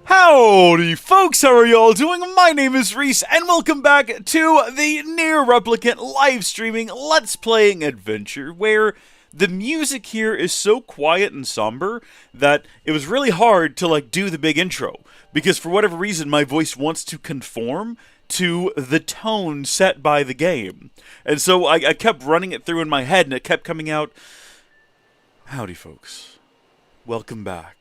Howdy folks, how are y'all doing? My name is Rees, and welcome back to the NieR Replicant live streaming Let's Playing adventure, where the music here is so quiet and somber that it was really hard to do the big intro, because for whatever reason my voice wants to conform to the tone set by the game. And so I kept running it through in my head, and it kept coming out. Howdy folks, welcome back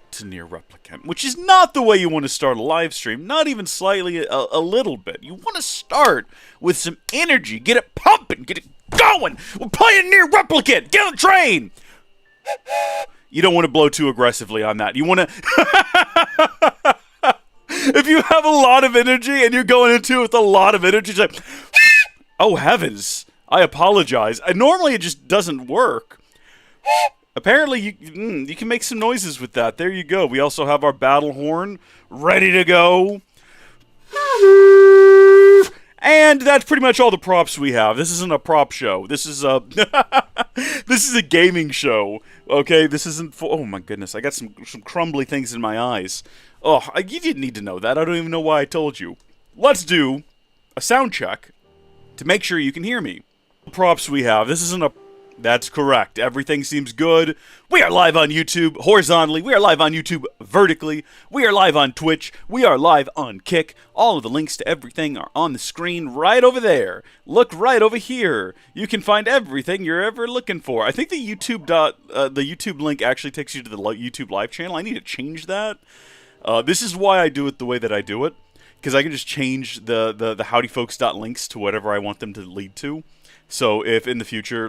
to NieR Replicant, which is not the way you want to start a live stream, not even slightly, a little bit. You want to start with some energy, get it pumping, get it going. We're playing NieR Replicant, get on the train. You don't want to blow too aggressively on that. You want to, if you have a lot of energy and you're going into it with a lot of energy, it's like, oh heavens, I apologize. Normally it just doesn't work. Apparently, you can make some noises with that. There you go. We also have our battle horn ready to go. And that's pretty much all the props we have. This isn't a prop show. This is a this is a gaming show. Okay, this isn't for, oh my goodness, I got some crumbly things in my eyes. Oh, you didn't need to know that. I don't even know why I told you. Let's do a sound check to make sure you can hear me. The props we have. This isn't a That's correct. Everything seems good. We are live on YouTube horizontally. We are live on YouTube vertically. We are live on Twitch. We are live on Kick. All of the links to everything are on the screen right over there. Look right over here. You can find everything you're ever looking for. I think the YouTube link actually takes you to the YouTube live channel. I need to change that. This is why I do it the way that I do it, because I can just change the howdyfolks.links to whatever I want them to lead to. So if in the future,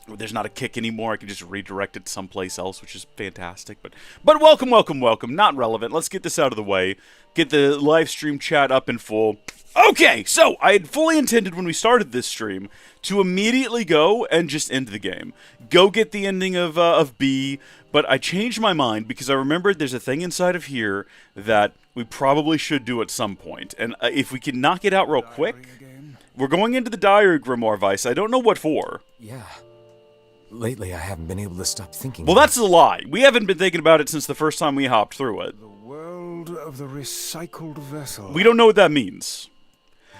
there's not a Kick anymore, I can just redirect it someplace else, which is fantastic. But welcome, welcome, welcome. Not relevant. Let's get this out of the way. Get the live stream chat up in full. Okay, so I had fully intended when we started this stream to immediately go and just end the game. Go get the ending of B, but I changed my mind because I remembered there's a thing inside of here that we probably should do at some point. And if we can knock it out real quick, we're going into the Diary Grimoire Vice. I don't know what for. Yeah. Lately, I haven't been able to stop thinking. Well, that's a lie. We haven't been thinking about it since the first time we hopped through it. The world of the recycled vessel. We don't know what that means.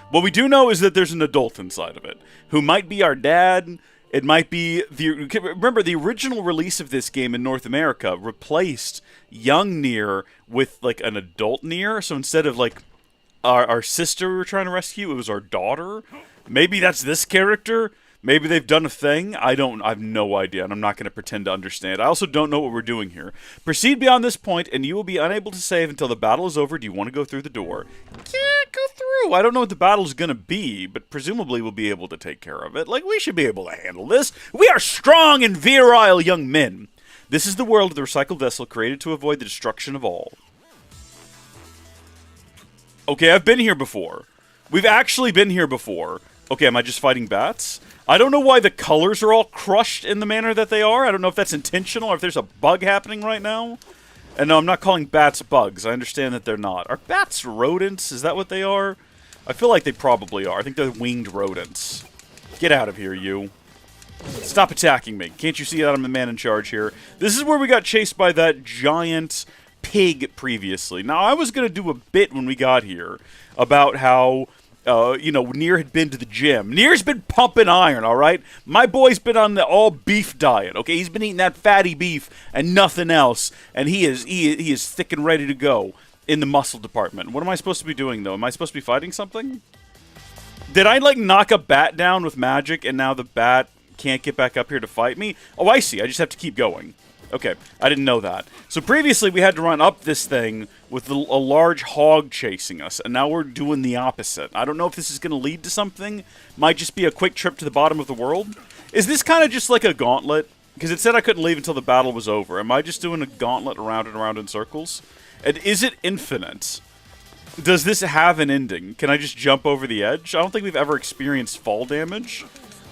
What we do know is that there's an adult inside of it, who might be our dad. It might be remember, the original release of this game in North America replaced young NieR with, an adult NieR. So instead of, our sister we were trying to rescue, it was our daughter. Maybe that's this character. Maybe they've done a thing. I have no idea, and I'm not going to pretend to understand. I also don't know what we're doing here. Proceed beyond this point, and you will be unable to save until the battle is over. Do you want to go through the door? Yeah, go through. I don't know what the battle's going to be, but presumably we'll be able to take care of it. We should be able to handle this. We are strong and virile young men. This is the world of the recycled vessel created to avoid the destruction of all. Okay, I've been here before. We've actually been here before. Okay, am I just fighting bats? I don't know why the colors are all crushed in the manner that they are. I don't know if that's intentional or if there's a bug happening right now. And no, I'm not calling bats bugs. I understand that they're not. Are bats rodents? Is that what they are? I feel like they probably are. I think they're winged rodents. Get out of here, you. Stop attacking me. Can't you see that I'm the man in charge here? This is where we got chased by that giant pig previously. Now, I was going to do a bit when we got here about how, you know, NieR had been to the gym. NieR's been pumping iron, all right? My boy's been on the all-beef diet, okay? He's been eating that fatty beef and nothing else, and he is thick and ready to go in the muscle department. What am I supposed to be doing, though? Am I supposed to be fighting something? Did I, like, knock a bat down with magic, and now the bat can't get back up here to fight me? Oh, I see. I just have to keep going. Okay, I didn't know that. So previously we had to run up this thing with a large hog chasing us, and now we're doing the opposite. I don't know if this is going to lead to something. Might just be a quick trip to the bottom of the world. Is this kind of just like a gauntlet? Because it said I couldn't leave until the battle was over. Am I just doing a gauntlet around and around in circles? And is it infinite? Does this have an ending? Can I just jump over the edge? I don't think we've ever experienced fall damage.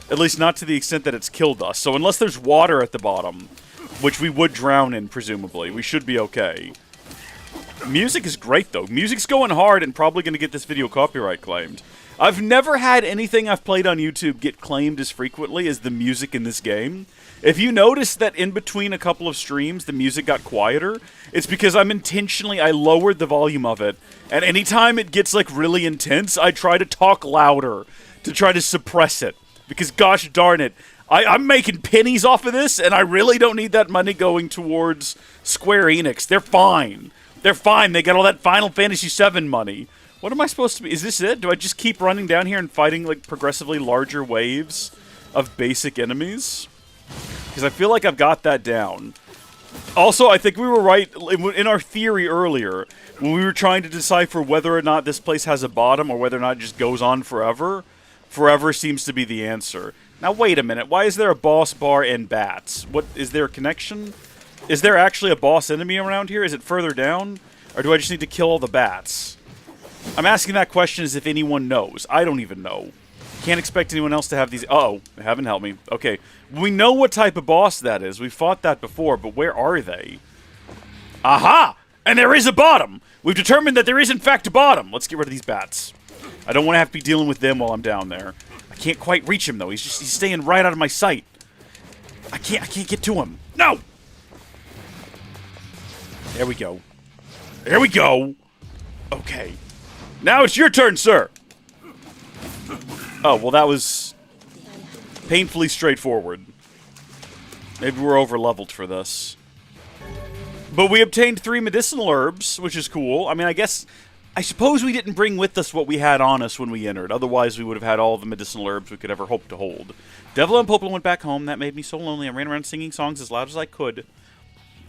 At least not to the extent that it's killed us. So unless there's water at the bottom, which we would drown in, presumably, we should be okay. Music is great, though. Music's going hard and probably going to get this video copyright claimed. I've never had anything I've played on YouTube get claimed as frequently as the music in this game. If you notice that in between a couple of streams, the music got quieter, it's because I lowered the volume of it, and anytime it gets, like, really intense, I try to talk louder to try to suppress it. Because, gosh darn it, I'm making pennies off of this, and I really don't need that money going towards Square Enix. They're fine. They're fine. They got all that Final Fantasy VII money. What am I supposed to be? Is this it? Do I just keep running down here and fighting, like, progressively larger waves of basic enemies? Because I feel like I've got that down. Also, I think we were right in our theory earlier, when we were trying to decipher whether or not this place has a bottom or whether or not it just goes on forever. Forever seems to be the answer. Now, wait a minute. Why is there a boss bar and bats? What, is there a connection? Is there actually a boss enemy around here? Is it further down? Or do I just need to kill all the bats? I'm asking that question as if anyone knows. I don't even know. Can't expect anyone else to have these. Uh-oh. They haven't helped me. Okay. We know what type of boss that is. We've fought that before, but where are they? Aha! And there is a bottom! We've determined that there is, in fact, a bottom. Let's get rid of these bats. I don't want to have to be dealing with them while I'm down there. I can't quite reach him, though. He's staying right out of my sight. I can't get to him. No! There we go. There we go! Okay. Now it's your turn, sir! Oh, well that was painfully straightforward. Maybe we're over-leveled for this. But we obtained 3 medicinal herbs, which is cool. I mean, I suppose we didn't bring with us what we had on us when we entered. Otherwise, we would have had all the medicinal herbs we could ever hope to hold. Devil and Poplar went back home. That made me so lonely. I ran around singing songs as loud as I could.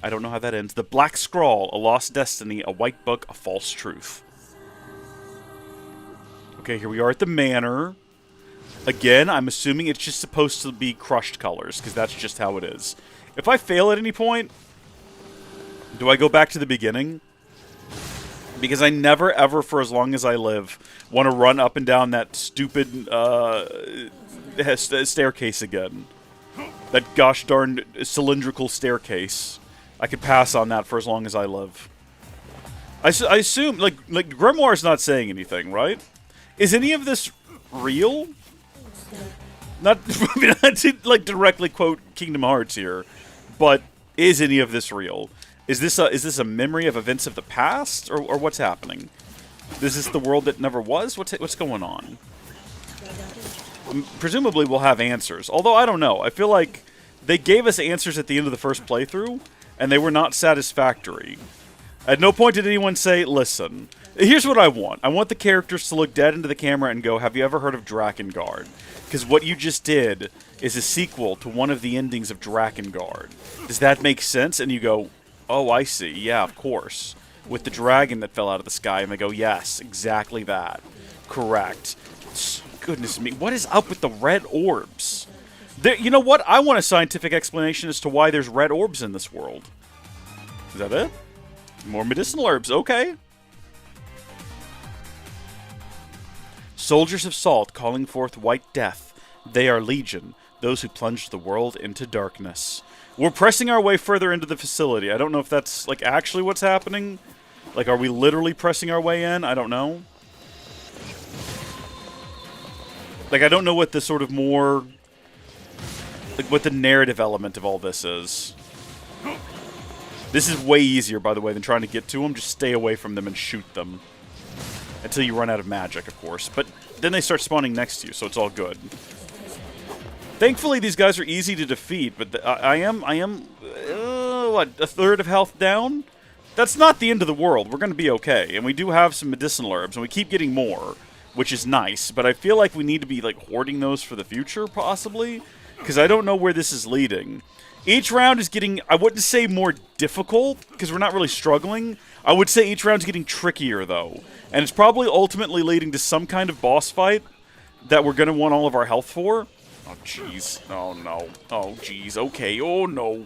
I don't know how that ends. The Black Scrawl, a lost destiny, a white book, a false truth. Okay, here we are at the manor. Again, I'm assuming it's just supposed to be crushed colors, because that's just how it is. If I fail at any point, do I go back to the beginning? Because I never, ever, for as long as I live, want to run up and down that stupid staircase again. That gosh darn cylindrical staircase. I could pass on that for as long as I live. I assume, like Grimoire's not saying anything, right? Is any of this real? Not, I mean, not to, like, directly quote Kingdom Hearts here, but is any of this real? Is this a memory of events of the past, or what's happening? Is this the world that never was? What's going on? Presumably we'll have answers, although I don't know. I feel like they gave us answers at the end of the first playthrough, and they were not satisfactory. At no point did anyone say, listen, here's what I want. I want the characters to look dead into the camera and go, have you ever heard of Drakengard? Because what you just did is a sequel to one of the endings of Drakengard. Does that make sense? And you go, oh, I see. Yeah, of course. With the dragon that fell out of the sky. And they go, yes, exactly that. Correct. Goodness me. What is up with the red orbs? You know what? I want a scientific explanation as to why there's red orbs in this world. Is that it? More medicinal herbs. Okay. Soldiers of Salt calling forth white death. They are legion, those who plunge the world into darkness. We're pressing our way further into the facility. I don't know if that's, like, actually what's happening. Like, are we literally pressing our way in? I don't know. Like, I don't know what the sort of more... like, what the narrative element of all this is. This is way easier, by the way, than trying to get to them. Just stay away from them and shoot them. Until you run out of magic, of course. But then they start spawning next to you, so it's all good. Thankfully, these guys are easy to defeat, but I am, what, a third of health down? That's not the end of the world. We're going to be okay. And we do have some medicinal herbs, and we keep getting more, which is nice. But I feel like we need to be, like, hoarding those for the future, possibly. Because I don't know where this is leading. Each round is getting, I wouldn't say more difficult, because we're not really struggling. I would say each round's getting trickier, though. And it's probably ultimately leading to some kind of boss fight that we're going to want all of our health for. Oh, jeez. Oh, no. Oh, jeez. Okay. Oh, no.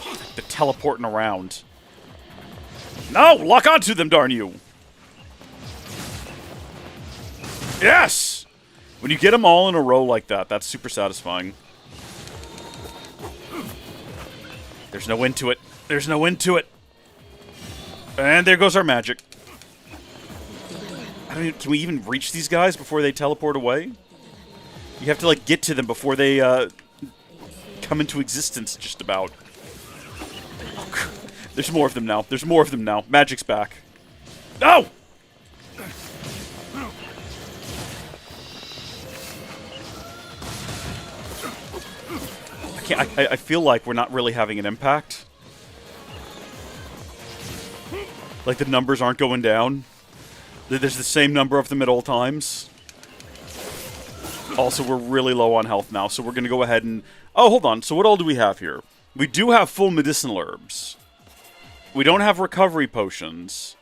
Oh, the teleporting around. No! Lock onto them, darn you! Yes! When you get them all in a row like that, that's super satisfying. There's no end to it. There's no end to it. And there goes our magic. I don't even, can we even reach these guys before they teleport away? You have to, like, get to them before they, come into existence, just about. There's more of them now. There's more of them now. Magic's back. No! I feel like we're not really having an impact. Like, the numbers aren't going down. There's the same number of them at all times. Also, we're really low on health now, so we're going to go ahead and... oh, hold on. So what all do we have here? We do have full medicinal herbs. We don't have recovery potions.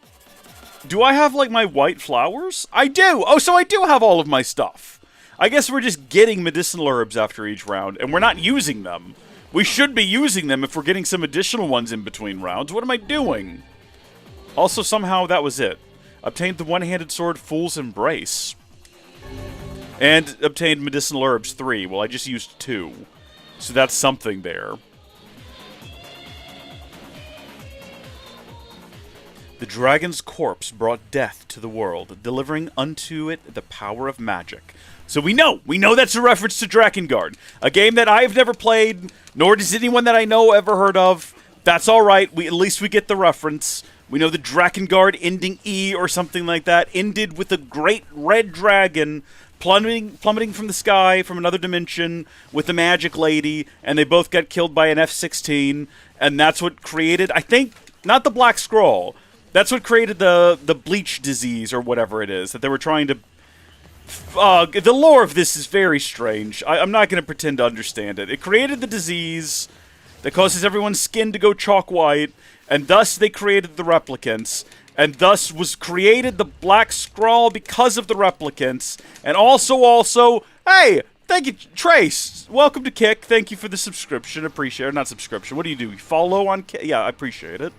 Do I have, like, my white flowers? I do! Oh, so I do have all of my stuff. I guess we're just getting medicinal herbs after each round, and we're not using them. We should be using them if we're getting some additional ones in between rounds. What am I doing? Also, somehow, that was it. Obtained the one-handed sword Fool's Embrace. And obtained medicinal herbs 3. Well, I just used 2. So that's something there. The dragon's corpse brought death to the world, delivering unto it the power of magic. So we know that's a reference to Drakengard, a game that I have never played, nor does anyone that I know ever heard of. That's all right. At least we get the reference. We know the Drakengard ending E or something like that ended with a great red dragon plummeting from the sky from another dimension with the magic lady, and they both got killed by an F-16, and that's what created, I think, not the Black Scroll. That's what created the bleach disease or whatever it is that they were trying to... the lore of this is very strange. I'm not going to pretend to understand it. It created the disease that causes everyone's skin to go chalk white, and thus they created the replicants, and thus was created the Black Scroll because of the replicants, and also, hey, thank you, Trace. Welcome to Kick. Thank you for the subscription. Appreciate it. Not subscription. What do? You follow on Kick? Yeah, I appreciate it.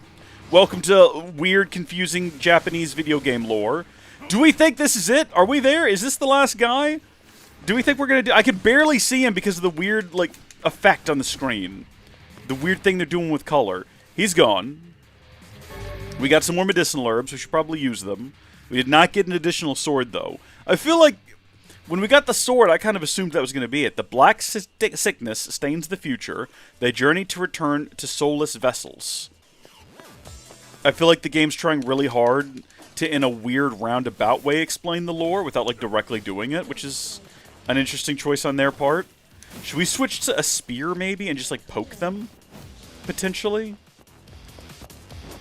Welcome to weird, confusing Japanese video game lore. Do we think this is it? Are we there? Is this the last guy? Do we think we're gonna do... I can barely see him because of the weird, like, effect on the screen. The weird thing they're doing with color. He's gone. We got some more medicinal herbs. We should probably use them. We did not get an additional sword, though. I feel like when we got the sword, I kind of assumed that was going to be it. The black sickness stains the future. They journey to return to soulless vessels. I feel like the game's trying really hard to, in a weird roundabout way, explain the lore without, like, directly doing it, which is an interesting choice on their part. Should we switch to a spear, maybe, and just, like, poke them? Potentially?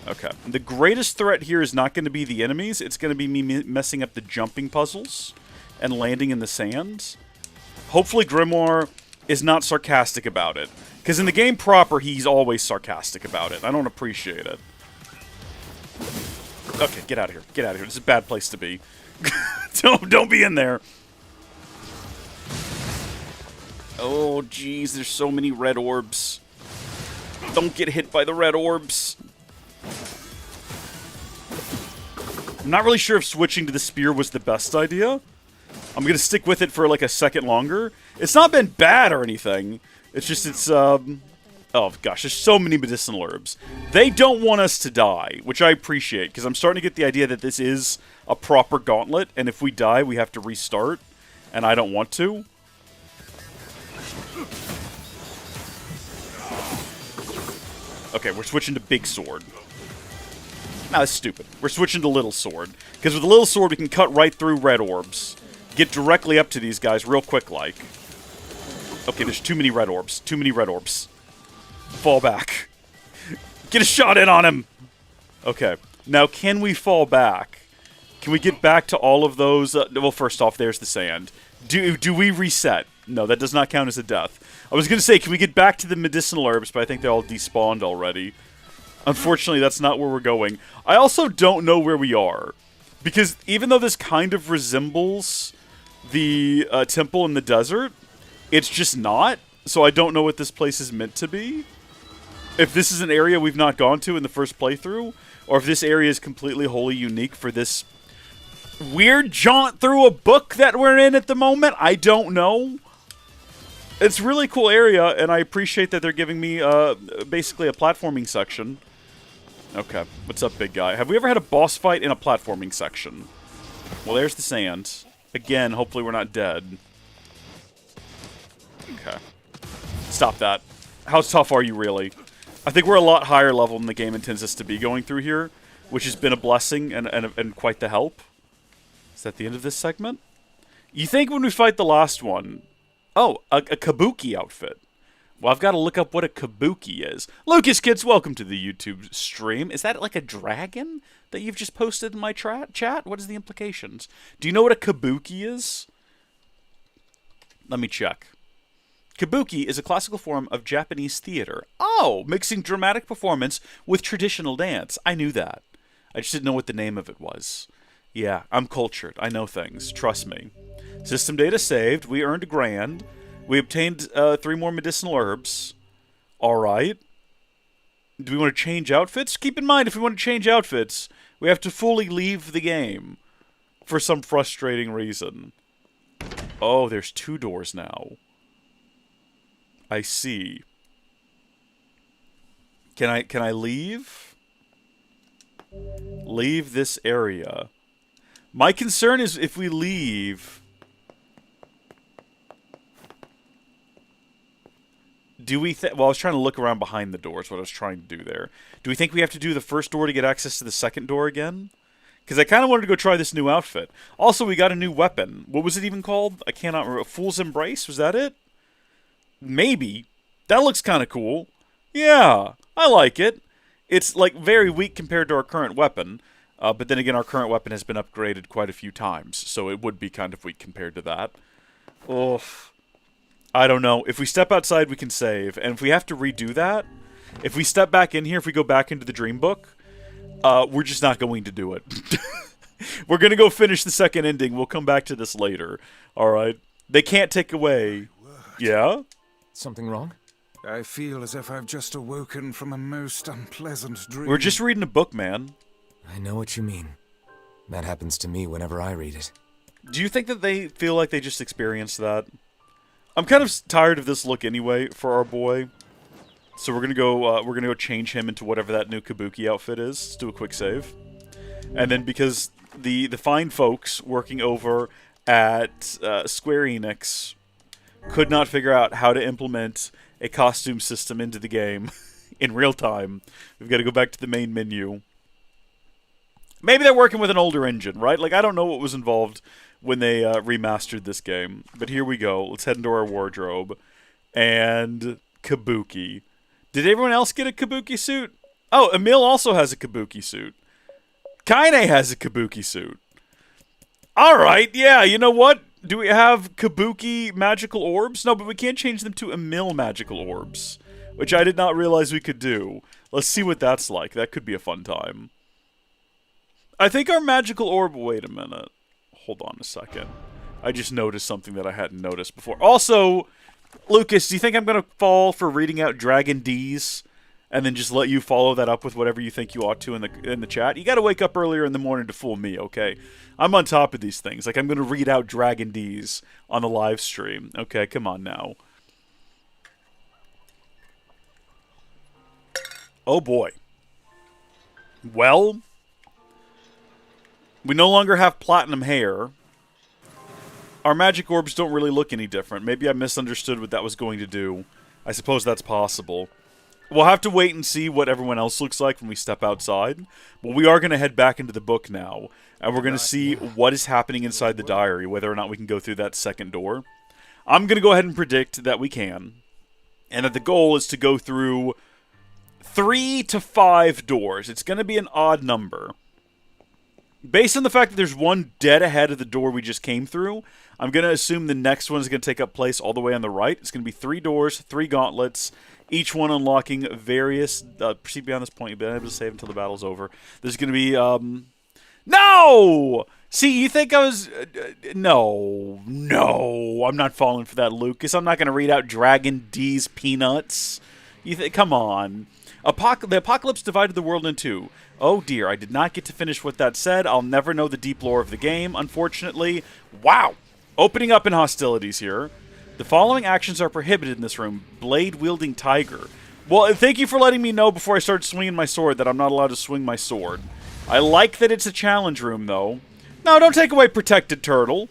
Okay. The greatest threat here is not going to be the enemies. It's going to be me messing up the jumping puzzles and landing in the sand. Hopefully Grimoire is not sarcastic about it. Because in the game proper, he's always sarcastic about it. I don't appreciate it. Okay, get out of here. Get out of here. This is a bad place to be. Don't be in there. Oh, jeez. There's so many red orbs. Don't get hit by the red orbs. I'm not really sure if switching to the spear was the best idea. I'm going to stick with it for like a second longer. It's not been bad or anything. It's just, oh gosh, there's so many medicinal herbs. They don't want us to die, which I appreciate, because I'm starting to get the idea that this is a proper gauntlet, and if we die, we have to restart, and I don't want to. Okay, we're switching to big sword. Nah, that's stupid. We're switching to little sword, because with the little sword, we can cut right through red orbs. Get directly up to these guys real quick, like. Okay, there's too many red orbs. Too many red orbs. Fall back. Get a shot in on him! Okay. Now, can we fall back? Can we get back to all of those? Well, first off, there's the sand. Do we reset? No, that does not count as a death. I was going to say, can we get back to the medicinal herbs, but I think they all despawned already. Unfortunately, that's not where we're going. I also don't know where we are. Because even though this kind of resembles the temple in the desert, it's just not. So I don't know what this place is meant to be. If this is an area we've not gone to in the first playthrough, or if this area is completely wholly unique for this weird jaunt through a book that we're in at the moment, I don't know. It's a really cool area, and I appreciate that they're giving me basically a platforming section. Okay, what's up, big guy? Have we ever had a boss fight in a platforming section? Well, there's the sand. Again, hopefully we're not dead. Okay. Stop that. How tough are you, really? I think we're a lot higher level than the game intends us to be going through here, which has been a blessing and quite the help. Is that the end of this segment? You think when we fight the last one... Oh, a kabuki outfit. Well, I've got to look up what a kabuki is. Lucas Kids, welcome to the YouTube stream. Is that like a dragon that you've just posted in my chat? What is the implications? Do you know what a kabuki is? Let me check. Kabuki is a classical form of Japanese theater. Oh, mixing dramatic performance with traditional dance. I knew that. I just didn't know what the name of it was. Yeah, I'm cultured. I know things. Trust me. System data saved. We earned a grand. We obtained 3 more medicinal herbs. Alright. Do we want to change outfits? Keep in mind, if we want to change outfits, we have to fully leave the game. For some frustrating reason. Oh, there's 2 doors now. I see. Can I leave? Leave this area. My concern is if we leave... Do we well, I was trying to look around behind the doors, what I was trying to do there. Do we think we have to do the first door to get access to the second door again? Because I kind of wanted to go try this new outfit. Also, we got a new weapon. What was it even called? I cannot remember. Fool's Embrace? Was that it? Maybe. That looks kind of cool. Yeah, I like it. It's, like, very weak compared to our current weapon. But then again, our current weapon has been upgraded quite a few times. So it would be kind of weak compared to that. Oof. I don't know. If we step outside, we can save. And if we have to redo that, if we step back in here, if we go back into the dream book, we're just not going to do it. We're going to go finish the second ending. We'll come back to this later. Alright? They can't take away... Yeah? Something wrong? I feel as if I've just awoken from a most unpleasant dream. We're just reading a book, man. I know what you mean. That happens to me whenever I read it. Do you think that they feel like they just experienced that? I'm kind of tired of this look anyway for our boy. So we're gonna go change him into whatever that new kabuki outfit is. Let's do a quick save. And then because the fine folks working over at Square Enix could not figure out how to implement a costume system into the game in real time, we've got to go back to the main menu. Maybe they're working with an older engine, right? Like, I don't know what was involved when they remastered this game. But here we go. Let's head into our wardrobe. And kabuki. Did everyone else get a kabuki suit? Oh, Emil also has a kabuki suit. Kaine has a kabuki suit. Alright, yeah, you know what? Do we have kabuki magical orbs? No, but we can't change them to Emil magical orbs. Which I did not realize we could do. Let's see what that's like. That could be a fun time. I think our magical orb... Wait a minute. Hold on a second. I just noticed something that I hadn't noticed before. Also, Lucas, do you think I'm going to fall for reading out Dragon D's and then just let you follow that up with whatever you think you ought to in the chat. You got to wake up earlier in the morning to fool me, okay? I'm on top of these things. Like, I'm going to read out Dragon D's on the live stream. Okay, come on now. Oh boy. Well, we no longer have platinum hair. Our magic orbs don't really look any different. Maybe I misunderstood what that was going to do. I suppose that's possible. We'll have to wait and see what everyone else looks like when we step outside. But we are going to head back into the book now. And we're going to see what is happening inside the diary, whether or not we can go through that second door. I'm going to go ahead and predict that we can. And that the goal is to go through 3 to 5 doors. It's going to be an odd number. Based on the fact that there's one dead ahead of the door we just came through, I'm going to assume the next one is going to take up place all the way on the right. It's going to be 3 doors, 3 gauntlets, each one unlocking various... proceed beyond this point. You've been able to save until the battle's over. There's going to be... No! See, you think I was... No. I'm not falling for that, Lucas. I'm not going to read out Dragon D's peanuts. Come on. The apocalypse divided the world in 2. Oh dear, I did not get to finish what that said. I'll never know the deep lore of the game, unfortunately. Wow! Opening up in hostilities here. The following actions are prohibited in this room. Blade-wielding tiger. Well, thank you for letting me know before I start swinging my sword that I'm not allowed to swing my sword. I like that it's a challenge room, though. No, don't take away protected turtle.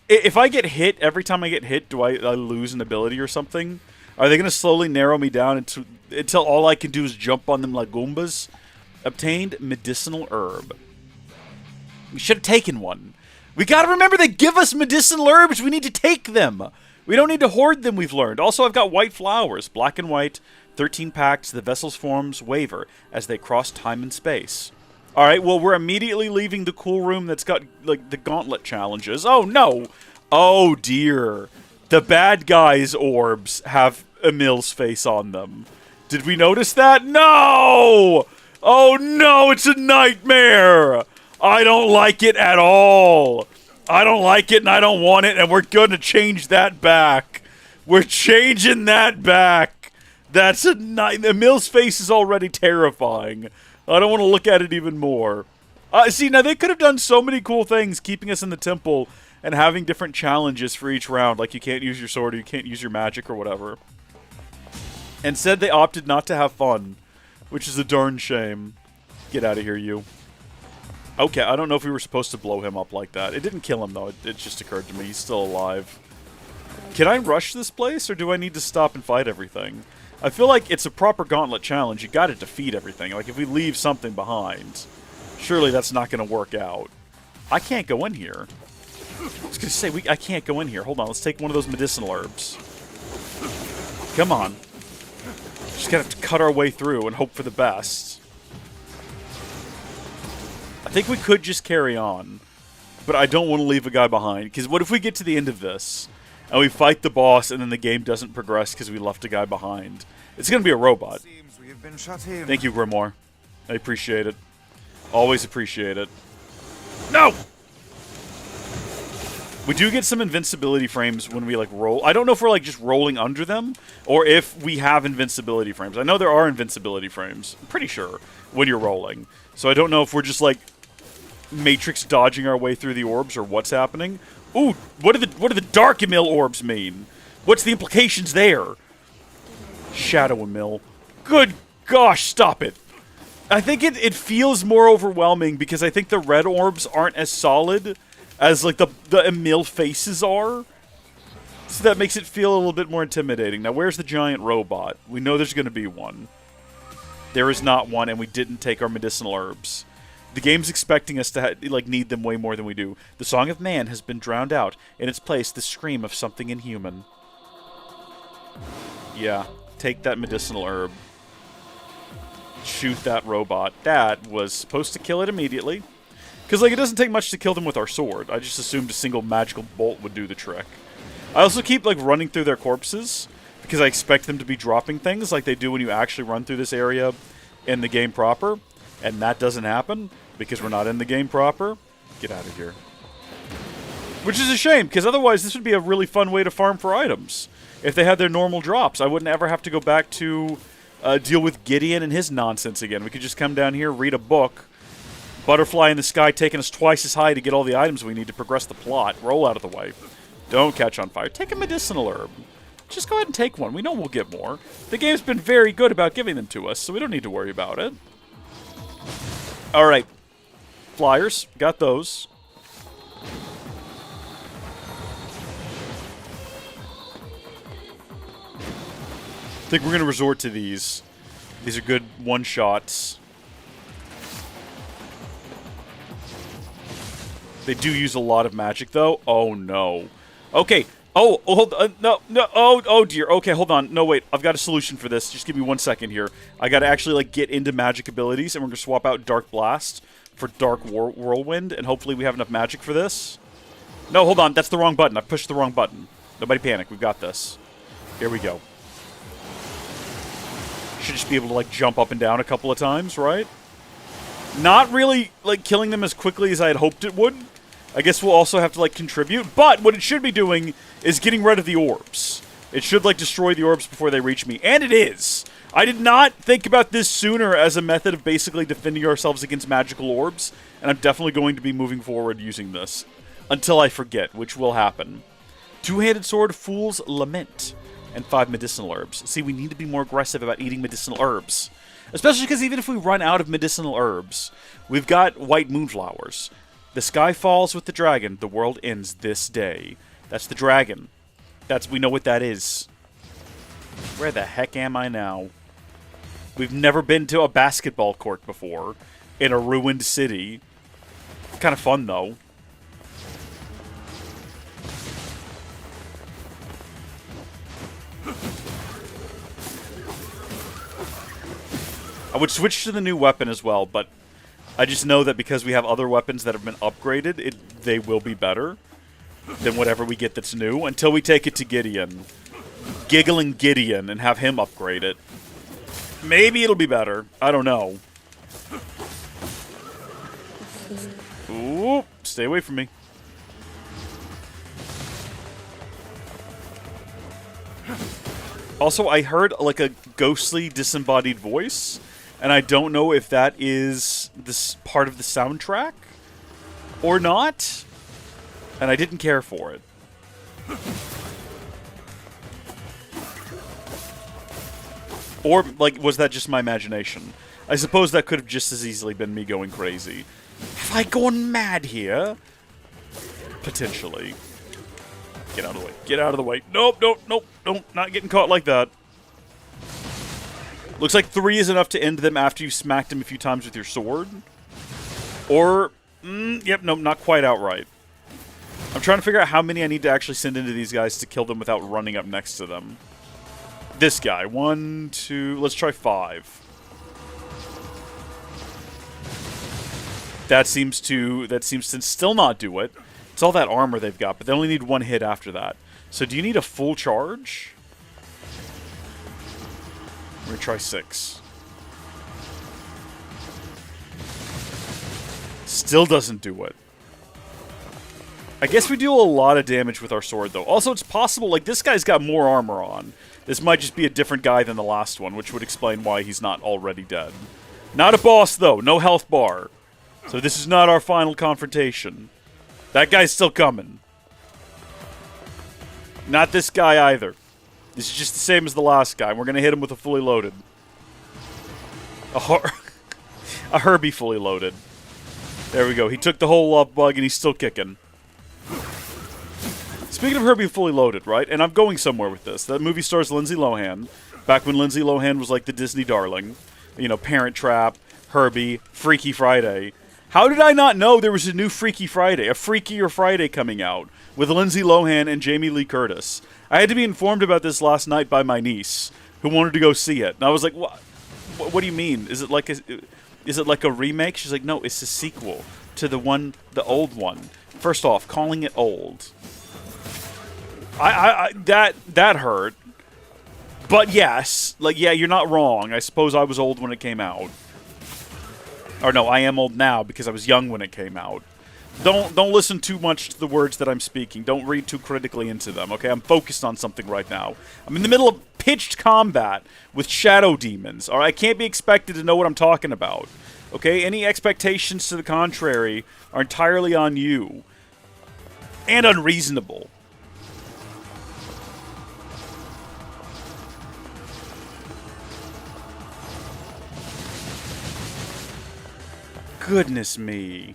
If I get hit, every time I get hit, do I lose an ability or something? Are they going to slowly narrow me down until all I can do is jump on them like Goombas? Obtained medicinal herb. We should have taken one. We got to remember they give us medicinal herbs. We need to take them. We don't need to hoard them, we've learned. Also, I've got white flowers. Black and white. 13 packs. The vessel's forms waver as they cross time and space. Alright, well, we're immediately leaving the cool room that's got, like, the gauntlet challenges. Oh, no. Oh, dear. The bad guys' orbs have Emil's face on them. Did we notice that? No! Oh no, it's a nightmare! I don't like it at all. I don't like it and I don't want it, and we're going to change that back. We're changing that back. That's a Emil's face is already terrifying. I don't want to look at it even more. See, now they could have done so many cool things keeping us in the temple and having different challenges for each round, like you can't use your sword or you can't use your magic or whatever. Instead, they opted not to have fun, which is a darn shame. Get out of here, you. Okay, I don't know if we were supposed to blow him up like that. It didn't kill him, though. It just occurred to me. He's still alive. Can I rush this place, or do I need to stop and fight everything? I feel like it's a proper gauntlet challenge. You gotta defeat everything. Like, if we leave something behind, surely that's not gonna work out. I can't go in here. I was gonna say, I can't go in here. Hold on, let's take one of those medicinal herbs. Come on. Just gotta have to cut our way through and hope for the best. I think we could just carry on, but I don't want to leave a guy behind, because what if we get to the end of this, and we fight the boss, and then the game doesn't progress because we left a guy behind? It's gonna be a robot. Thank you, Grimoire. I appreciate it. Always appreciate it. No! We do get some invincibility frames when we, like, roll. I don't know if we're, like, just rolling under them, or if we have invincibility frames. I know there are invincibility frames, I'm pretty sure, when you're rolling. So I don't know if we're just, like, Matrix dodging our way through the orbs, or what's happening. Ooh, what do the Dark Emil orbs mean? What's the implications there? Shadow Emil. Good gosh, stop it. I think it feels more overwhelming because I think the red orbs aren't as solid as, like, the Emil faces are. So that makes it feel a little bit more intimidating. Now, where's the giant robot? We know there's going to be one. There is not one, and we didn't take our medicinal herbs. The game's expecting us to, like, need them way more than we do. The song of man has been drowned out. In its place, the scream of something inhuman. Yeah, take that medicinal herb. Shoot that robot. That was supposed to kill it immediately. Because, like, it doesn't take much to kill them with our sword. I just assumed a single magical bolt would do the trick. I also keep, like, running through their corpses, because I expect them to be dropping things like they do when you actually run through this area in the game proper. And that doesn't happen, because we're not in the game proper. Get out of here. Which is a shame, because otherwise this would be a really fun way to farm for items. If they had their normal drops, I wouldn't ever have to go back to deal with Gideon and his nonsense again. We could just come down here, read a book. Butterfly in the sky taking us twice as high to get all the items we need to progress the plot. Roll out of the way. Don't catch on fire. Take a medicinal herb. Just go ahead and take one. We know we'll get more. The game's been very good about giving them to us, so we don't need to worry about it. Alright. Flyers. Got those. I think we're going to resort to these. These are good one-shots. They do use a lot of magic, though. Oh, no. Okay. Oh, hold on. No. Oh, dear. Okay, hold on. No, wait. I've got a solution for this. Just give me 1 second here. I got to actually, like, get into magic abilities, and we're going to swap out Dark Blast for Dark Whirlwind, and hopefully we have enough magic for this. No, hold on. That's the wrong button. I pushed the wrong button. Nobody panic. We've got this. Here we go. Should just be able to, like, jump up and down a couple of times, right? Not really, like, killing them as quickly as I had hoped it would. I guess we'll also have to, like, contribute. But what it should be doing is getting rid of the orbs. It should, like, destroy the orbs before they reach me. And it is! I did not think about this sooner as a method of basically defending ourselves against magical orbs. And I'm definitely going to be moving forward using this. Until I forget, which will happen. Two-handed sword, Fool's Lament. And 5 medicinal herbs. See, we need to be more aggressive about eating medicinal herbs. Especially because even if we run out of medicinal herbs, we've got white moonflowers. The sky falls with the dragon. The world ends this day. That's the dragon. We know what that is. Where the heck am I now? We've never been to a basketball court before. In a ruined city. Kind of fun, though. I would switch to the new weapon as well, but I just know that because we have other weapons that have been upgraded, they will be better than whatever we get that's new, until we take it to Gideon. Giggling Gideon and have him upgrade it. Maybe it'll be better. I don't know. Ooh, stay away from me. Also, I heard like a ghostly disembodied voice. And I don't know if that is this part of the soundtrack or not. And I didn't care for it. Or, like, was that just my imagination? I suppose that could have just as easily been me going crazy. Have I gone mad here? Potentially. Get out of the way. Get out of the way. Nope, nope, nope, nope. Not getting caught like that. Looks like 3 is enough to end them after you smacked them a few times with your sword. Or, yep, nope, not quite outright. I'm trying to figure out how many I need to actually send into these guys to kill them without running up next to them. This guy. 1, 2, let's try 5. That seems to still not do it. It's all that armor they've got, but they only need 1 hit after that. So do you need a full charge? We're going to try 6. Still doesn't do it. I guess we do a lot of damage with our sword, though. Also, it's possible, like, this guy's got more armor on. This might just be a different guy than the last one, which would explain why he's not already dead. Not a boss, though. No health bar. So this is not our final confrontation. That guy's still coming. Not this guy, either. This is just the same as the last guy. We're going to hit him with a fully loaded. A Herbie fully loaded. There we go. He took the whole love bug and he's still kicking. Speaking of Herbie fully loaded, right? And I'm going somewhere with this. That movie stars Lindsay Lohan. Back when Lindsay Lohan was like the Disney darling. You know, Parent Trap, Herbie, Freaky Friday. How did I not know there was a new Freaky Friday? A Freakier Friday coming out. With Lindsay Lohan and Jamie Lee Curtis. I had to be informed about this last night by my niece, who wanted to go see it. And I was like, what do you mean? Is it like a remake? She's like, no, it's a sequel to the old one. First off, calling it old. That hurt. But yes, like, yeah, you're not wrong. I suppose I was old when it came out. Or no, I am old now because I was young when it came out. Don't listen too much to the words that I'm speaking. Don't read too critically into them, okay? I'm focused on something right now. I'm in the middle of pitched combat with shadow demons. Alright, I can't be expected to know what I'm talking about. Okay? Any expectations to the contrary are entirely on you. And unreasonable. Goodness me.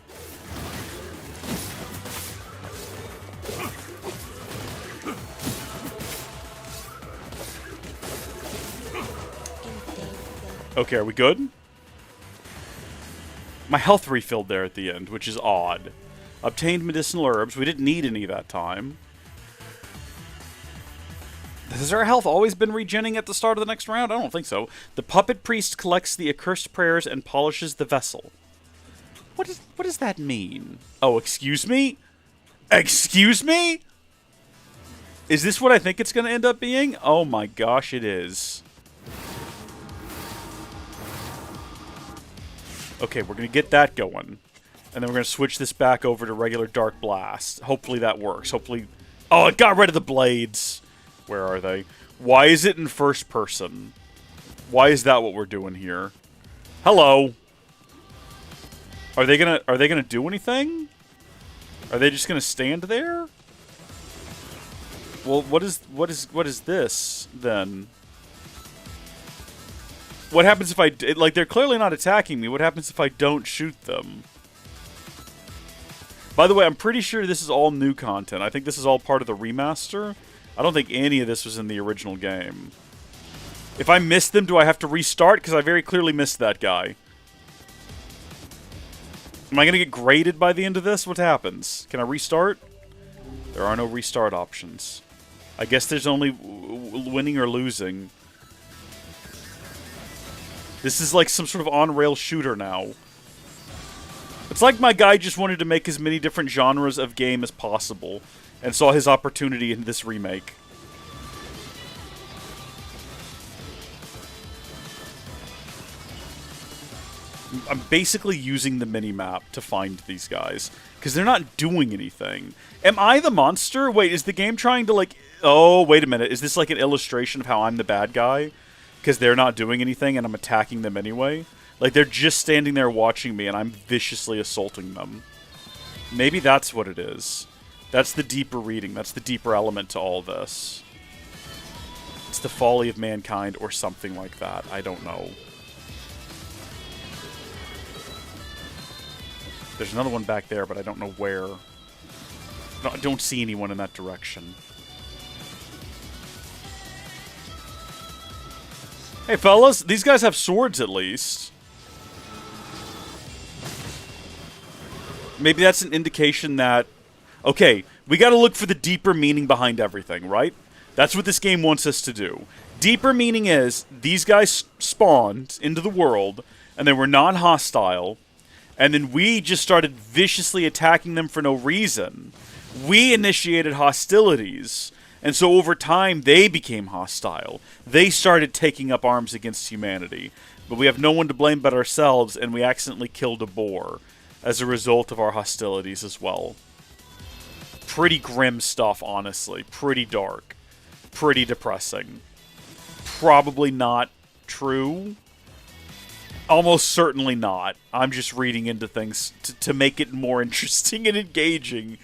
Okay, are we good? My health refilled there at the end, which is odd. Obtained medicinal herbs. We didn't need any that time. Has our health always been regenning at the start of the next round? I don't think so. The puppet priest collects the accursed prayers and polishes the vessel. What does that mean? Oh, excuse me? Excuse me? Is this what I think it's going to end up being? Oh my gosh, it is. Okay, we're going to get that going. And then we're going to switch this back over to regular Dark Blast. Hopefully that works. Hopefully... Oh, it got rid of the blades. Where are they? Why is it in first person? Why is that what we're doing here? Hello. Are they gonna do anything? Are they just gonna stand there? Well, what is this then? What happens if I like? They're clearly not attacking me. What happens if I don't shoot them? By the way, I'm pretty sure this is all new content. I think this is all part of the remaster. I don't think any of this was in the original game. If I missed them, do I have to restart? Because I very clearly missed that guy. Am I going to get graded by the end of this? What happens? Can I restart? There are no restart options. I guess there's only winning or losing. This is like some sort of on-rail shooter now. It's like my guy just wanted to make as many different genres of game as possible, and saw his opportunity in this remake. I'm basically using the minimap to find these guys, because they're not doing anything. Am I the monster? Wait, is the game trying to, like... Oh, wait a minute. Is this like an illustration of how I'm the bad guy? Because they're not doing anything and I'm attacking them anyway? Like, they're just standing there watching me and I'm viciously assaulting them. Maybe that's what it is. That's the deeper reading. That's the deeper element to all this. It's the folly of mankind or something like that. I don't know. There's another one back there, but I don't know where. No, I don't see anyone in that direction. Hey, fellas, these guys have swords at least. Maybe that's an indication that... Okay, we gotta look for the deeper meaning behind everything, right? That's what this game wants us to do. Deeper meaning is, these guys spawned into the world, and they were non-hostile, and then we just started viciously attacking them for no reason. We initiated hostilities, and so over time, they became hostile. They started taking up arms against humanity. But we have no one to blame but ourselves, and we accidentally killed a boar as a result of our hostilities as well. Pretty grim stuff, honestly. Pretty dark. Pretty depressing. Probably not true. Almost certainly not. I'm just reading into things to make it more interesting and engaging.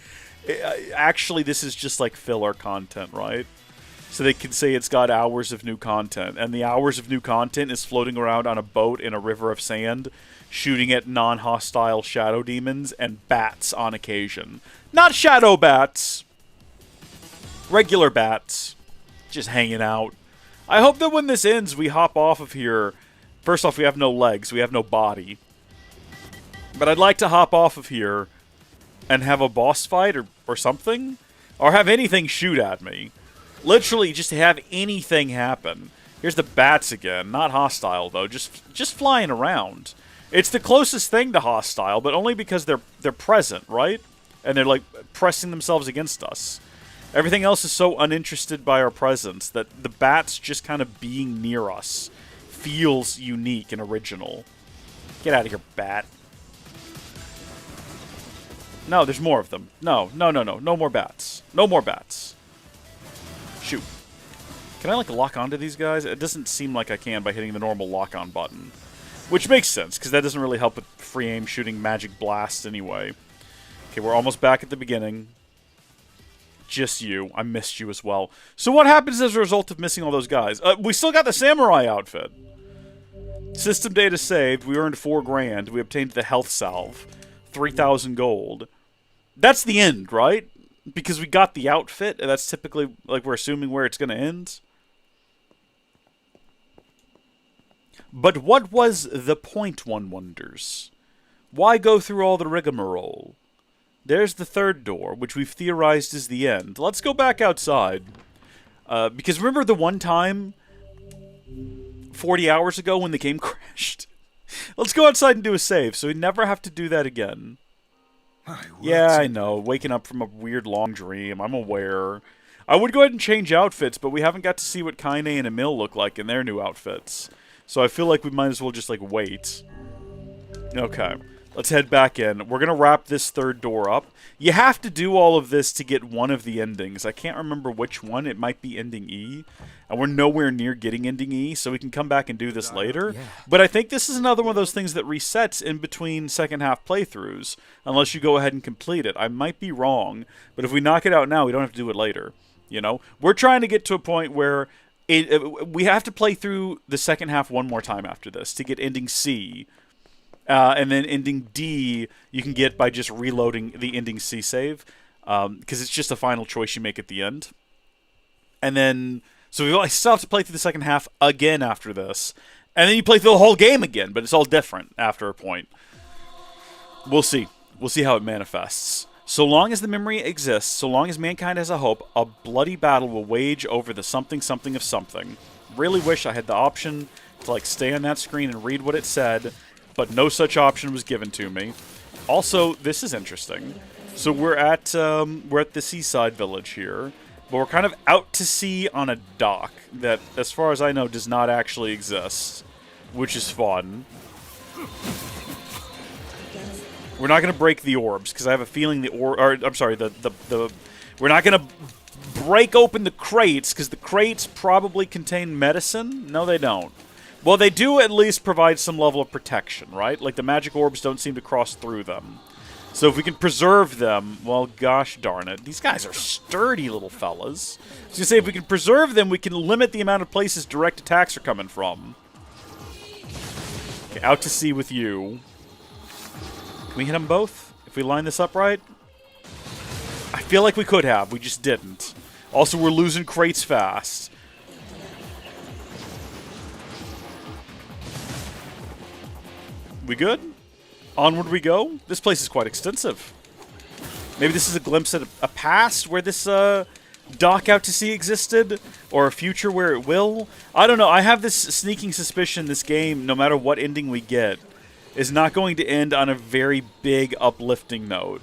Actually, this is just like filler content, right? So they can say it's got hours of new content. And the hours of new content is floating around on a boat in a river of sand, shooting at non-hostile shadow demons and bats on occasion. Not shadow bats. Regular bats. Just hanging out. I hope that when this ends, we hop off of here. First off, we have no legs. We have no body. But I'd like to hop off of here and have a boss fight or something. Or have anything shoot at me. Literally, just have anything happen. Here's the bats again. Not hostile, though. Just flying around. It's the closest thing to hostile, but only because they're present, right? And they're, like, pressing themselves against us. Everything else is so uninterested by our presence that the bats just kind of being near us feels unique and original. Get out of here, bat. No, there's more of them. No, no, no, no. No more bats. No more bats. Shoot. Can I, like, lock onto these guys? It doesn't seem like I can by hitting the normal lock-on button. Which makes sense, because that doesn't really help with free aim shooting magic blasts anyway. Okay, we're almost back at the beginning. Just you. I missed you as well. So what happens as a result of missing all those guys? We still got the samurai outfit. System data saved. We earned 4 grand. We obtained the health salve. 3,000 gold. That's the end, right? Because we got the outfit, and that's typically, like, we're assuming where it's going to end. But what was the point, one wonders? Why go through all the rigmarole? There's the third door, which we've theorized is the end. Let's go back outside. Because remember the one time 40 hours ago when the game crashed? Let's go outside and do a save, so we never have to do that again. Yeah, I know. Waking up from a weird long dream. I'm aware. I would go ahead and change outfits, but we haven't got to see what Kaine and Emil look like in their new outfits. So I feel like we might as well just, like, wait. Okay. Let's head back in. We're going to wrap this third door up. You have to do all of this to get one of the endings. I can't remember which one. It might be ending E. And we're nowhere near getting ending E, so we can come back and do this later. Yeah. But I think this is another one of those things that resets in between second half playthroughs, unless you go ahead and complete it. I might be wrong, but if we knock it out now, we don't have to do it later. You know? We're trying to get to a point where we have to play through the second half one more time after this to get ending C. And then ending D you can get by just reloading the ending C save, because it's just a final choice you make at the end. And then, so we still have to play through the second half again after this. And then you play through the whole game again, but it's all different after a point. We'll see. We'll see how it manifests. So long as the memory exists, so long as mankind has a hope, a bloody battle will wage over the something something of something. Really wish I had the option to, like, stay on that screen and read what it said, but no such option was given to me. Also, this is interesting. So we're at the seaside village here, but we're kind of out to sea on a dock that, as far as I know, does not actually exist, which is fun. We're not going to break the orbs, because I have a feeling we're not going to break open the crates, because the crates probably contain medicine. No, they don't. Well, they do at least provide some level of protection, right? Like, the magic orbs don't seem to cross through them. So if we can preserve them, well, gosh darn it. These guys are sturdy little fellas. I was going to say, if we can preserve them, we can limit the amount of places direct attacks are coming from. Okay, out to sea with you. Can we hit them both? If we line this up right? I feel like we could have. We just didn't. Also, we're losing crates fast. We good? Onward we go? This place is quite extensive. Maybe this is a glimpse at a past where this dock out to sea existed? Or a future where it will? I don't know. I have this sneaking suspicion this game, no matter what ending we get, is not going to end on a very big, uplifting note.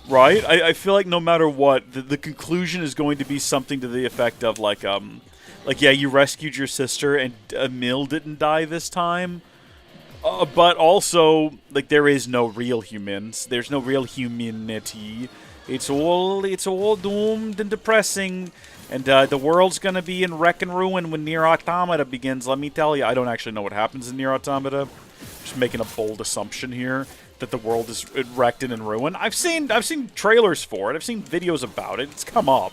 Right? I feel like no matter what, the conclusion is going to be something to the effect of, like, yeah, you rescued your sister and Emil didn't die this time. But also, like, there is no real humans. There's no real humanity. It's all doomed and depressing. And the world's going to be in wreck and ruin when NieR Automata begins, let me tell you. I don't actually know what happens in NieR Automata. Just making a bold assumption here that the world is wrecked and in ruin. I've seen trailers for it. I've seen videos about it. It's come up.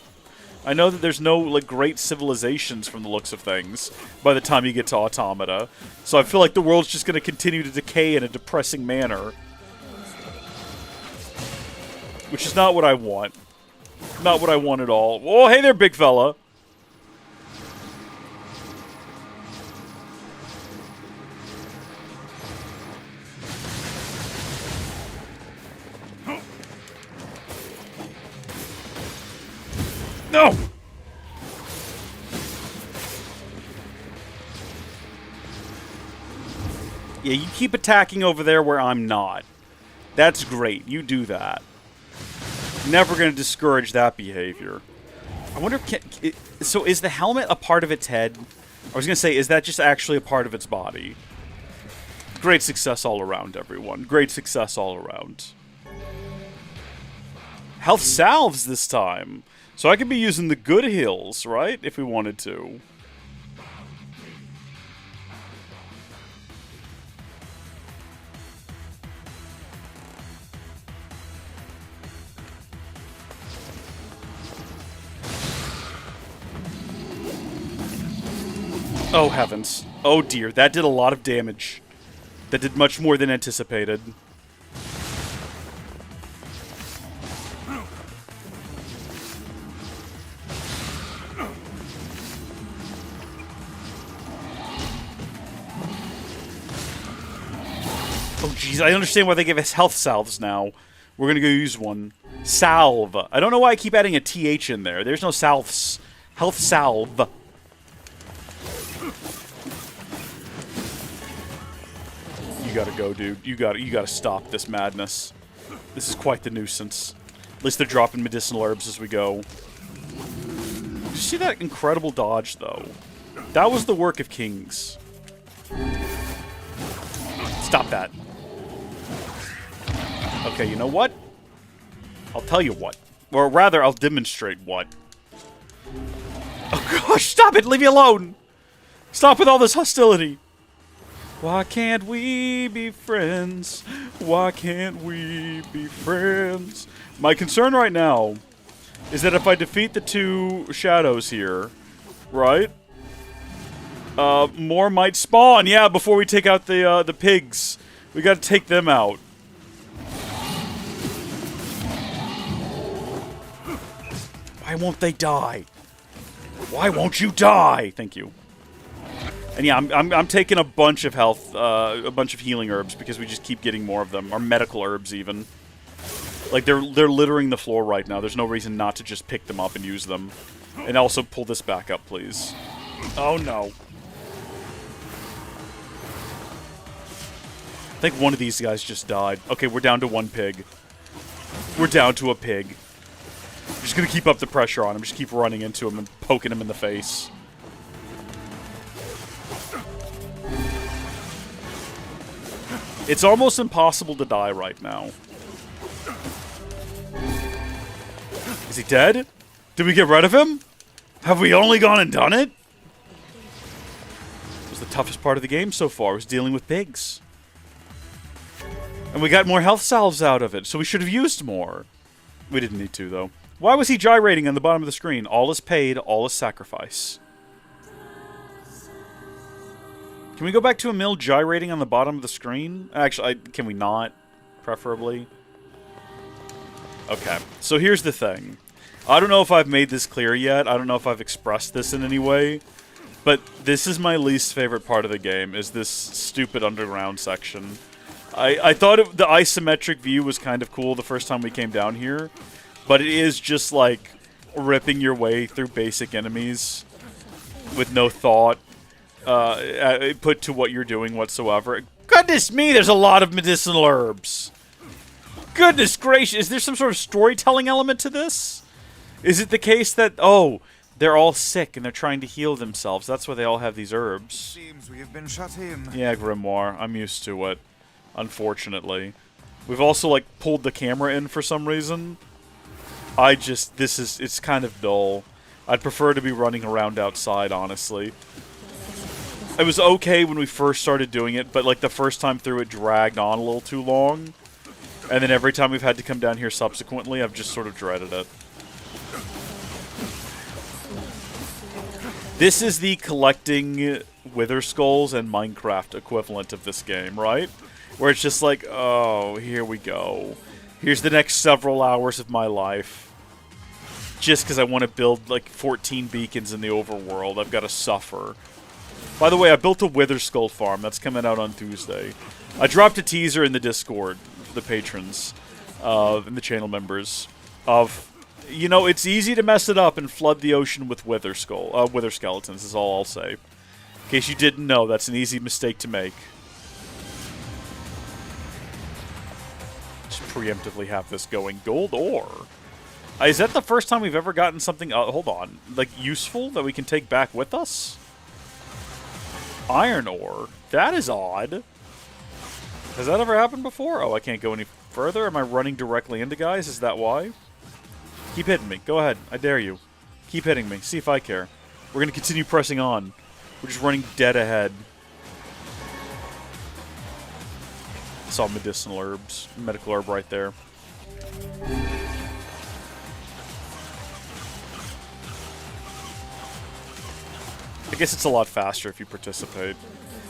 I know that there's no, like, great civilizations from the looks of things by the time you get to Automata. So I feel like the world's just going to continue to decay in a depressing manner. Which is not what I want. Not what I want at all. Oh, hey there, big fella. No! Yeah, you keep attacking over there where I'm not. That's great. You do that. Never going to discourage that behavior. I wonder if... so is the helmet a part of its head? I was going to say, is that just actually a part of its body? Great success all around, everyone. Great success all around. health salves this time. So I could be using the good heals, right? If we wanted to. Oh, heavens. Oh, dear. That did a lot of damage. That did much more than anticipated. Oh, jeez. I understand why they give us health salves now. We're going to go use one. Salve. I don't know why I keep adding a TH in there. There's no salves. Health salve. You gotta go, dude. You gotta stop this madness. This is quite the nuisance. At least they're dropping medicinal herbs as we go. Did you see that incredible dodge, though? That was the work of kings. Stop that. Okay, you know what? I'll tell you what. Or rather, I'll demonstrate what. Oh gosh, stop it! Leave me alone! Stop with all this hostility! Why can't we be friends? Why can't we be friends? My concern right now is that if I defeat the two shadows here, right? More might spawn. Yeah, before we take out the pigs, we got to take them out. Why won't they die? Why won't you die? Thank you. And yeah, I'm taking a bunch of health, a bunch of healing herbs because we just keep getting more of them, or medical herbs even. Like they're littering the floor right now. There's no reason not to just pick them up and use them. And also pull this back up, please. Oh no. I think one of these guys just died. Okay, we're down to one pig. We're down to a pig. I'm just gonna keep up the pressure on him. Just keep running into him and poking him in the face. It's almost impossible to die right now. Is he dead? Did we get rid of him? Have we only gone and done it? It was the toughest part of the game so far, was dealing with pigs. And we got more health salves out of it, so we should have used more. We didn't need to, though. Why was he gyrating on the bottom of the screen? All is paid, all is sacrifice. Can we go back to a mill gyrating on the bottom of the screen? Actually, can we not? Preferably. Okay, so here's the thing. I don't know if I've made this clear yet. I don't know if I've expressed this in any way. But this is my least favorite part of the game, is this stupid underground section. I thought the isometric view was kind of cool the first time we came down here. But it is just like ripping your way through basic enemies with no thought put to what you're doing whatsoever. Goodness me, there's a lot of medicinal herbs. Goodness gracious, is there some sort of storytelling element to this? Is it the case that, oh, they're all sick and they're trying to heal themselves? That's why they all have these herbs. Seems we have been shut in. Yeah, Grimoire, I'm used to it, unfortunately. We've also, like, pulled the camera in for some reason. It's kind of dull. I'd prefer to be running around outside, honestly. It was okay when we first started doing it, but, like, the first time through it dragged on a little too long. And then every time we've had to come down here subsequently, I've just sort of dreaded it. This is the collecting Wither Skulls and Minecraft equivalent of this game, right? Where it's just like, oh, here we go. Here's the next several hours of my life. Just because I want to build, like, 14 beacons in the overworld, I've got to suffer. By the way, I built a Wither Skull farm. That's coming out on Tuesday. I dropped a teaser in the Discord for the patrons and the channel members of, you know, it's easy to mess it up and flood the ocean with Wither skeletons, is all I'll say. In case you didn't know, that's an easy mistake to make. Just preemptively have this going. Gold ore. Is that the first time we've ever gotten something, hold on, like, useful that we can take back with us? Iron ore. That is odd. Has that ever happened before? Oh, I can't go any further? Am I running directly into guys? Is that why? Keep hitting me. Go ahead. I dare you. Keep hitting me. See if I care. We're going to continue pressing on. We're just running dead ahead. It's all medicinal herbs. Medical herb right there. I guess it's a lot faster if you participate.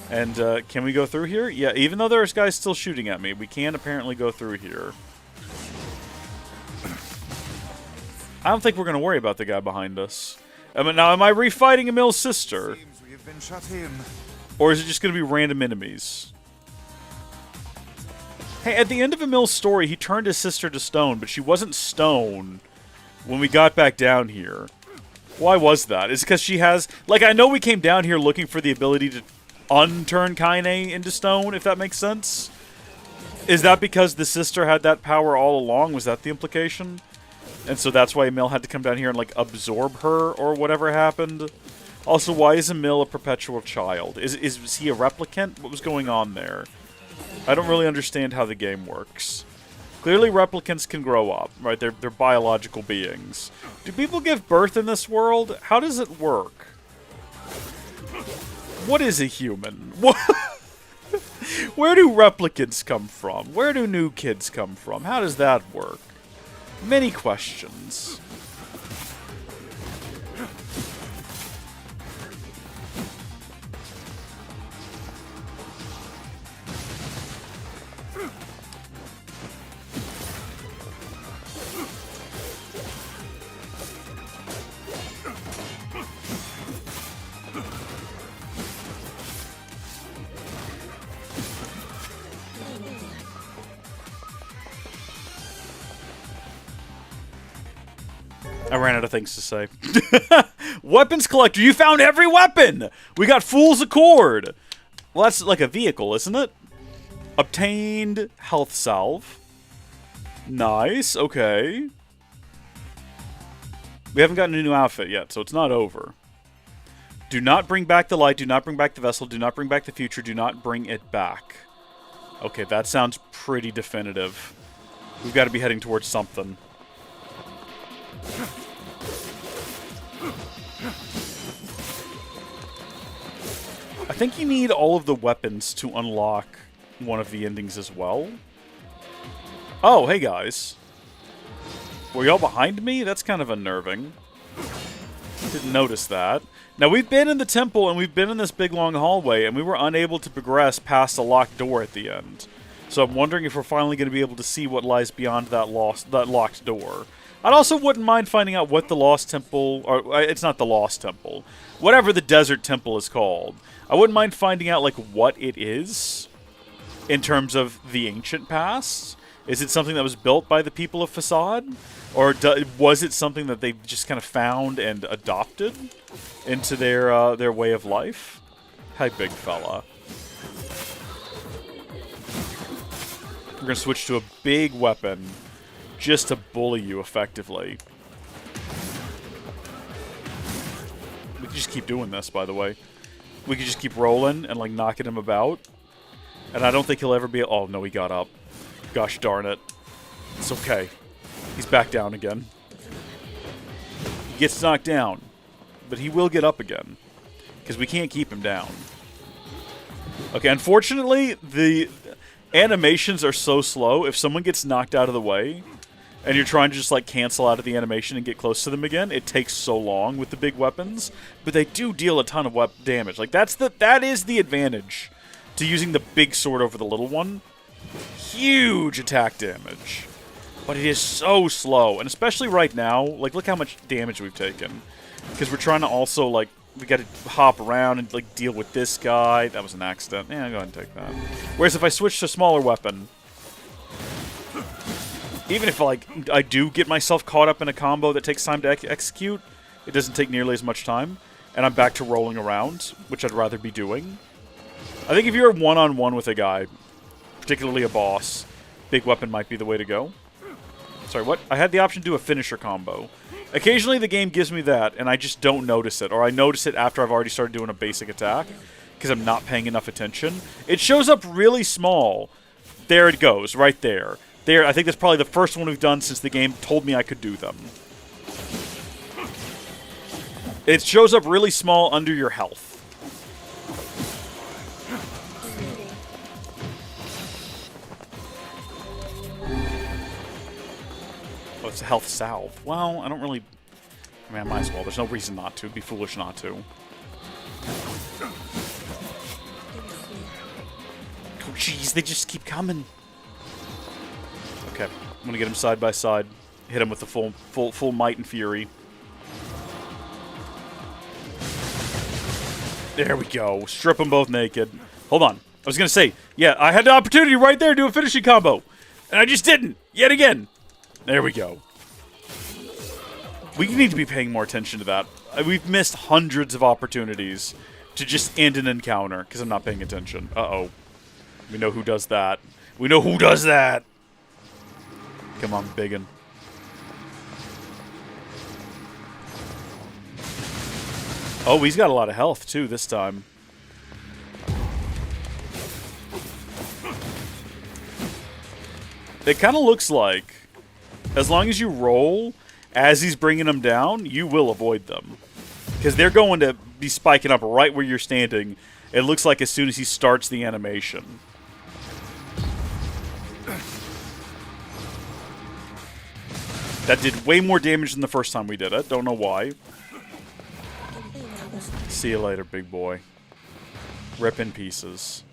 And can we go through here? Yeah, even though there's guys still shooting at me, we can apparently go through here. I don't think we're going to worry about the guy behind us. Now, am I refighting Emil's sister? Seems we have been shut in. Or is it just going to be random enemies? Hey, at the end of Emil's story, he turned his sister to stone, but she wasn't stone when we got back down here. Why was that? Is it because she has... Like, I know we came down here looking for the ability to unturn Kaine into stone, if that makes sense. Is that because the sister had that power all along? Was that the implication? And so that's why Emil had to come down here and, like, absorb her or whatever happened? Also, why is Emil a perpetual child? Is he a replicant? What was going on there? I don't really understand how the game works. Clearly, replicants can grow up, right? They're biological beings. Do people give birth in this world? How does it work? What is a human? Where do replicants come from? Where do new kids come from? How does that work? Many questions. I ran out of things to say. Weapons collector, you found every weapon! We got Fool's Accord! Well, that's like a vehicle, isn't it? Obtained health salve. Nice, okay. We haven't gotten a new outfit yet, so it's not over. Do not bring back the light, do not bring back the vessel, do not bring back the future, do not bring it back. Okay, that sounds pretty definitive. We've got to be heading towards something. I think you need all of the weapons to unlock one of the endings as well. Oh, hey guys. Were y'all behind me? That's kind of unnerving. Didn't notice that. Now, we've been in the temple, and we've been in this big long hallway, and we were unable to progress past the locked door at the end. So I'm wondering if we're finally going to be able to see what lies beyond that locked door. I also wouldn't mind finding out what the Lost Temple, or it's not the Lost Temple, whatever the Desert Temple is called. I wouldn't mind finding out, like, what it is in terms of the ancient past. Is it something that was built by the people of Facade? Or was it something that they just kind of found and adopted into their way of life? Hi, big fella. We're going to switch to a big weapon just to bully you effectively. We could just keep doing this, by the way. We could just keep rolling and, like, knocking him about. And I don't think he'll ever be... Oh, no, he got up. Gosh darn it. It's okay. He's back down again. He gets knocked down. But he will get up again. Because we can't keep him down. Okay, unfortunately, the animations are so slow. If someone gets knocked out of the way, and you're trying to just, like, cancel out of the animation and get close to them again, it takes so long with the big weapons. But they do deal a ton of damage. Like, that is the advantage to using the big sword over the little one. Huge attack damage. But it is so slow. And especially right now, like, look how much damage we've taken. Because we're trying to also, like, we got to hop around and, like, deal with this guy. That was an accident. Yeah, go ahead and take that. Whereas if I switch to a smaller weapon, even if, like, I do get myself caught up in a combo that takes time to execute, it doesn't take nearly as much time. And I'm back to rolling around, which I'd rather be doing. I think if you're one-on-one with a guy, particularly a boss, big weapon might be the way to go. Sorry, what? I had the option to do a finisher combo. Occasionally the game gives me that, and I just don't notice it. Or I notice it after I've already started doing a basic attack, because I'm not paying enough attention. It shows up really small. There it goes, right there. There, I think that's probably the first one we've done since the game told me I could do them. It shows up really small under your health. Oh, it's a health salve. Well, I don't really... I mean, I might as well. There's no reason not to. It'd be foolish not to. Oh, jeez, they just keep coming. Okay, I'm gonna get him side by side. Hit him with the full might and fury. There we go. Strip them both naked. Hold on. I was gonna say, yeah, I had the opportunity right there to do a finishing combo, and I just didn't. Yet again. There we go. We need to be paying more attention to that. We've missed hundreds of opportunities to just end an encounter because I'm not paying attention. Uh-oh. We know who does that. We know who does that. Come on, biggin. Oh, he's got a lot of health, too, this time. It kind of looks like, as long as you roll as he's bringing them down, you will avoid them. Because they're going to be spiking up right where you're standing, it looks like as soon as he starts the animation. That did way more damage than the first time we did it. Don't know why. See you later, big boy. Rip in pieces.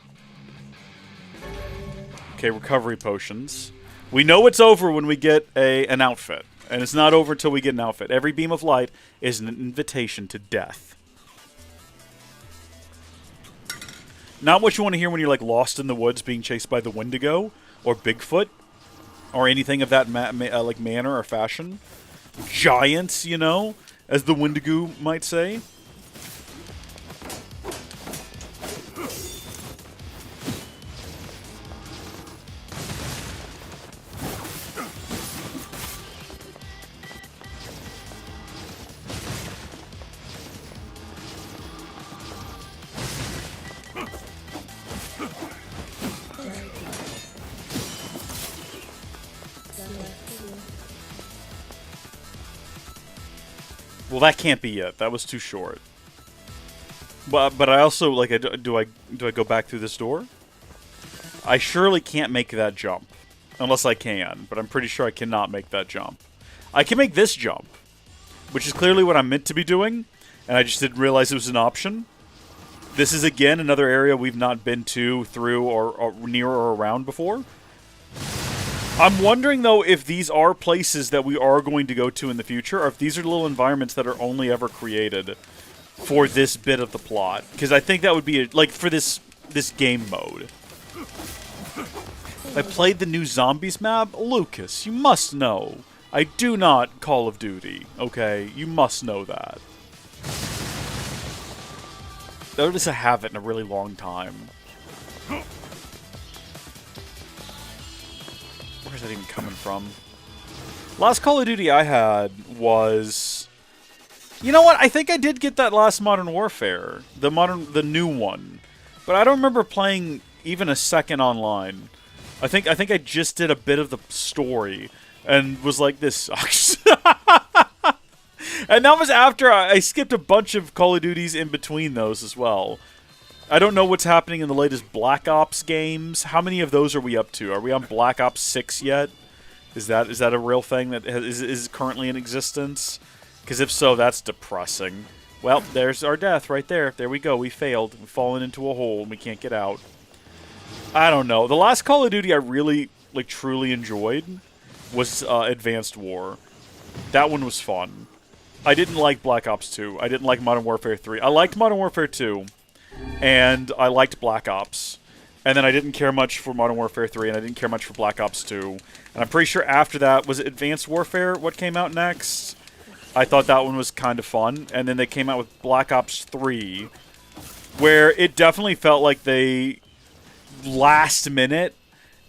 Okay, recovery potions. We know it's over when we get an outfit. And it's not over until we get an outfit. Every beam of light is an invitation to death. Not what you want to hear when you're like lost in the woods being chased by the Wendigo or Bigfoot or anything of that like manner or fashion. Giants, you know, as the Wendigo might say. Well, that can't be it. That was too short. But I also like. Do I go back through this door? I surely can't make that jump, unless I can. But I'm pretty sure I cannot make that jump. I can make this jump, which is clearly what I'm meant to be doing, and I just didn't realize it was an option. This is again another area we've not been to, through, or near or around before. I'm wondering, though, if these are places that we are going to go to in the future, or if these are little environments that are only ever created for this bit of the plot. Because I think that would be, like, for this game mode. I played the new Zombies map? Lucas, you must know. I do not Call of Duty, okay? You must know that. Notice I haven't in a really long time. Where's that even coming from? Last Call of Duty I had was... You know what? I think I did get that last Modern Warfare. The new one. But I don't remember playing even a second online. I think I just did a bit of the story and was like, this sucks. And that was after I skipped a bunch of Call of Duties in between those as well. I don't know what's happening in the latest Black Ops games. How many of those are we up to? Are we on Black Ops 6 yet? Is that a real thing that is currently in existence? Because if so, that's depressing. Well, there's our death right there. There we go. We failed. We've fallen into a hole and we can't get out. I don't know. The last Call of Duty I really, like, truly enjoyed was Advanced War. That one was fun. I didn't like Black Ops 2. I didn't like Modern Warfare 3. I liked Modern Warfare 2. And I liked Black Ops. And then I didn't care much for Modern Warfare 3, and I didn't care much for Black Ops 2. And I'm pretty sure after that, was it Advanced Warfare, what came out next? I thought that one was kind of fun. And then they came out with Black Ops 3, where it definitely felt like they, last minute,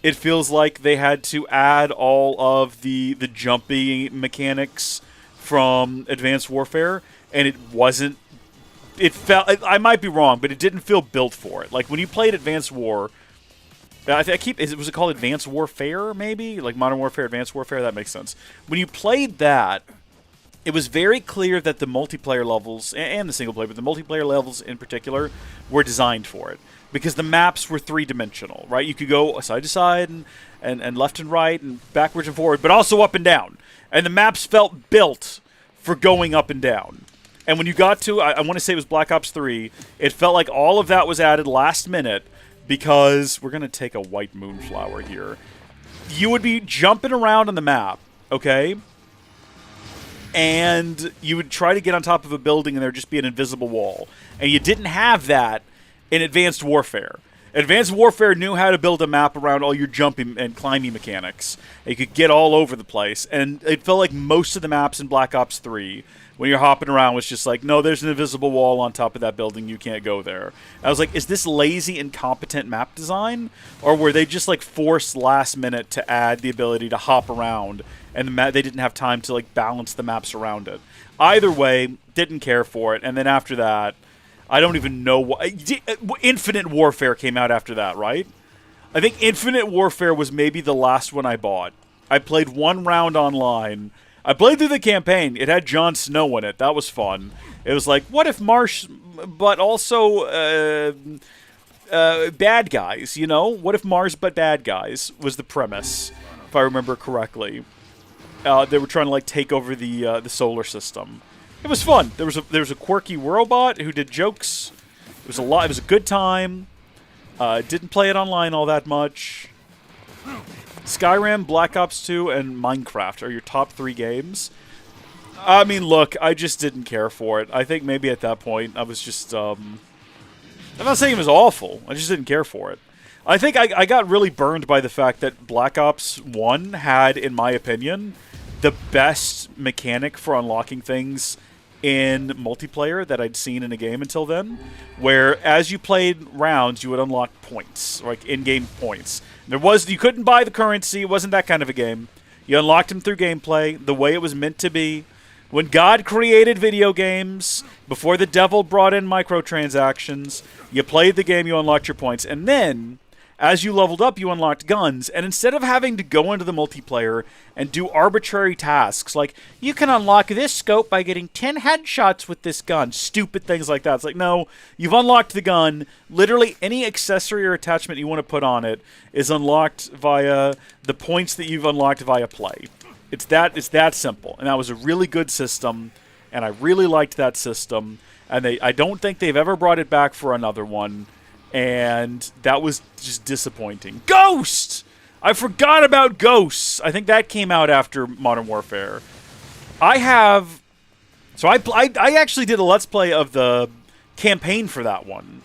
it feels like they had to add all of the jumping mechanics from Advanced Warfare, and it wasn't. It felt, I might be wrong, but it didn't feel built for it. Like, when you played Advanced War, was it called Advanced Warfare, maybe? Like, Modern Warfare, Advanced Warfare, that makes sense. When you played that, it was very clear that the multiplayer levels, and the single player, but the multiplayer levels in particular, were designed for it. Because the maps were three-dimensional, right? You could go side to side and left and right and backwards and forward, but also up and down. And the maps felt built for going up and down. And when you got to, I want to say it was Black Ops 3, it felt like all of that was added last minute because we're going to take a white moonflower here. You would be jumping around on the map, okay? And you would try to get on top of a building and there would just be an invisible wall. And you didn't have that in Advanced Warfare. Advanced Warfare knew how to build a map around all your jumping and climbing mechanics. And you could get all over the place. And it felt like most of the maps in Black Ops 3, when you're hopping around, was just like, no, there's an invisible wall on top of that building, you can't go there. I was like, is this lazy, incompetent map design? Or were they just like forced last minute to add the ability to hop around and they didn't have time to like balance the maps around it? Either way, didn't care for it. And then after that, I don't even know what... Infinite Warfare came out after that, right? I think Infinite Warfare was maybe the last one I bought. I played one round online. I played through the campaign. It had Jon Snow in it. That was fun. It was like, what if Marsh... But also... bad guys, you know? What if Mars but bad guys was the premise, if I remember correctly. They were trying to, like, take over the solar system. It was fun. There was a quirky robot who did jokes. It was a good time. Didn't play it online all that much. Skyrim, Black Ops 2, and Minecraft are your top 3 games. I mean, look, I just didn't care for it. I think maybe at that point I was just I'm not saying it was awful. I just didn't care for it. I think I got really burned by the fact that Black Ops 1 had, in my opinion, the best mechanic for unlocking things in multiplayer that I'd seen in a game until then, where as you played rounds, you would unlock points, like in-game points. You couldn't buy the currency, it wasn't that kind of a game. You unlocked them through gameplay, the way it was meant to be. When God created video games, before the devil brought in microtransactions, you played the game, you unlocked your points, and then, as you leveled up, you unlocked guns, and instead of having to go into the multiplayer and do arbitrary tasks, like, you can unlock this scope by getting 10 headshots with this gun, stupid things like that. It's like, no, you've unlocked the gun. Literally any accessory or attachment you want to put on it is unlocked via the points that you've unlocked via play. It's that simple, and that was a really good system, and I really liked that system, and I don't think they've ever brought it back for another one. And that was just disappointing. Ghost! I forgot about Ghosts. I think that came out after Modern Warfare. I actually did a Let's Play of the campaign for that one.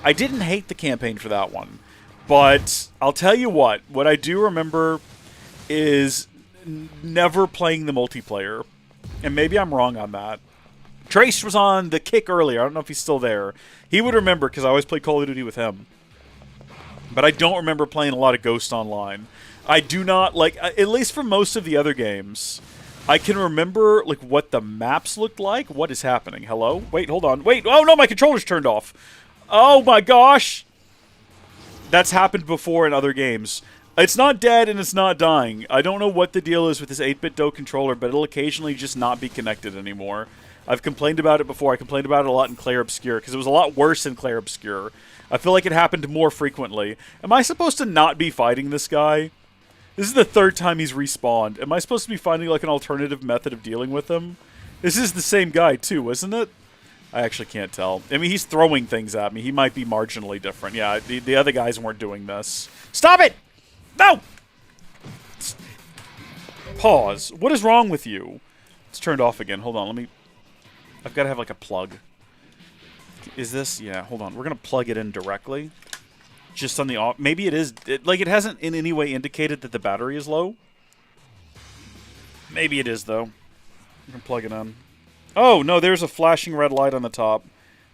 I didn't hate the campaign for that one. But I'll tell you what I do remember is never playing the multiplayer. And maybe I'm wrong on that. Trace was on the kick earlier. I don't know if he's still there. He would remember because I always play Call of Duty with him. But I don't remember playing a lot of Ghost Online. I do not, like, at least for most of the other games, I can remember, like, what the maps looked like. What is happening? Hello? Wait, hold on. Wait, oh no, my controller's turned off. Oh my gosh! That's happened before in other games. It's not dead and it's not dying. I don't know what the deal is with this 8-bit DOE controller, but it'll occasionally just not be connected anymore. I've complained about it before. I complained about it a lot in Clair Obscur, because it was a lot worse in Clair Obscur. I feel like it happened more frequently. Am I supposed to not be fighting this guy? This is the 3rd time he's respawned. Am I supposed to be finding, like, an alternative method of dealing with him? This is the same guy, too, isn't it? I actually can't tell. I mean, he's throwing things at me. He might be marginally different. Yeah, the other guys weren't doing this. Stop it! No! Pause. What is wrong with you? It's turned off again. Hold on, let me... I've got to have, like, a plug. Is this? Yeah, hold on. We're going to plug it in directly. Just on the off. Maybe it is. Like, it hasn't in any way indicated that the battery is low. Maybe it is, though. I'm going to plug it in. Oh, no, there's a flashing red light on the top.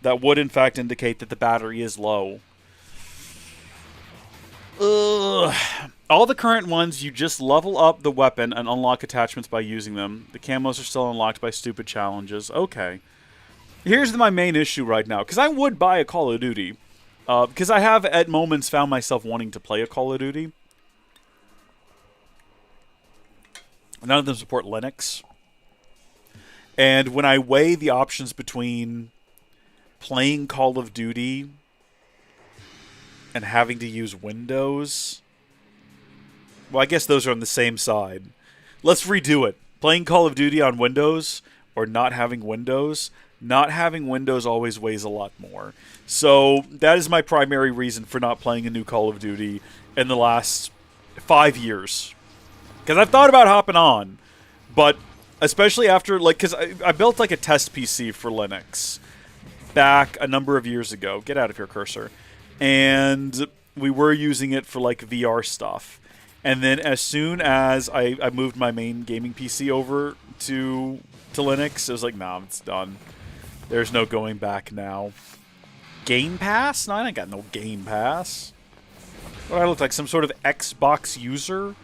That would, in fact, indicate that the battery is low. Ugh. All the current ones, you just level up the weapon and unlock attachments by using them. The camos are still unlocked by stupid challenges. Okay. Here's my main issue right now, because I would buy a Call of Duty. Because I have, at moments, found myself wanting to play a Call of Duty. None of them support Linux. And when I weigh the options between playing Call of Duty and having to use Windows, well, I guess those are on the same side. Let's redo it. Playing Call of Duty on Windows or not having Windows. Not having Windows always weighs a lot more. So that is my primary reason for not playing a new Call of Duty in the last 5 years. Because I've thought about hopping on, but especially after, like, because I built like a test PC for Linux back a number of years ago. Get out of here, cursor. And we were using it for like VR stuff. And then as soon as I moved my main gaming PC over to Linux, it was like, nah, it's done. There's no going back now. Game Pass? No, I ain't got no Game Pass. What do I look like? Some sort of Xbox user?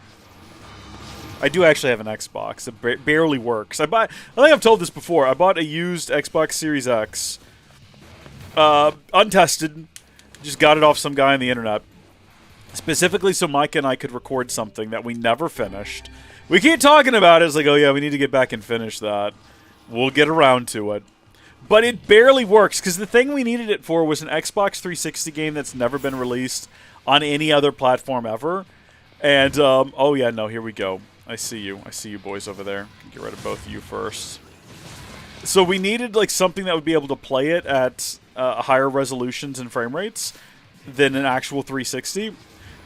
I do actually have an Xbox. It barely works. I think I've told this before. I bought a used Xbox Series X. Untested. Just got it off some guy on the internet. Specifically so Micah and I could record something that we never finished. We keep talking about it. It's like, oh yeah, we need to get back and finish that. We'll get around to it. But it barely works, because the thing we needed it for was an Xbox 360 game that's never been released on any other platform ever. And, oh yeah, no, here we go. I see you. I see you boys over there. Get rid of both of you first. So we needed, like, something that would be able to play it at higher resolutions and frame rates than an actual 360.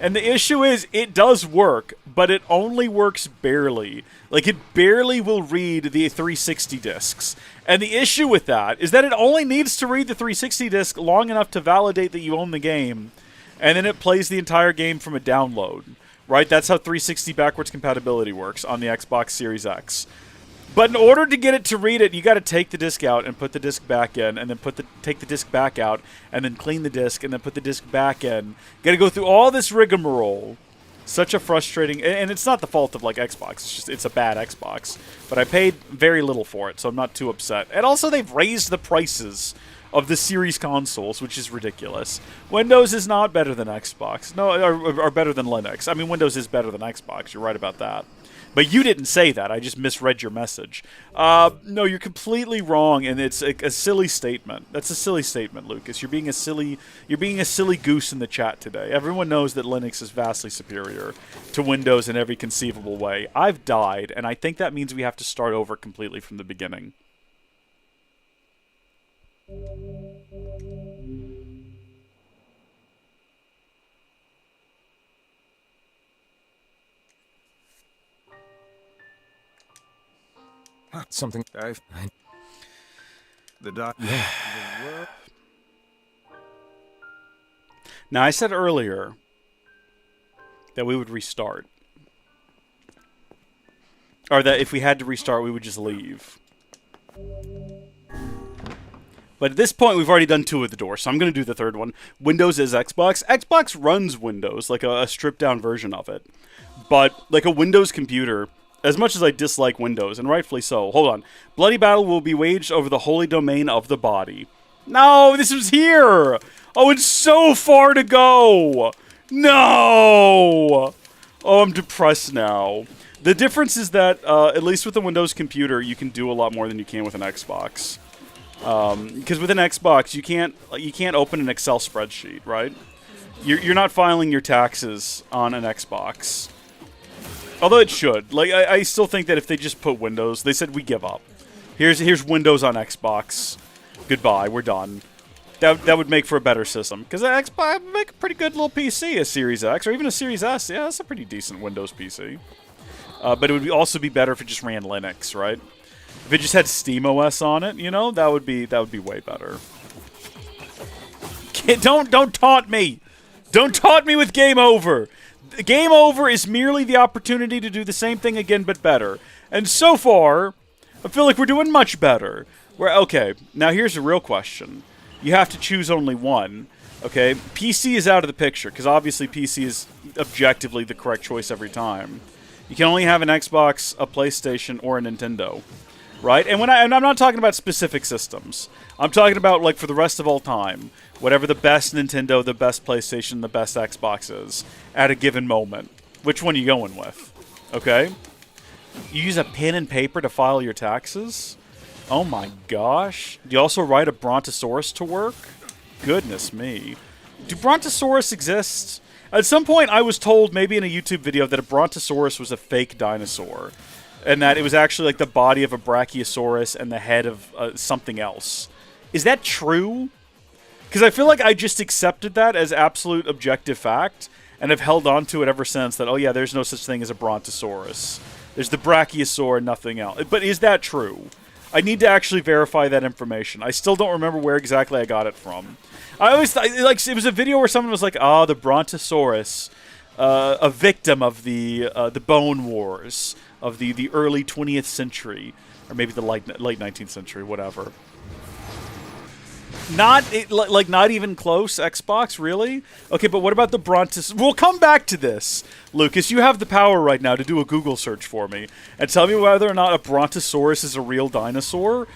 And the issue is, it does work, but it only works barely. Like, it barely will read the 360 discs. And the issue with that is that it only needs to read the 360 disc long enough to validate that you own the game, and then it plays the entire game from a download. Right? That's how 360 backwards compatibility works on the Xbox Series X. But in order to get it to read it, you got to take the disc out and put the disc back in, and then take the disc back out, and then clean the disc, and then put the disc back in. Got to go through all this rigmarole. Such a frustrating, and it's not the fault of like Xbox. It's just it's a bad Xbox. But I paid very little for it, so I'm not too upset. And also, they've raised the prices of the series consoles, which is ridiculous. Windows is not better than Xbox. No, or better than Linux. I mean, Windows is better than Xbox. You're right about that. But you didn't say that. I just misread your message. No, you're completely wrong, and it's a silly statement. That's a silly statement, Lucas. You're being a silly goose in the chat today. Everyone knows that Linux is vastly superior to Windows in every conceivable way. I've died, and I think that means we have to start over completely from the beginning. Something. The doc. Yeah. Now, I said earlier that we would restart. Or that if we had to restart, we would just leave. But at this point, we've already done 2 of the doors, so I'm going to do the 3rd one. Windows is Xbox. Xbox runs Windows, like a stripped-down version of it. But, like a Windows computer, as much as I dislike Windows, and rightfully so, hold on. Bloody battle will be waged over the holy domain of the body. No, this was here! Oh, it's so far to go! No! Oh, I'm depressed now. The difference is that, at least with a Windows computer, you can do a lot more than you can with an Xbox. Because with an Xbox, you can't open an Excel spreadsheet, right? You're not filing your taxes on an Xbox. Although it should. Like, I still think that if they just put Windows, they said we give up. Here's Windows on Xbox. Goodbye, we're done. That would make for a better system. Because an Xbox would make a pretty good little PC, a Series X, or even a Series S. Yeah, that's a pretty decent Windows PC. But it would also be better if it just ran Linux, right? If it just had SteamOS on it, you know, that would be way better. Don't taunt me! Don't taunt me with game over! Game over is merely the opportunity to do the same thing again, but better. And so far, I feel like we're doing much better. Okay, now here's a real question. You have to choose only one. Okay, PC is out of the picture, because obviously PC is objectively the correct choice every time. You can only have an Xbox, a PlayStation, or a Nintendo. Right? And I'm not talking about specific systems. I'm talking about, like, for the rest of all time. Whatever the best Nintendo, the best PlayStation, the best Xbox is at a given moment. Which one are you going with? Okay? You use a pen and paper to file your taxes? Oh my gosh. Do you also ride a Brontosaurus to work? Goodness me. Do Brontosaurus exist? At some point I was told, maybe in a YouTube video, that a Brontosaurus was a fake dinosaur. And that it was actually like the body of a Brachiosaurus and the head of something else. Is that true? Because I feel like I just accepted that as absolute objective fact, and have held on to it ever since, that, oh yeah, there's no such thing as a Brontosaurus. There's the Brachiosaur and nothing else. But is that true? I need to actually verify that information. I still don't remember where exactly I got it from. I always thought, like, it was a video where someone was like, "Ah, the Brontosaurus, a victim of the Bone Wars of the early 20th century, or maybe the late 19th century, whatever." Not even close. Xbox, really? Okay, but what about the Brontosaurus? We'll come back to this, Lucas. You have the power right now to do a Google search for me and tell me whether or not a Brontosaurus is a real dinosaur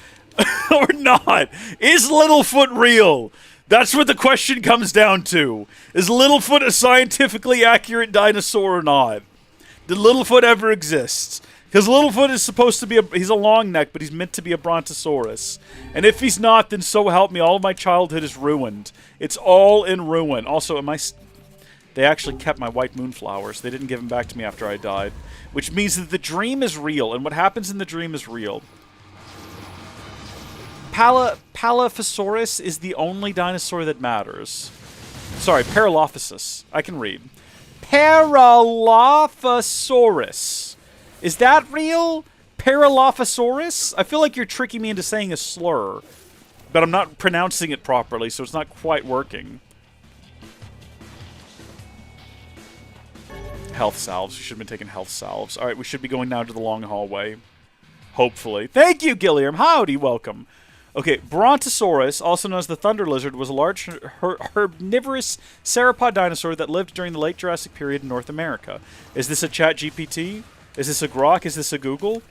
or not. Is Littlefoot real? That's what the question comes down to. Is Littlefoot a scientifically accurate dinosaur or not? Did Littlefoot ever exist? Because Littlefoot is supposed to be he's a long neck, but he's meant to be a Brontosaurus. And if he's not, then so help me, all of my childhood is ruined. It's all in ruin. Also, they actually kept my white moonflowers. They didn't give them back to me after I died. Which means that the dream is real, and what happens in the dream is real. Palaphosaurus is the only dinosaur that matters. Sorry, Paralophysis. I can read. Paralophosaurus. Is that real? Paralophosaurus? I feel like you're tricking me into saying a slur. But I'm not pronouncing it properly, so it's not quite working. Health salves. We should have been taking health salves. Alright, we should be going now to the long hallway. Hopefully. Thank you, Gilliam. Howdy, welcome. Okay, Brontosaurus, also known as the Thunder Lizard, was a large herbivorous sauropod dinosaur that lived during the late Jurassic period in North America. Is this a chat GPT? Is this a Grok? Is this a Google?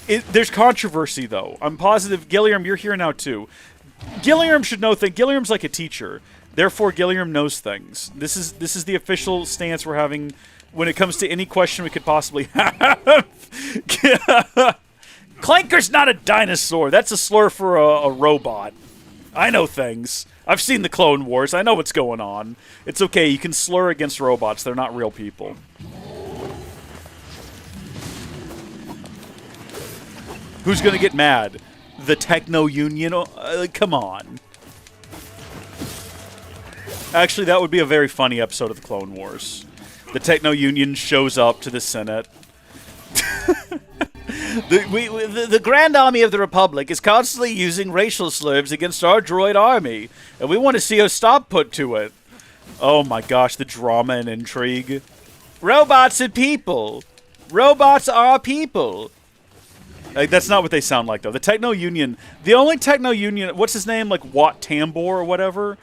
There's controversy, though. I'm positive. Gilliam, you're here now, too. Gilliam should know things. Gilliam's like a teacher. Therefore, Gilliam knows things. This is the official stance we're having when it comes to any question we could possibly have. Clanker's not a dinosaur. That's a slur for a robot. I know things. I've seen the Clone Wars. I know what's going on. It's okay. You can slur against robots. They're not real people. Who's gonna get mad? The Techno Union? Come on. Actually, that would be a very funny episode of the Clone Wars. The Techno Union shows up to the Senate. The Grand Army of the Republic is constantly using racial slurs against our droid army, and we want to see a stop put to it. Oh my gosh, the drama and intrigue. Robots and people. Robots are people. Like, that's not what they sound like, though. The Techno Union, the only Techno Union, what's his name? Like Wat Tambor or whatever?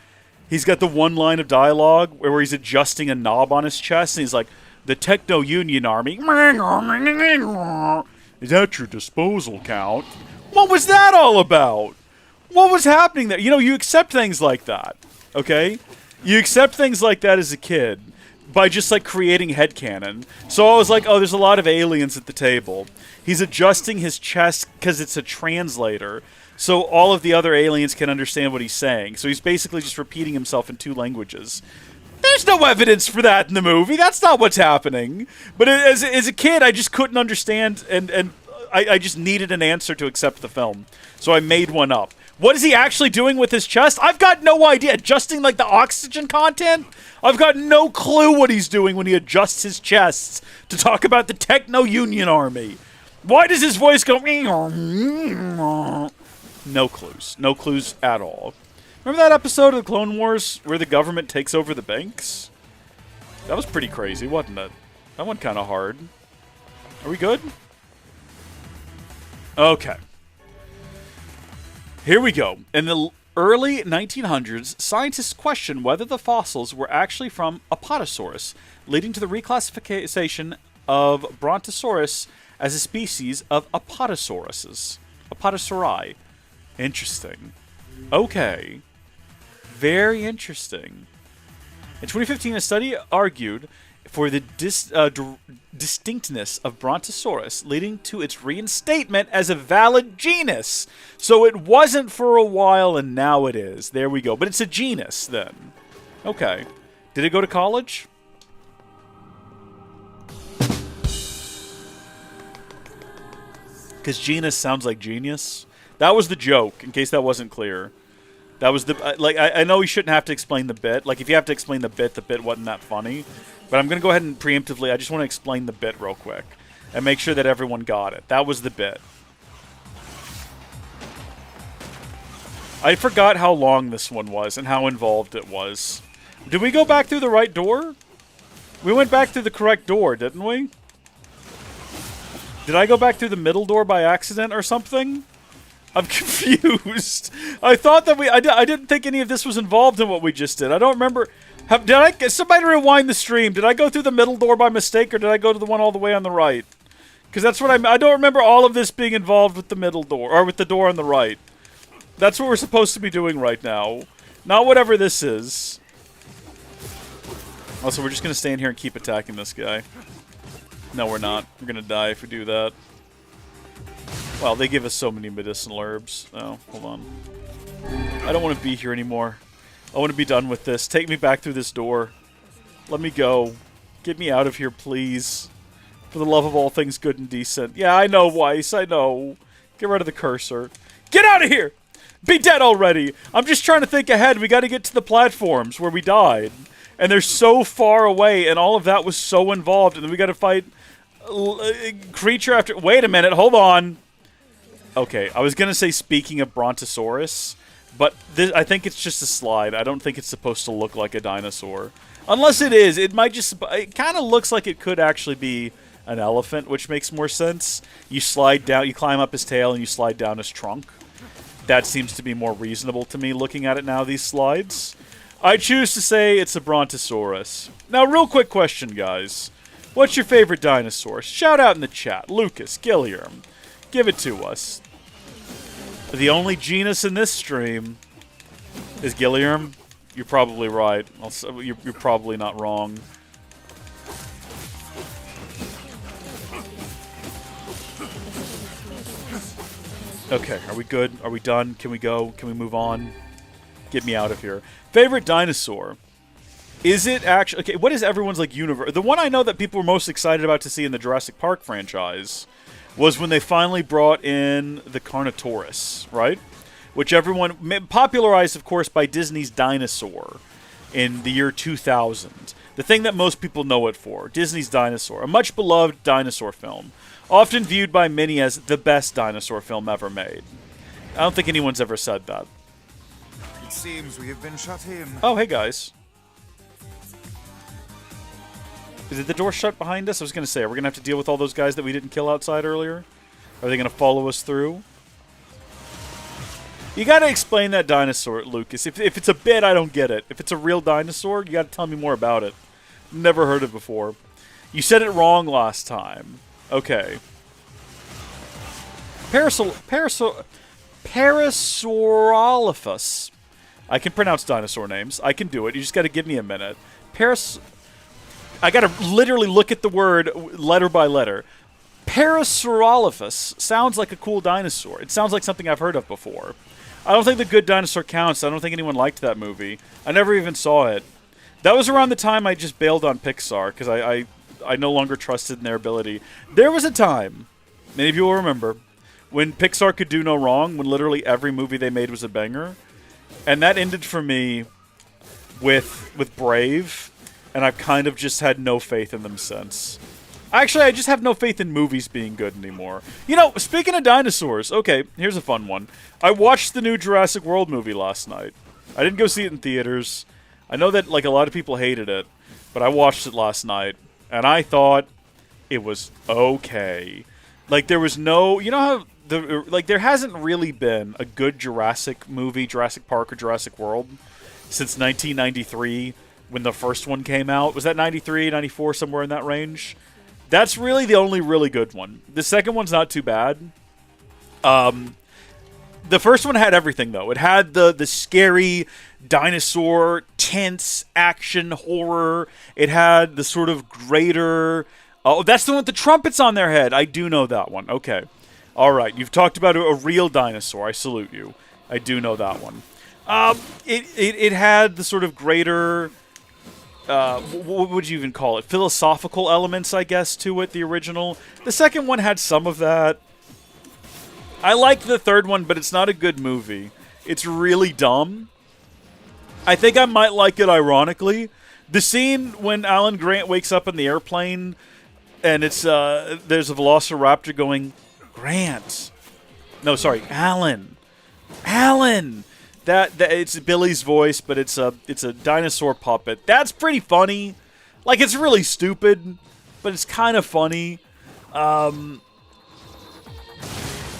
He's got the one line of dialogue where he's adjusting a knob on his chest, and he's like, the Techno Union Army. Is at your disposal, Count. What was that all about? What was happening there? You know, you accept things like that, okay? You accept things like that as a kid by just, like, creating headcanon. So I was like, oh, there's a lot of aliens at the table. He's adjusting his chest because it's a translator, so all of the other aliens can understand what he's saying. So he's basically just repeating himself in two languages. There's no evidence for that in the movie. That's not what's happening. But as a kid, I just couldn't understand, and I just needed an answer to accept the film. So I made one up. What is he actually doing with his chest? I've got no idea. Adjusting, like, the oxygen content? I've got no clue what he's doing when he adjusts his chest to talk about the Techno Union Army. Why does his voice go... No clues. No clues at all. Remember that episode of the Clone Wars where the government takes over the banks? That was pretty crazy, wasn't it? That went kind of hard. Are we good? Okay. Here we go. In the early 1900s, scientists questioned whether the fossils were actually from Apatosaurus, leading to the reclassification of Brontosaurus as a species of Apatosauruses. Apatosauri. Interesting. Okay. Very interesting. In 2015, a study argued for the distinctness of Brontosaurus, leading to its reinstatement as a valid genus. So it wasn't for a while, and now it is. There we go. But it's a genus, then. Okay. Did it go to college? Because genus sounds like genius. That was the joke, in case that wasn't clear. That was the... like, I know you shouldn't have to explain the bit. Like, if you have to explain the bit wasn't that funny. But I'm going to go ahead and preemptively... I just want to explain the bit real quick. And make sure that everyone got it. That was the bit. I forgot how long this one was and how involved it was. Did we go back through the right door? We went back through the correct door, didn't we? Did I go back through the middle door by accident or something? I'm confused. I thought that I didn't think any of this was involved in what we just did. I don't remember. Somebody rewind the stream. Did I go through the middle door by mistake, or did I go to the one all the way on the right? Because that's what I don't remember all of this being involved with the middle door, or with the door on the right. That's what we're supposed to be doing right now. Not whatever this is. Also, we're just going to stay in here and keep attacking this guy. No, we're not. We're going to die if we do that. Wow, they give us so many medicinal herbs. Oh, hold on. I don't want to be here anymore. I want to be done with this. Take me back through this door. Let me go. Get me out of here, please. For the love of all things good and decent. Yeah, I know, Weiss. I know. Get rid of the cursor. Get out of here! Be dead already! I'm just trying to think ahead. We got to get to the platforms where we died. And they're so far away, and all of that was so involved. And then we got to fight creature after... Wait a minute. Hold on. Okay, I was going to say speaking of Brontosaurus, but I think it's just a slide. I don't think it's supposed to look like a dinosaur. Unless it is. It might just... It kind of looks like it could actually be an elephant, which makes more sense. You slide down, you climb up his tail, and you slide down his trunk. That seems to be more reasonable to me looking at it now, these slides. I choose to say it's a Brontosaurus. Now, real quick question, guys. What's your favorite dinosaur? Shout out in the chat. Lucas, Gilliam. Give it to us. The only genus in this stream is Gilliam. You're probably right. You're probably not wrong. Okay, are we good? Are we done? Can we go? Can we move on? Get me out of here. Favorite dinosaur? Is it actually... Okay, what is everyone's, like, universe? The one I know that people were most excited about to see in the Jurassic Park franchise was when they finally brought in the Carnotaurus, right? Which everyone... Popularized, of course, by Disney's Dinosaur in the year 2000. The thing that most people know it for. Disney's Dinosaur. A much-beloved dinosaur film. Often viewed by many as the best dinosaur film ever made. I don't think anyone's ever said that. It seems we have been shut in. Oh, hey, guys. Is the door shut behind us? I was going to say, are we going to have to deal with all those guys that we didn't kill outside earlier? Are they going to follow us through? You got to explain that dinosaur, Lucas. If it's a bit, I don't get it. If it's a real dinosaur, you got to tell me more about it. Never heard it before. You said it wrong last time. Okay. Parasaurolophus. I can pronounce dinosaur names. I can do it. You just got to give me a minute. I got to literally look at the word letter by letter. Parasaurolophus sounds like a cool dinosaur. It sounds like something I've heard of before. I don't think The Good Dinosaur counts. I don't think anyone liked that movie. I never even saw it. That was around the time I just bailed on Pixar because I no longer trusted in their ability. There was a time, many of you will remember, when Pixar could do no wrong, when literally every movie they made was a banger. And that ended for me with Brave, and I've kind of just had no faith in them since. Actually, I just have no faith in movies being good anymore. You know, speaking of dinosaurs, okay, here's a fun one. I watched the new Jurassic World movie last night. I didn't go see it in theaters. I know that, like, a lot of people hated it, but I watched it last night. And I thought it was okay. Like, there was no... You know how... there hasn't really been a good Jurassic movie, Jurassic Park or Jurassic World, since 1993, when the first one came out. Was that 93, 94, somewhere in that range? That's really the only really good one. The second one's not too bad. The first one had everything, though. It had the scary dinosaur, tense action horror. It had the sort of greater... Oh, that's the one with the trumpets on their head. I do know that one. Okay. All right. You've talked about a real dinosaur. I salute you. I do know that one. It had the sort of greater... what would you even call it? Philosophical elements, I guess, to it, the original. The second one had some of that. I liked the third one, but it's not a good movie. It's really dumb. I think I might like it ironically. The scene when Alan Grant wakes up in the airplane and it's there's a velociraptor going, Grant. No, sorry, Alan. Alan. That it's Billy's voice, but it's a dinosaur puppet. That's pretty funny. Like, it's really stupid, but it's kind of funny.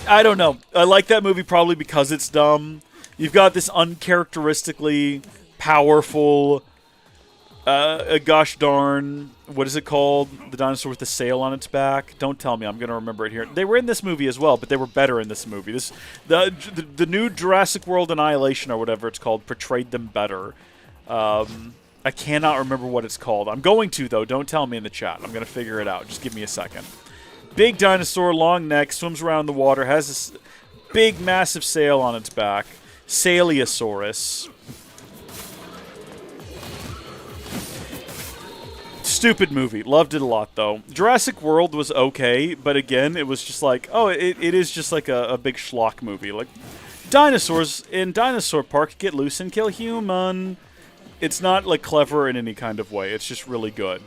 I don't know. I like that movie probably because it's dumb. You've got this uncharacteristically powerful, gosh darn, what is it called? The dinosaur with the sail on its back. Don't tell me, I'm going to remember it here. They were in this movie as well, but they were better in this movie. The new Jurassic World Annihilation, or whatever it's called, portrayed them better. I cannot remember what it's called. I'm going to, though. Don't tell me in the chat. I'm going to figure it out. Just give me a second. Big dinosaur, long neck, swims around the water, has this big, massive sail on its back. Sailiosaurus. Stupid movie. Loved it a lot, though. Jurassic World was okay, but again, it was just like, oh, it is just like a big schlock movie. Like, dinosaurs in Dinosaur Park get loose and kill human. It's not, like, clever in any kind of way. It's just really good.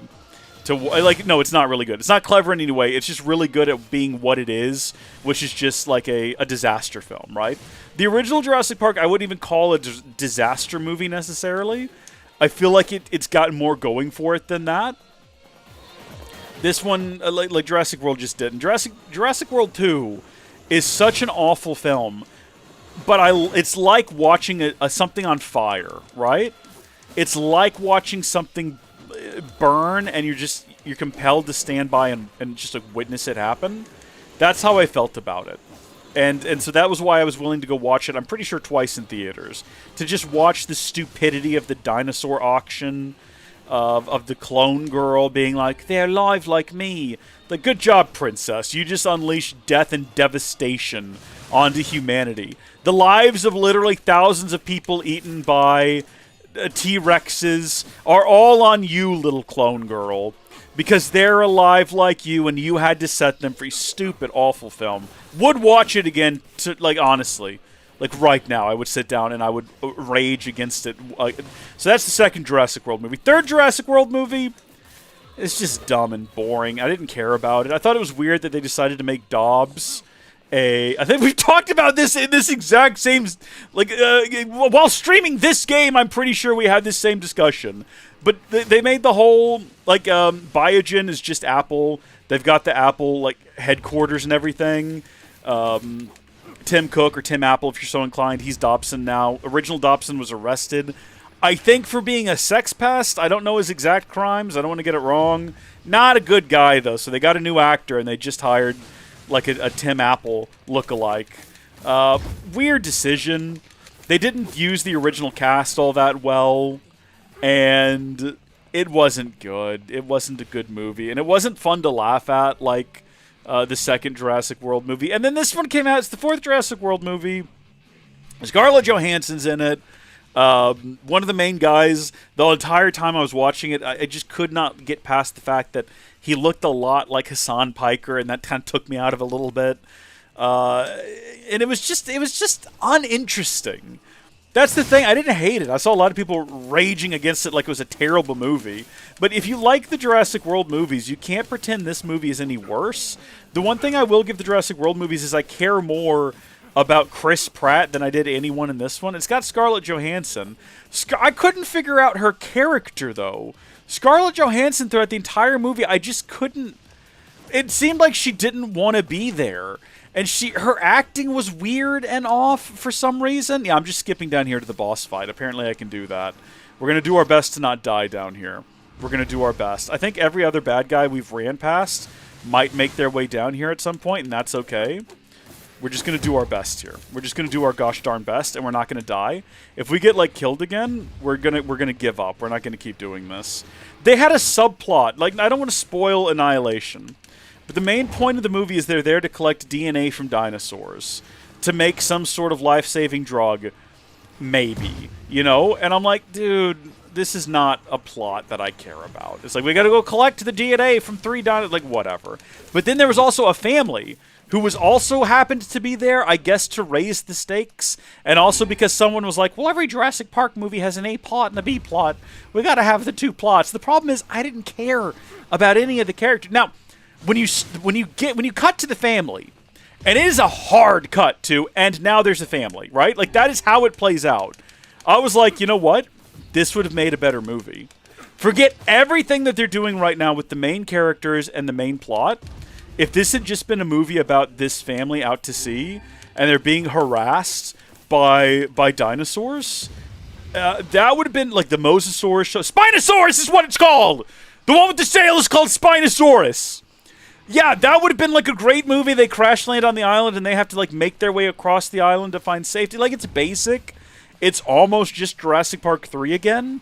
No, it's not really good. It's not clever in any way. It's just really good at being what it is, which is just like a disaster film, right? The original Jurassic Park, I wouldn't even call a disaster movie necessarily. I feel like it's got more going for it than that. This one, like Jurassic World just didn't. Jurassic World 2 is such an awful film, but it's like watching something on fire, right? It's like watching something burn and you're compelled to stand by and just like witness it happen. That's how I felt about it. And so that was why I was willing to go watch it, I'm pretty sure twice in theaters, to just watch the stupidity of the dinosaur auction, of the clone girl being like, they're alive like me. Like, good job, princess. You just unleashed death and devastation onto humanity. The lives of literally thousands of people eaten by T-Rexes are all on you, little clone girl, because they're alive like you and you had to set them free. Stupid, awful film. Would watch it again, like, honestly. Like, right now, I would sit down and I would rage against it. So that's the second Jurassic World movie. Third Jurassic World movie, it's just dumb and boring. I didn't care about it. I thought it was weird that they decided to make Dobbs I think we've talked about this in this exact same, like, while streaming this game, I'm pretty sure we had this same discussion. But they made the whole, like, Biogen is just Apple. They've got the Apple, like, headquarters and everything. Tim Cook, or Tim Apple, if you're so inclined, he's Dobson now. Original Dobson was arrested, I think, for being a sex pest. I don't know his exact crimes. I don't want to get it wrong. Not a good guy, though, so they got a new actor, and they just hired like a Tim Apple lookalike. Weird decision. They didn't use the original cast all that well, and it wasn't good. It wasn't a good movie, and it wasn't fun to laugh at like the second Jurassic World movie. And then this one came out. It's the fourth Jurassic World movie. Scarlett Johansson's in it. One of the main guys. The entire time I was watching it, I just could not get past the fact that he looked a lot like Hassan Piker, and that kind of took me out of it a little bit. And it was just uninteresting. That's the thing. I didn't hate it. I saw a lot of people raging against it like it was a terrible movie. But if you like the Jurassic World movies, you can't pretend this movie is any worse. The one thing I will give the Jurassic World movies is I care more about Chris Pratt than I did anyone in this one. It's got Scarlett Johansson. I couldn't figure out her character, though. Scarlett Johansson, throughout the entire movie, I just couldn't... It seemed like she didn't want to be there. And her acting was weird and off for some reason. Yeah, I'm just skipping down here to the boss fight. Apparently I can do that. We're going to do our best to not die down here. We're going to do our best. I think every other bad guy we've ran past might make their way down here at some point, and that's okay. We're just gonna do our best here. We're just gonna do our gosh darn best, and we're not gonna die. If we get like killed again, we're gonna give up. We're not gonna keep doing this. They had a subplot. Like, I don't want to spoil Annihilation, but the main point of the movie is they're there to collect DNA from dinosaurs to make some sort of life-saving drug, maybe, you know? And I'm like, dude, this is not a plot that I care about. It's like, we gotta go collect the DNA from 3 dinosaurs, like, whatever. But then there was also a family who was also happened to be there, I guess, to raise the stakes, and also because someone was like, well, every Jurassic Park movie has an A plot and a B plot. We gotta have the 2 plots. The problem is, I didn't care about any of the characters. Now, when you cut to the family, and it is a hard cut to, and now there's a family, right? Like, that is how it plays out. I was like, you know what? This would have made a better movie. Forget everything that they're doing right now with the main characters and the main plot. If this had just been a movie about this family out to sea, and they're being harassed by dinosaurs, that would have been like the Mosasaurus show. Spinosaurus is what it's called! The one with the sail is called Spinosaurus! Yeah, that would have been like a great movie. They crash land on the island, and they have to like make their way across the island to find safety. Like, it's basic. It's almost just Jurassic Park 3 again.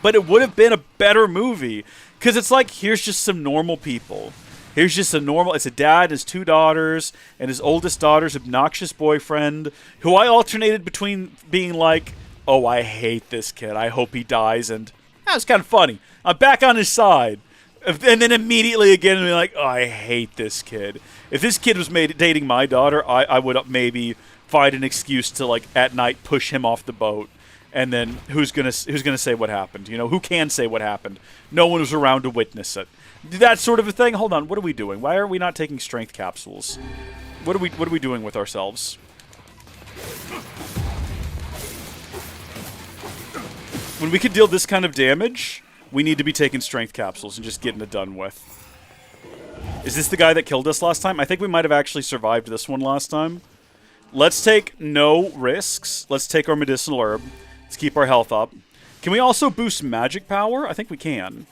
But it would have been a better movie. Because it's like, here's just some normal people. Here's just it's a dad, his 2 daughters, and his oldest daughter's obnoxious boyfriend, who I alternated between being like, oh, I hate this kid, I hope he dies, and that's kind of funny. I'm back on his side. And then immediately again, be like, oh, I hate this kid. If this kid was dating my daughter, I would maybe find an excuse to, like, at night push him off the boat. And then who's gonna say what happened? You know, who can say what happened? No one was around to witness it. That sort of a thing. Hold on, what are we doing? Why are we not taking strength capsules? What are we doing with ourselves? When we can deal this kind of damage, we need to be taking strength capsules and just getting it done with. Is this the guy that killed us last time? I think we might have actually survived this one last time. Let's take no risks. Let's take our medicinal herb. Let's keep our health up. Can we also boost magic power? I think we can.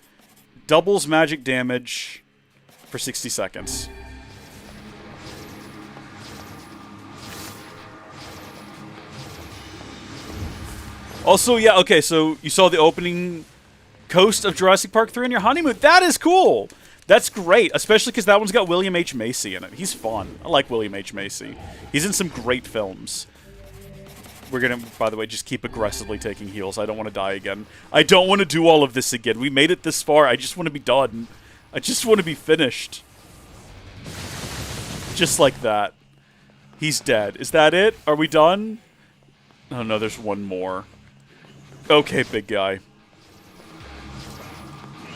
Doubles magic damage for 60 seconds. Also, yeah, okay, so you saw the opening coast of Jurassic Park 3 on your honeymoon. That is cool! That's great, especially because that one's got William H. Macy in it. He's fun. I like William H. Macy. He's in some great films. We're gonna, by the way, just keep aggressively taking heals. I don't want to die again. I don't want to do all of this again. We made it this far. I just want to be done. I just want to be finished. Just like that. He's dead. Is that it? Are we done? Oh no, there's one more. Okay, big guy.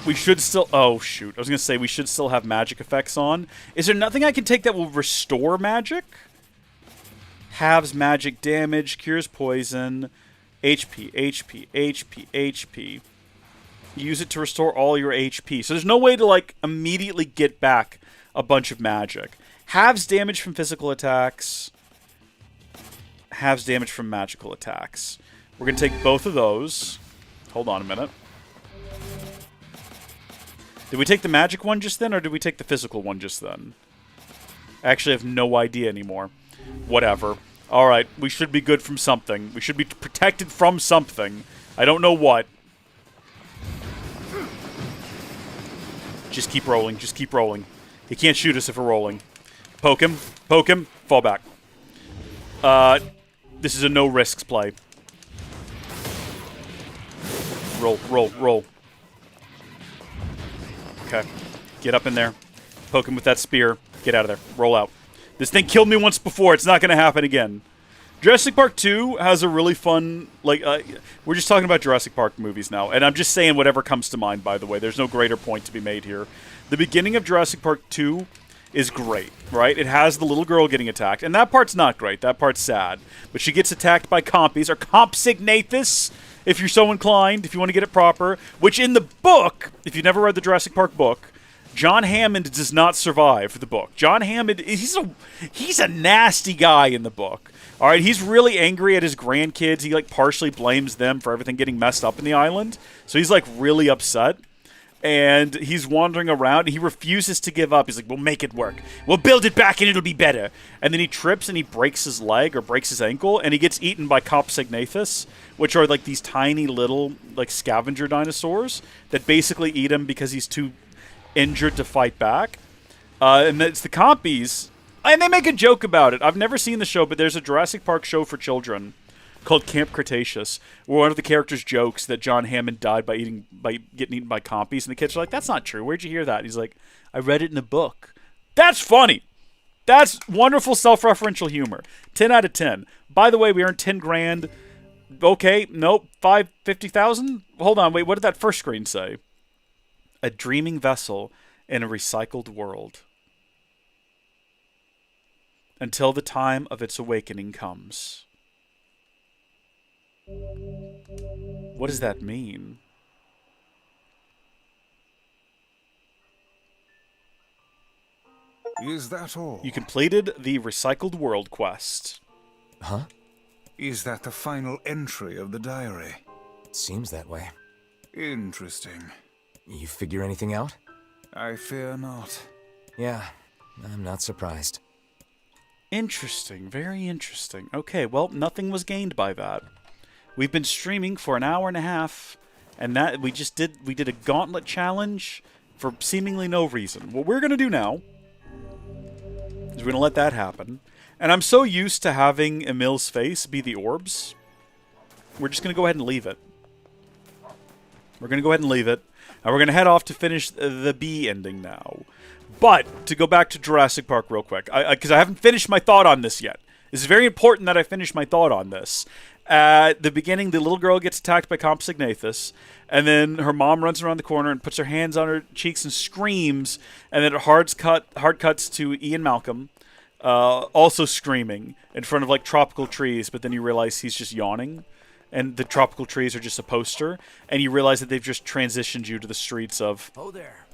We should still... Oh, shoot. I was going to say we should still have magic effects on. Is there nothing I can take that will restore magic? Halves magic damage, cures poison, HP, HP, HP, HP. Use it to restore all your HP. So there's no way to, like, immediately get back a bunch of magic. Halves damage from physical attacks. Halves damage from magical attacks. We're going to take both of those. Hold on a minute. Did we take the magic one just then, or did we take the physical one just then? I actually have no idea anymore. Whatever. Alright, we should be good from something. We should be protected from something. I don't know what. Just keep rolling, just keep rolling. He can't shoot us if we're rolling. Poke him, fall back. This is a no risks play. Roll, roll, roll. Okay. Get up in there. Poke him with that spear. Get out of there. Roll out. This thing killed me once before. It's not going to happen again. Jurassic Park 2 has a really fun... Like, we're just talking about Jurassic Park movies now. And I'm just saying whatever comes to mind, by the way. There's no greater point to be made here. The beginning of Jurassic Park 2 is great, right? It has the little girl getting attacked. And that part's not great. That part's sad. But she gets attacked by compies, or compsognathus, if you're so inclined, if you want to get it proper. Which in the book, if you've never read the Jurassic Park book, John Hammond does not survive the book. John Hammond, he's a nasty guy in the book. All right, he's really angry at his grandkids. He, like, partially blames them for everything getting messed up in the island. So he's, like, really upset. And he's wandering around. He refuses to give up. He's like, we'll make it work. We'll build it back and it'll be better. And then he trips and he breaks his leg or breaks his ankle. And he gets eaten by Compsognathus, which are like these tiny little like scavenger dinosaurs that basically eat him because he's too injured to fight back. And it's the Compies. And they make a joke about it. I've never seen the show, but there's a Jurassic Park show for children called Camp Cretaceous, where one of the characters jokes that John Hammond died by getting eaten by Compies, and the kids are like, "That's not true. Where'd you hear that?" And he's like, "I read it in a book." That's funny. That's wonderful self-referential humor. 10 out of 10. By the way, we earned 10 grand. Okay, nope. 50,000. Hold on, wait. What did that first screen say? A dreaming vessel in a recycled world. Until the time of its awakening comes. What does that mean? Is that all? You completed the Recycled World quest. Huh? Is that the final entry of the diary? Seems that way. Interesting. You figure anything out? I fear not. Yeah, I'm not surprised. Interesting. Very interesting. Okay, well, nothing was gained by that. We've been streaming for an hour and a half, and that we did a gauntlet challenge for seemingly no reason. What we're going to do now is we're going to let that happen. And I'm so used to having Emil's face be the orbs. We're just going to go ahead and leave it. We're going to go ahead and leave it. And we're going to head off to finish the B ending now. But, to go back to Jurassic Park real quick, because I haven't finished my thought on this yet. It's very important that I finish my thought on this. At the beginning, the little girl gets attacked by Compsognathus, and then her mom runs around the corner and puts her hands on her cheeks and screams, and then it hard cuts to Ian Malcolm, also screaming in front of like tropical trees, but then you realize he's just yawning, and the tropical trees are just a poster, and you realize that they've just transitioned you to the streets of Oh there.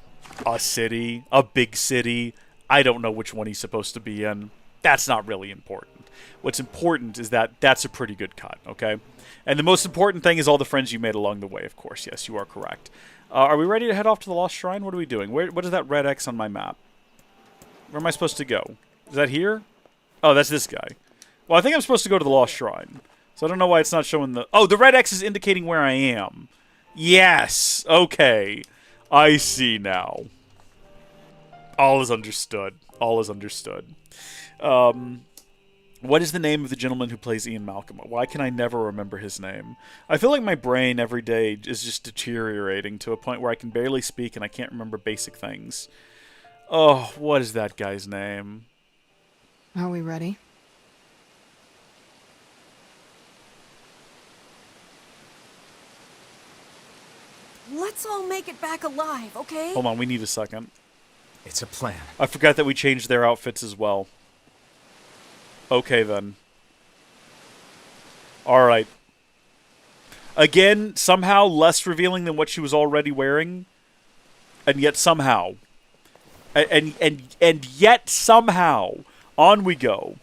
a city, a big city. I don't know which one he's supposed to be in. That's not really important. What's important is that that's a pretty good cut, okay? And the most important thing is all the friends you made along the way, of course. Yes, you are correct. Are we ready to head off to the Lost Shrine? What are we doing? What is that red X on my map? Where am I supposed to go? Is that here? Oh, that's this guy. Well, I think I'm supposed to go to the Lost Shrine. So I don't know why it's not showing the... Oh, the red X is indicating where I am. Yes! Okay. I see now. All is understood. All is understood. What is the name of the gentleman who plays Ian Malcolm? Why can I never remember his name? I feel like my brain every day is just deteriorating to a point where I can barely speak and I can't remember basic things. Oh, what is that guy's name? Are we ready? Let's all make it back alive, okay? Hold on, we need a second. It's a plan. I forgot that we changed their outfits as well. Okay, then. Alright. Again, somehow less revealing than what she was already wearing. And yet somehow. And yet somehow. On we go.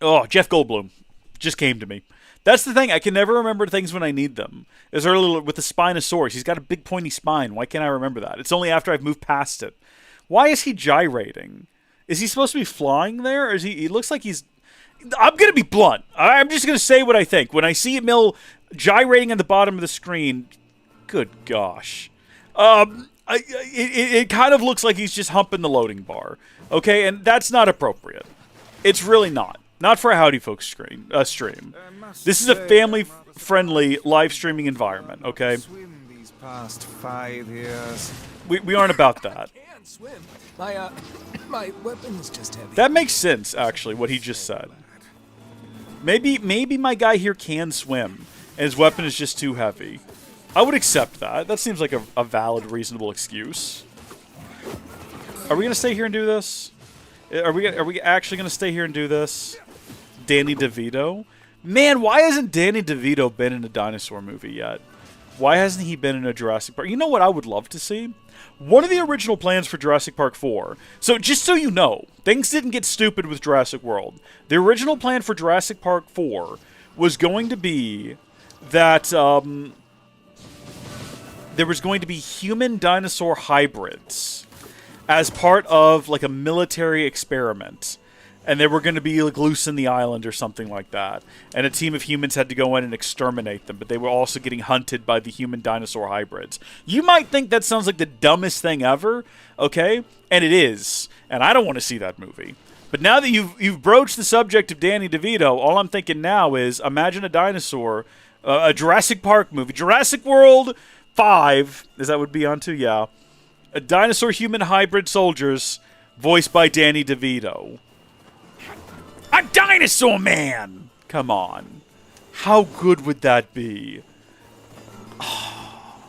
Oh, Jeff Goldblum. Just came to me. That's the thing. I can never remember things when I need them. There's earlier with the Spinosaurus. He's got a big pointy spine. Why can't I remember that? It's only after I've moved past it. Why is he gyrating? Is he supposed to be flying there? Or is he looks like he's... I'm going to be blunt. I'm just going to say what I think. When I see Emil gyrating at the bottom of the screen, good gosh. It kind of looks like he's just humping the loading bar. Okay, and that's not appropriate. It's really not. Not for a Howdy Folks stream. This is a family-friendly live streaming environment, okay? Swim these past 5 years. We aren't about that. Can't swim. My weapon's just heavy. That makes sense, actually, what he just said. Maybe my guy here can swim, and his weapon is just too heavy. I would accept that. That seems like a valid, reasonable excuse. Are we gonna stay here and do this? Are we actually gonna stay here and do this? Danny DeVito? Man, why hasn't Danny DeVito been in a dinosaur movie yet? Why hasn't he been in a Jurassic Park? You know what I would love to see? One of the original plans for Jurassic Park 4. So, just so you know, things didn't get stupid with Jurassic World. The original plan for Jurassic Park 4 was going to be that, there was going to be human dinosaur hybrids as part of like a military experiment. And they were going to be like loose in the island or something like that. And a team of humans had to go in and exterminate them, but they were also getting hunted by the human dinosaur hybrids. You might think that sounds like the dumbest thing ever, okay? And it is. And I don't want to see that movie. But now that you've broached the subject of Danny DeVito, all I'm thinking now is imagine a dinosaur, a Jurassic Park movie, Jurassic World 5, as that would be on too, yeah. A dinosaur human hybrid soldiers voiced by Danny DeVito. A Dinosaur Man! Come on. How good would that be? Oh.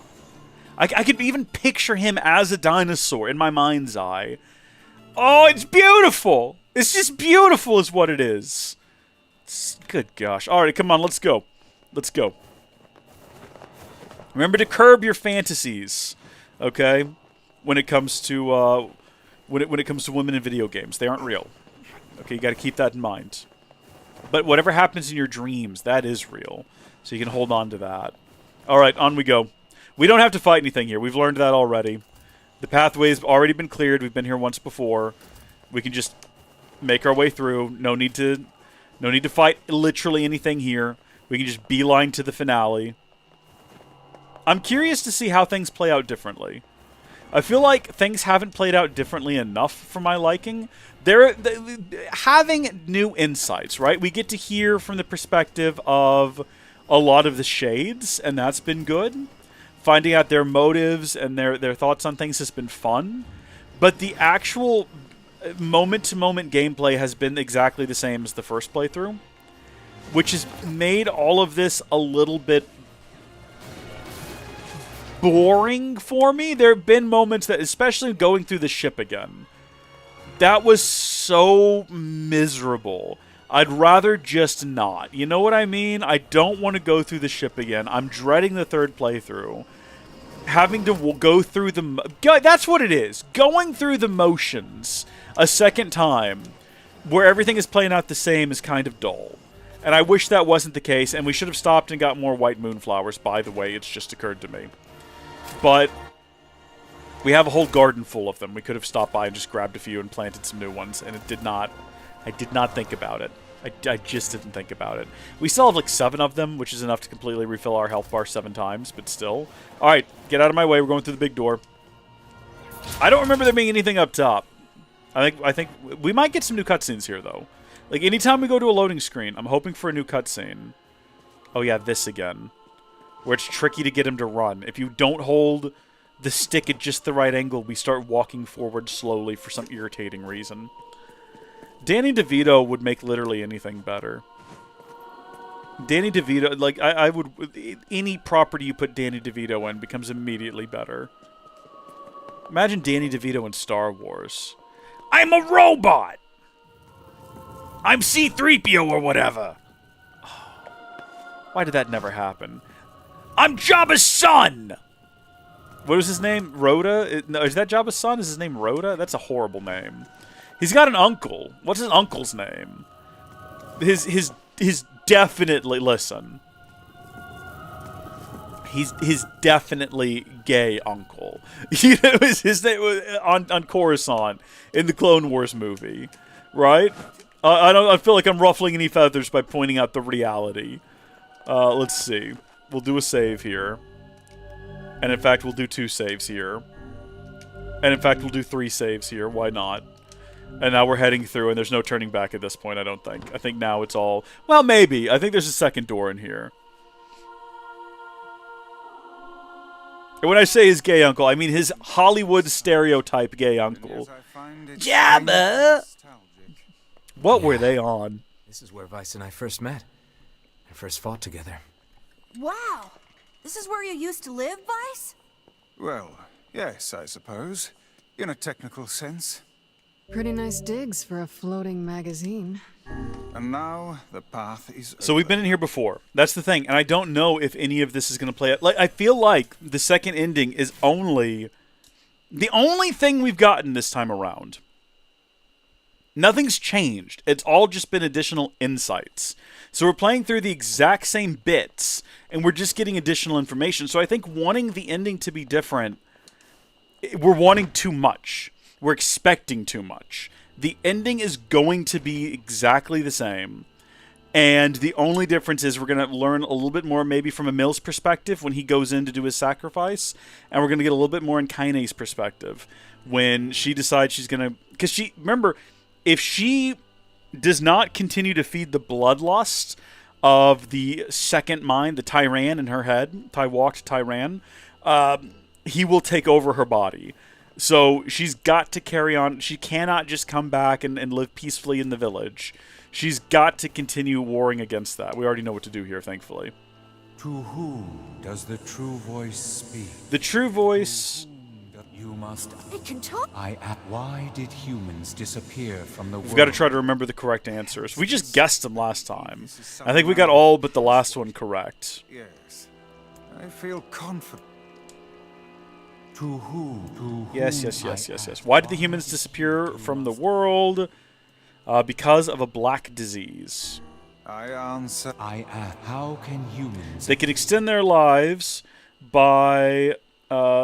I could even picture him as a dinosaur in my mind's eye. Oh, it's beautiful! It's just beautiful is what it is. Good gosh. Alright, come on, let's go. Let's go. Remember to curb your fantasies, okay? When it comes to when it comes to women in video games. They aren't real. Okay, you got to keep that in mind. But whatever happens in your dreams, that is real. So you can hold on to that. All right, on we go. We don't have to fight anything here. We've learned that already. The pathway's already been cleared. We've been here once before. We can just make our way through. No need to fight literally anything here. We can just beeline to the finale. I'm curious to see how things play out differently. I feel like things haven't played out differently enough for my liking. They're having new insights, right? We get to hear from the perspective of a lot of the shades, and that's been good. Finding out their motives and their thoughts on things has been fun. But the actual moment-to-moment gameplay has been exactly the same as the first playthrough, which has made all of this a little bit boring for me. There have been moments that, especially going through the ship again, that was so miserable. I'd rather just not. You know what I mean? I don't want to go through the ship again. I'm dreading the third playthrough. Having to go through the... That's what it is. Going through the motions a second time, where everything is playing out the same, is kind of dull. And I wish that wasn't the case, and we should have stopped and got more white moonflowers, by the way. It's just occurred to me. But we have a whole garden full of them. We could have stopped by and just grabbed a few and planted some new ones, and it did not... I did not think about it. I just didn't think about it. We still have like 7 of them, which is enough to completely refill our health bar 7 times, but still. Alright, get out of my way. We're going through the big door. I don't remember there being anything up top. I think we might get some new cutscenes here, though. Like, anytime we go to a loading screen, I'm hoping for a new cutscene. Oh yeah, this again. Where it's tricky to get him to run. If you don't hold the stick at just the right angle, we start walking forward slowly for some irritating reason. Danny DeVito would make literally anything better. Danny DeVito, like, I would... Any property you put Danny DeVito in becomes immediately better. Imagine Danny DeVito in Star Wars. I'm a robot! I'm C-3PO or whatever! Why did that never happen? I'm Jabba's son! What was his name? Rhoda? No, is that Jabba's son? Is his name Rhoda? That's a horrible name. He's got an uncle. What's his uncle's name? His definitely, listen. He's definitely gay uncle. You know, his name was on Coruscant in the Clone Wars movie, right? I feel like I'm ruffling any feathers by pointing out the reality. Let's see. We'll do a save here. And in fact, we'll do 2 saves here. And in fact, we'll do 3 saves here. Why not? And now we're heading through, and there's no turning back at this point, I don't think. I think now it's all... Well, maybe. I think there's a second door in here. And when I say his gay uncle, I mean his Hollywood stereotype gay uncle. Jabba! What were they on? This is where Vice and I first met. And first fought together. Wow. This is where you used to live, Vice? Well, yes, I suppose. In a technical sense. Pretty nice digs for a floating magazine. And now the path is So we've been in here before. That's the thing. And I don't know if any of this is going to play out. Like, I feel like the second ending is only... the only thing we've gotten this time around. Nothing's changed. It's all just been additional insights. So we're playing through the exact same bits, and we're just getting additional information. So I think wanting the ending to be different, we're wanting too much. We're expecting too much. The ending is going to be exactly the same. And the only difference is we're going to learn a little bit more maybe from Emil's perspective when he goes in to do his sacrifice. And we're going to get a little bit more in Kaine's perspective when she decides she's going to... Because she... Remember, if she does not continue to feed the bloodlust of the second mind, the Tyran in her head, Tywalked Tyran, he will take over her body. So she's got to carry on. She cannot just come back and live peacefully in the village. She's got to continue warring against that. We already know what to do here, thankfully. To who does the true voice speak? The true voice... You must... It can talk. Why did humans disappear from the world? We've got to try to remember the correct answers. We just guessed them last time. I think we got all but the last one correct. Yes. I feel confident. To who? Yes. Why did the humans disappear from the world? Because of a black disease. I answer. How can humans... They can extend their lives by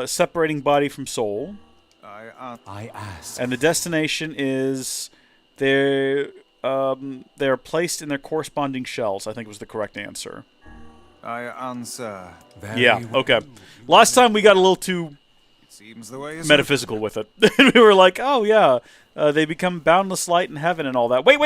separating body from soul. I ask. And the destination is they're placed in their corresponding shells, I think was the correct answer. I answer. Yeah, okay. Last time we got a little too Seems the way metaphysical with it. We were like, oh yeah, they become boundless light in heaven and all that. Wait.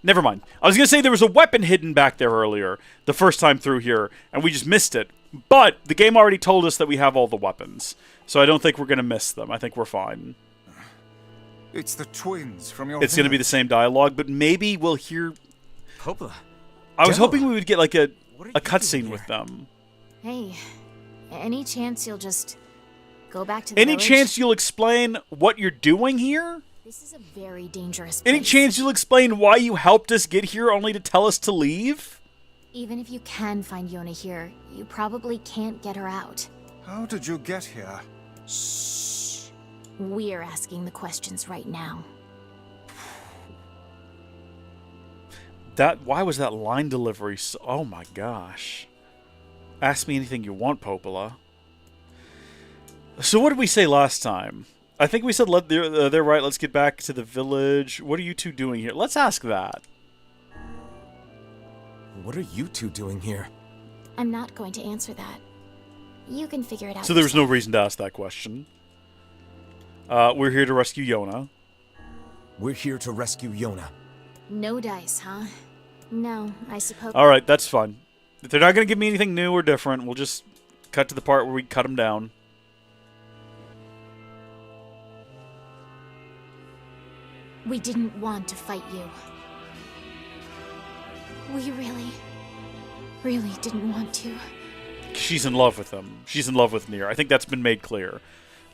Never mind. I was going to say there was a weapon hidden back there earlier, the first time through here, and we just missed it. But the game already told us that we have all the weapons, so I don't think we're going to miss them. I think we're fine. It's the twins from your It's going to be the same dialogue, but maybe we'll hear... Popola. I was hoping we would get like a What are you cutscene doing with here? them. Hey, any chance you'll just go back to the Any village? chance you'll explain what you're doing here? This is a very dangerous Any place. chance you'll explain why you helped us get here only to tell us to leave? Even if you can find Yona here, you probably can't get her out. How did you get here? Shh. We're asking the questions right now. Why was that line delivery so... Oh my gosh. Ask me anything you want, Popola. So what did we say last time? I think we said they're right, let's get back to the village. What are you two doing here? Let's ask that. What are you two doing here? I'm not going to answer that. You can figure it out. So there was no yourself. reason to ask that question. We're here to rescue Yona. We're here to rescue Yona. No dice, huh? No, I suppose. Alright, that's fine. If they're not going to give me anything new or different, we'll just cut to the part where we cut them down. We didn't want to fight you. We really didn't want to. She's in love with him. She's in love with NieR. I think that's been made clear.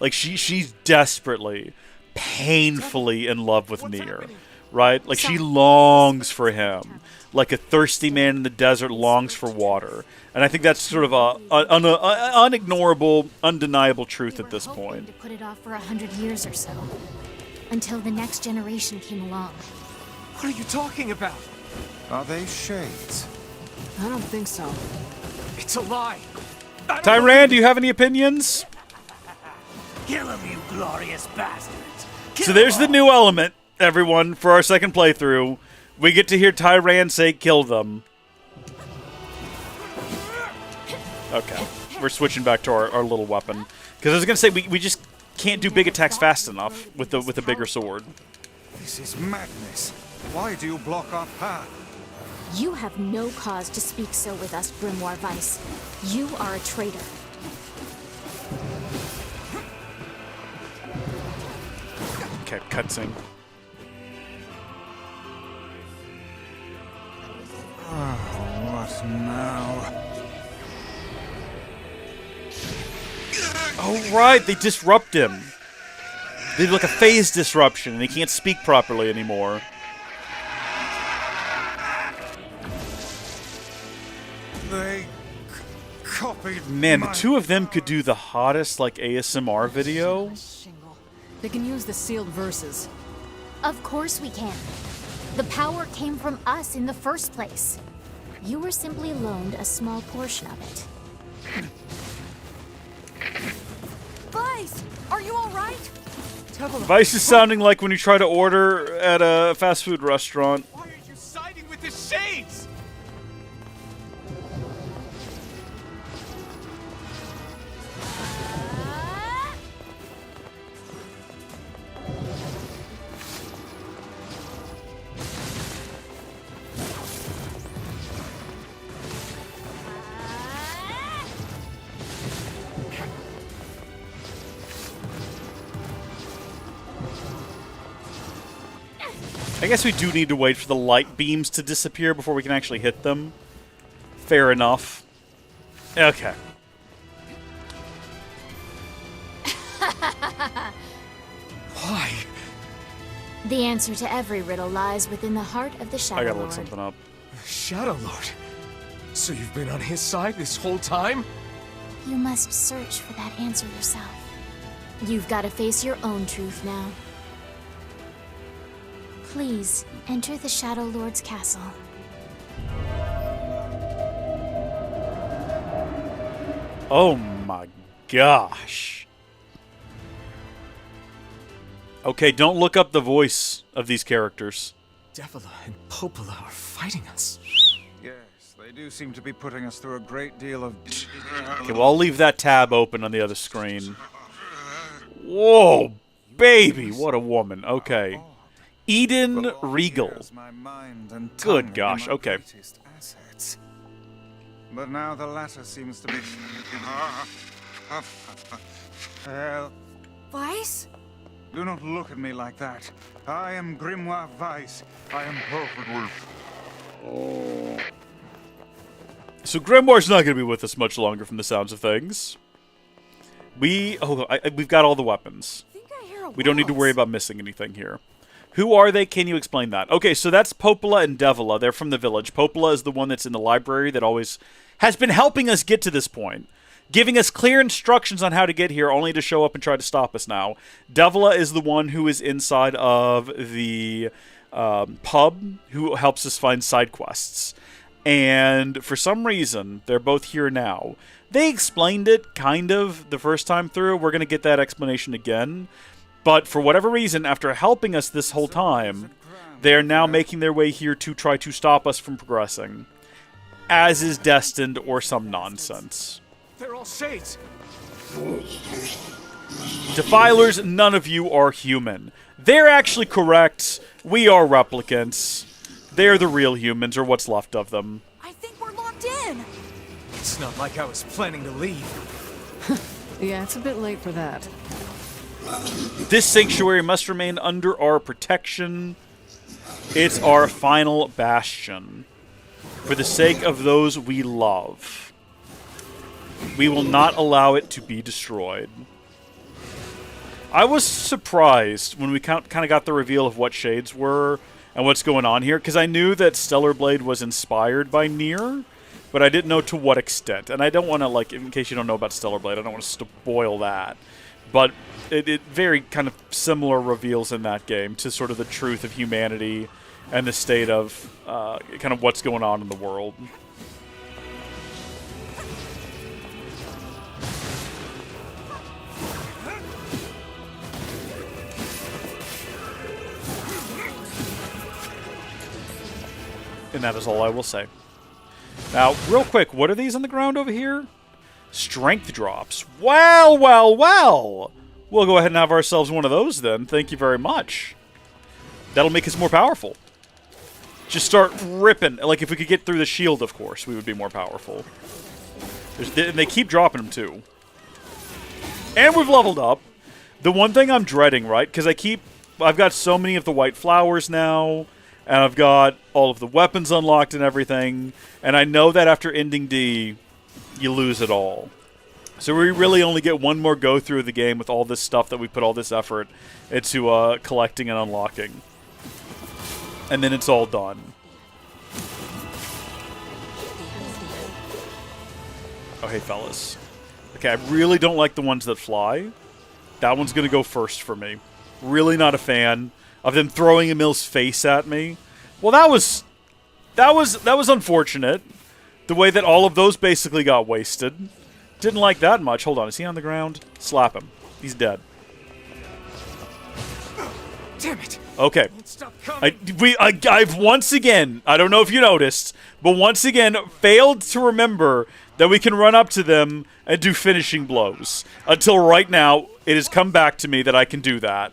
Like, she's desperately, painfully in love with NieR. Right? Like, she longs for him. Like a thirsty man in the desert longs for water. And I think that's sort of a unignorable, undeniable truth at this point. To put it off for 100 years or so. Until the next generation came along. What are you talking about? Are they shades? I don't think so. It's a lie. Tyran, do you have any opinions? Kill him, you glorious bastards. So there's the new element, everyone, for our second playthrough. We get to hear Tyran say, kill them. Okay. We're switching back to our little weapon. Because I was going to say, we just can't do big attacks fast enough with a bigger sword. This is madness. Why do you block our path? You have no cause to speak so with us, Grimoire Weiss. You are a traitor. Okay, cutscene. What now? Oh, right, they disrupt him. They do like a phase disruption, and he can't speak properly anymore. They copied Man, the my... two of them could do the hottest, like, ASMR video. Shingle. They can use the sealed verses. Of course we can. The power came from us in the first place. You were simply loaned a small portion of it. Vice, are you all right? Vice is sounding like when you try to order at a fast food restaurant. Why are you siding with the Shades? I guess we do need to wait for the light beams to disappear before we can actually hit them. Fair enough. Okay. Why? The answer to every riddle lies within the heart of the Shadow I gotta Lord. look something up. Shadow Lord. So you've been on his side this whole time? You must search for that answer yourself. You've got to face your own truth now. Please, enter the Shadow Lord's castle. Oh my gosh. Okay, don't look up the voice of these characters. Devila and Popola are fighting us. Yes, they do seem to be putting us through a great deal of... Okay, well, I'll leave that tab open on the other screen. Whoa, baby, what a woman. Okay. Eden Regal. Good gosh, okay. But now the latter seems to be... Well, Vice? do not look at me like that. I am Grimoire Weiss. I am perfectly... So Grimoire's not going to be with us much longer from the sounds of things. We've got all the weapons. I think I hear a We don't need to waltz. worry about missing anything here. Who are they? Can you explain that? Okay, so that's Popola and Devila. They're from the village. Popola is the one that's in the library that always has been helping us get to this point, giving us clear instructions on how to get here, only to show up and try to stop us now. Devila is the one who is inside of the pub, who helps us find side quests. And for some reason, they're both here now. They explained it, kind of, the first time through. We're going to get that explanation again. But for whatever reason, after helping us this whole time, they are now making their way here to try to stop us from progressing. As is destined, or some nonsense. They're all Shades. Defilers, none of you are human. They're actually correct. We are replicants. They're the real humans, or what's left of them. I think we're locked in. It's not like I was planning to leave. Yeah, it's a bit late for that. This sanctuary must remain under our protection. It's our final bastion. For the sake of those we love, we will not allow it to be destroyed. I was surprised when we kind of got the reveal of what Shades were and what's going on here, because I knew that Stellar Blade was inspired by NieR, but I didn't know to what extent. And I don't want to, like, in case you don't know about Stellar Blade, I don't want to spoil that. But it very kind of similar reveals in that game to sort of the truth of humanity and the state of kind of what's going on in the world. And that is all I will say. Now, real quick, what are these on the ground over here? Strength drops. Well, well, well! We'll go ahead and have ourselves one of those then. Thank you very much. That'll make us more powerful. Just start ripping. Like, if we could get through the shield, of course, we would be more powerful. And they keep dropping them, too. And we've leveled up. The one thing I'm dreading, right? Because I've got so many of the white flowers now, and I've got all of the weapons unlocked and everything, and I know that after ending D, you lose it all. So we really only get one more go through of the game with all this stuff that we put all this effort into collecting and unlocking. And then it's all done. Oh, hey, fellas. Okay, I really don't like the ones that fly. That one's gonna go first for me. Really not a fan of them throwing Emil's face at me. Well, that was unfortunate. The way that all of those basically got wasted. Didn't like that much. Hold on, is he on the ground? Slap him. He's dead. Damn it! Okay. Stop coming! I've once again, I don't know if you noticed, but once again failed to remember that we can run up to them and do finishing blows. Until right now, it has come back to me that I can do that.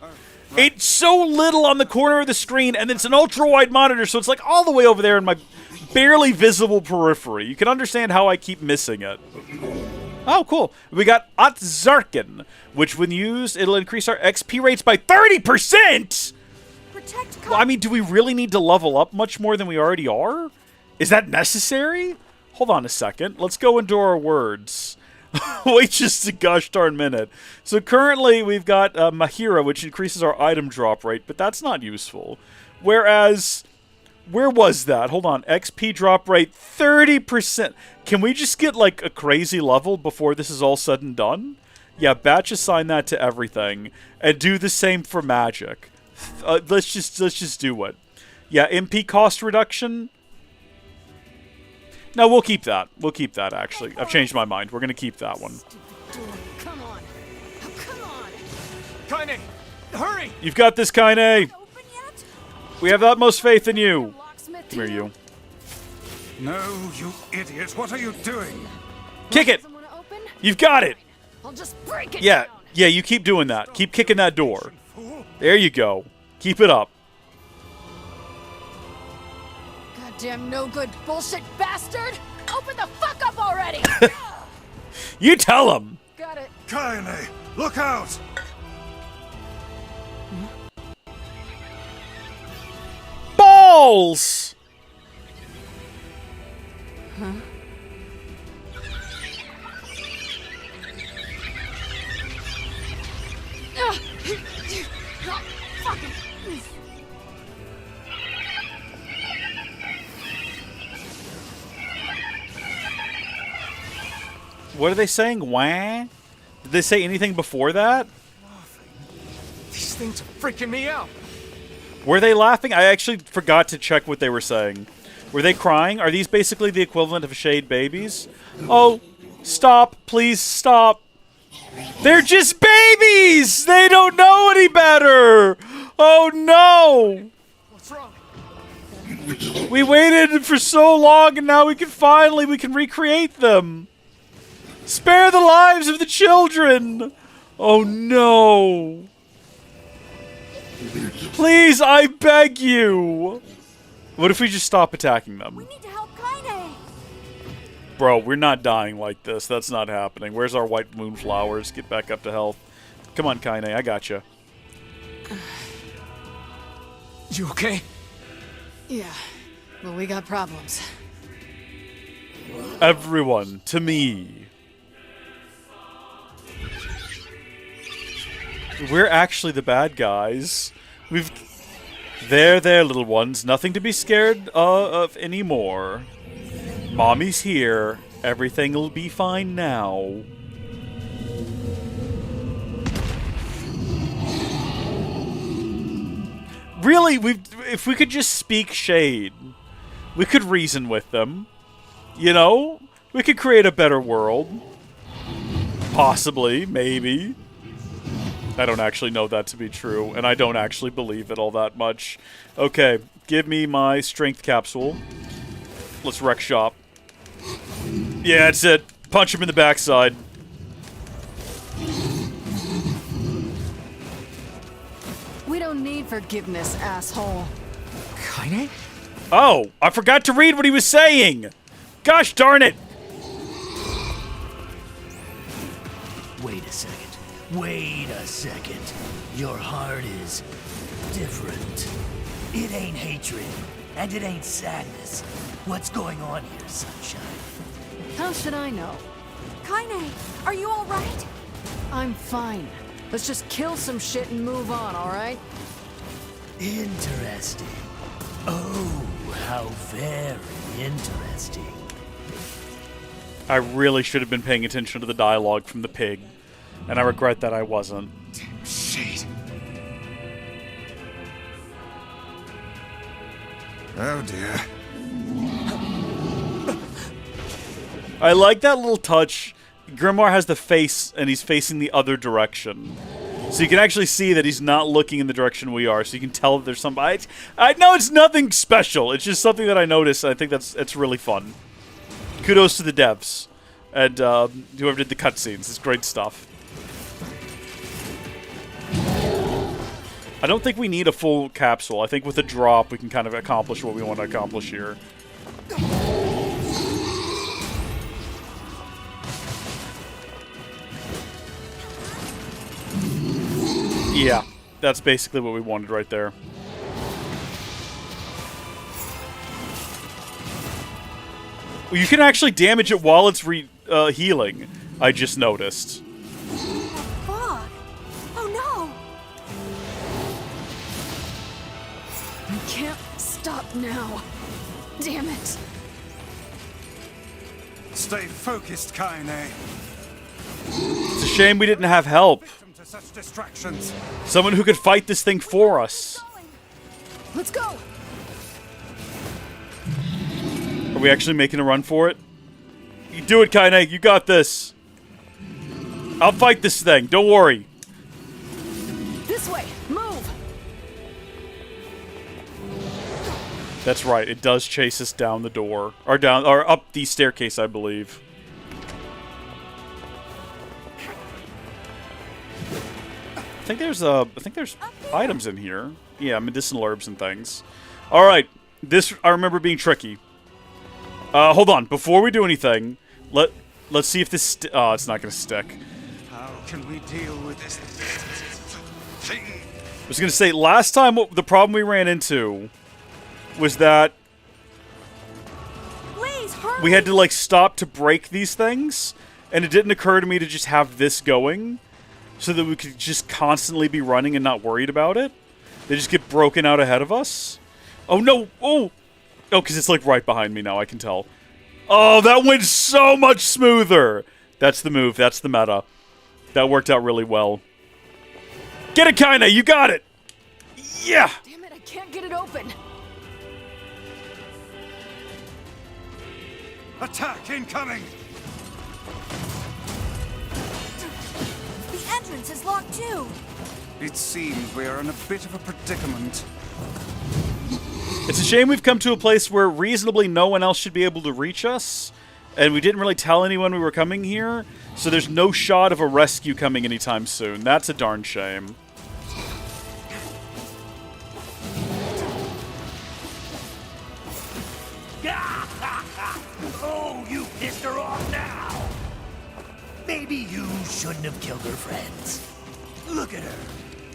It's so little on the corner of the screen, and it's an ultra-wide monitor, so it's like all the way over there in my barely visible periphery. You can understand how I keep missing it. Oh, cool. We got Atzarkin, which when used, it'll increase our XP rates by 30%! Well, I mean, do we really need to level up much more than we already are? Is that necessary? Hold on a second. Let's go into our words. Wait just a gosh darn minute. So currently we've got Mahira, which increases our item drop rate, but that's not useful. Whereas, where was that? Hold on. XP drop rate, 30%. Can we just get like a crazy level before this is all said and done? Yeah, batch assign that to everything. And do the same for magic. Let's just do it. Yeah, MP cost reduction. No, we'll keep that. We'll keep that, actually. I've changed my mind. We're going to keep that one. Come on. Oh, come on. Kaine, hurry! You've got this, Kaine. Open yet? We have the utmost faith in you. Locksmith Come here, you. No, you idiot. What are you doing? Kick it. Someone to open? You've got it. I'll just break it Yeah, down. yeah, you keep doing that. Keep kicking that door. There you go. Keep it up. Goddamn no good bullshit bastard! Open the fuck up already! You tell him. Got it. Kaine, look out! Balls! What are they saying? Wah? Did they say anything before that? These things are freaking me out. Were they laughing? I actually forgot to check what they were saying. Were they crying? Are these basically the equivalent of shade babies? Oh, stop. Please stop. They're just babies! They don't know any better! Oh no! What's wrong? We waited for so long and now we can recreate them. Spare the lives of the children! Oh no! Please, I beg you! What if we just stop attacking them? We need to help Kaine. Bro, we're not dying like this. That's not happening. Where's our white moonflowers? Get back up to health. Come on, Kaine, I gotcha. You okay? Yeah, but we got problems. Everyone, to me. We're actually the bad guys. There, little ones. Nothing to be scared of anymore. Mommy's here. Everything'll be fine now. Really, if we could just speak shade, we could reason with them. You know? We could create a better world. Possibly, maybe. I don't actually know that to be true, and I don't actually believe it all that much. Okay, give me my strength capsule. Let's wreck shop. Yeah, that's it. Punch him in the backside. We don't need forgiveness, asshole. Kaine? Oh, I forgot to read what he was saying! Gosh darn it! Wait a second. Wait a second. Your heart is different. It ain't hatred, and it ain't sadness. What's going on here, sunshine? How should I know? Kaine, are you alright? I'm fine. Let's just kill some shit and move on, alright? Interesting. Oh, how very interesting. I really should have been paying attention to the dialogue from the pig. And I regret that I wasn't. Damn shade. Oh dear. I like that little touch. Grimoire has the face, and he's facing the other direction. So you can actually see that he's not looking in the direction we are, so you can tell that there's some... I know it's nothing special. It's just something that I noticed. I think it's really fun. Kudos to the devs. And whoever did the cutscenes. It's great stuff. I don't think we need a full capsule. I think with a drop, we can kind of accomplish what we want to accomplish here. Yeah, that's basically what we wanted right there. You can actually damage it while it's healing, I just noticed. Fuck! Oh no! I can't stop now. Damn it. Stay focused, Kaine. It's a shame we didn't have help. Victim to such distractions. Someone who could fight this thing for us. Let's go. Are we actually making a run for it? You do it, Kaine. You got this. I'll fight this thing. Don't worry. This way. Move. That's right. It does chase us down the door, or up the staircase, I believe. I think there's items in here. Yeah, medicinal herbs and things. All right. This I remember being tricky. Hold on. Before we do anything, let's see if this. Oh, it's not gonna stick. How can we deal with this thing? I was gonna say last time the problem we ran into was that Please hurry! we had to like stop to break these things, and it didn't occur to me to just have this going, so that we could just constantly be running and not worried about it. They just get broken out ahead of us. Oh no! Oh, because it's like right behind me now. I can tell. Oh, that went so much smoother. That's the move. That's the meta. That worked out really well. Get it, Kaine! You got it! Yeah! Damn it, I can't get it open. Attack incoming! The entrance is locked too! It seems we are in a bit of a predicament. It's a shame we've come to a place where reasonably no one else should be able to reach us, and we didn't really tell anyone we were coming here, so there's no shot of a rescue coming anytime soon. That's a darn shame. Oh, you pissed her off now! Maybe you shouldn't have killed her friends. Look at her,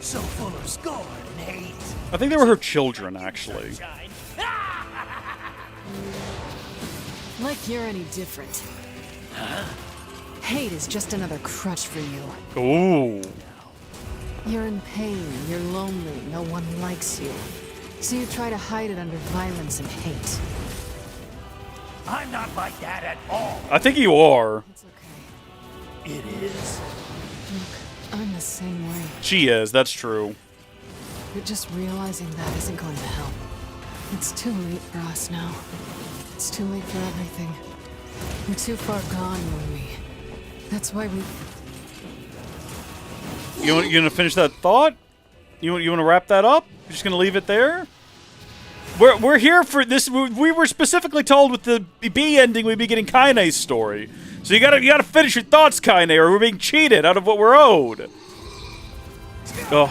so full of scorn and hate. I think they were her children, actually. Like you're any different. Hate is just another crutch for you. Ooh. You're in pain, you're lonely, no one likes you. So you try to hide it under violence and hate. I'm not like that at all. I think you are. It's okay. It is. Look, I'm the same way. She is, that's true. But just realizing that isn't going to help. It's too late for us now. It's too late for everything. We're too far gone, you and me. That's why we... You gonna finish that thought? You want to wrap that up? You're just gonna leave it there? We're here for this. We were specifically told with the B ending we'd be getting Kaine's story. So you gotta finish your thoughts, Kaine, or we're being cheated out of what we're owed. Ugh.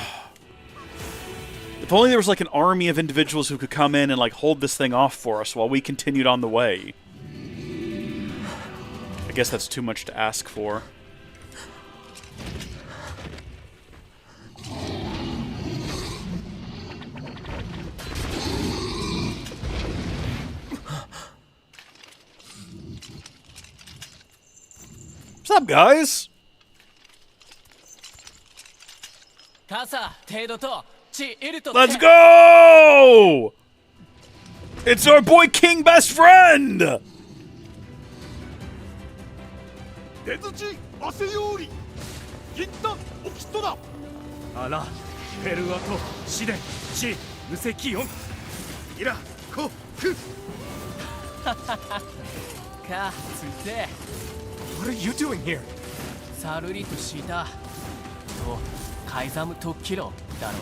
If only there was like an army of individuals who could come in and like hold this thing off for us while we continued on the way. I guess that's too much to ask for. What's up, guys? Let's go! It's our boy King Best Friend! 一旦おきとだあらフェルアとシデシ無責音イラコフかついて What are you doing here? サルリとしたとカイザムとキロだろ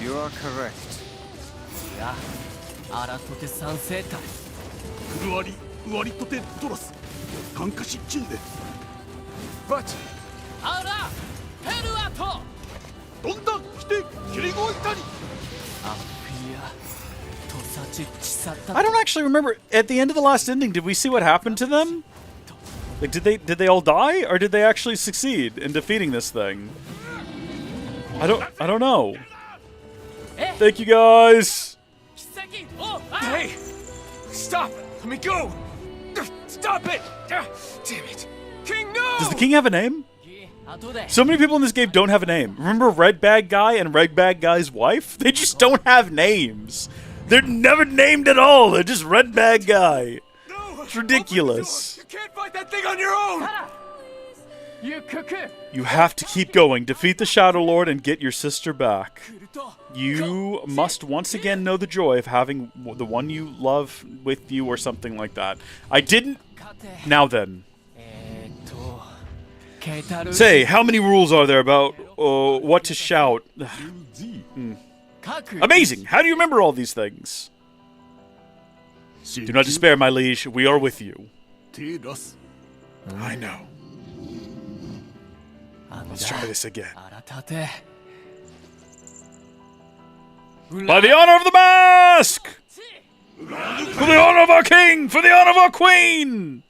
You are correct. いやアラトテ三世隊フルアリウアリトテトラスカンカシチンデ But アラペルアトどんだん来てキリゴイタリアッピアトサチチサタ I don't actually remember. At the end of the last ending, did we see what happened to them? Like, did they all die, or did they actually succeed in defeating this thing? I don't know. Thank you guys. 奇跡お hey, stop! Let me go! Stop it! Damn it, King! No! Does the king have a name? 後で So many people in this game don't have a name. Remember Red Bag Guy and Red Bag Guy's wife? They just don't have names. They're never named at all. They're just Red Bag Guy. No! It's ridiculous. You can't fight that thing on your own! ゆくく You have to keep going. Defeat the Shadow Lord and get your sister back. You must once again know the joy of having the one you love with you or something like that. I didn't. Now then. とケタル Say, how many rules are there about what to shout? 各 Amazing! How do you remember all these things? Do not despair, my liege. We are with you. テラス I know. Let's try this again. アラタテ By the honor of the mask! For the honor of our king! For the honor of our queen!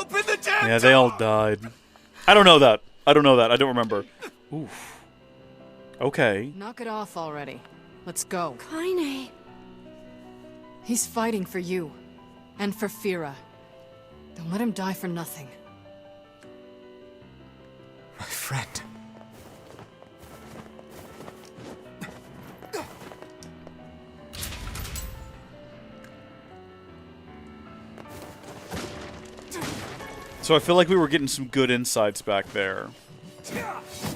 Open the damn Yeah, they all died. I don't know that. I don't remember. Oof. Okay. Knock it off already. Let's go. Kaine. He's fighting for you. And for Fira. Don't let him die for nothing. My friend. So I feel like we were getting some good insights back there.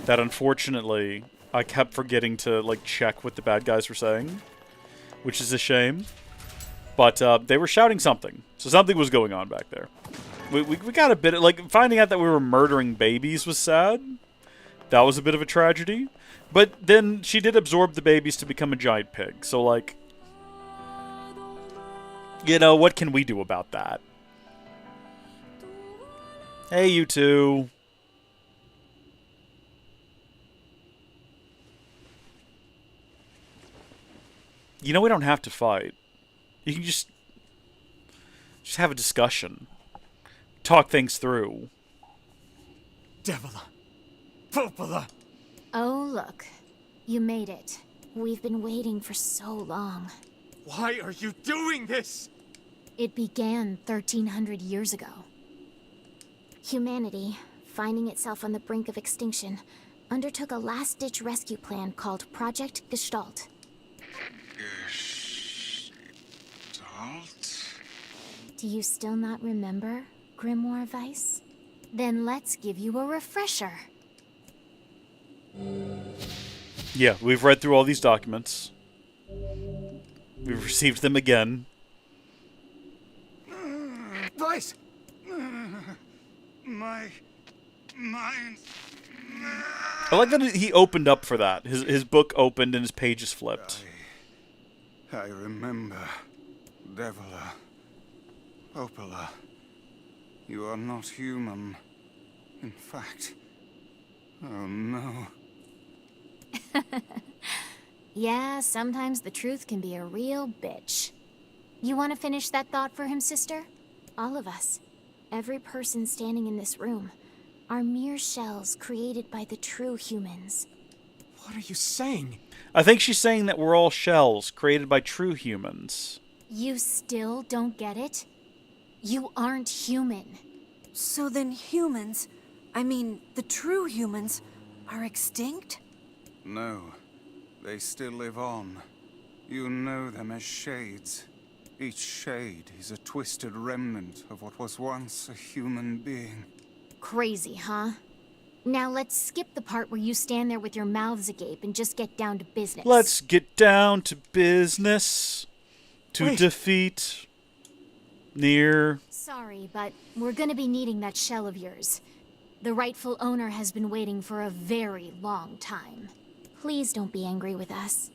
That unfortunately, I kept forgetting to, like, check what the bad guys were saying. Which is a shame. But they were shouting something. So something was going on back there. We got a bit of, like, finding out that we were murdering babies was sad. That was a bit of a tragedy. But then she did absorb the babies to become a giant pig. So, like, you know, what can we do about that? Hey, you two. You know, we don't have to fight. You can just have a discussion. Talk things through. Devila. Popola. Oh, look. You made it. We've been waiting for so long. Why are you doing this? It began 1,300 years ago. Humanity, finding itself on the brink of extinction, undertook a last-ditch rescue plan called Project Gestalt. Gestalt? Do you still not remember, Grimoire Weiss? Then let's give you a refresher. Yeah, we've read through all these documents. We've received them again. Vice! My mind. I like that he opened up for that. His book opened and his pages flipped. I remember. Devila. Popola. You are not human. In fact. Oh no. Yeah, sometimes the truth can be a real bitch. You want to finish that thought for him, sister? All of us, every person standing in this room, are mere shells created by the true humans. What are you saying? I think she's saying that we're all shells created by true humans. You still don't get it? You aren't human. So then humans, I mean, the true humans, are extinct? No. They still live on. You know them as shades. Each shade is a twisted remnant of what was once a human being. Crazy, huh? Now let's skip the part where you stand there with your mouths agape and just get down to business. Let's get down to business to defeat NieR. Sorry, but we're gonna be needing that shell of yours. The rightful owner has been waiting for a very long time. Please don't be angry with us.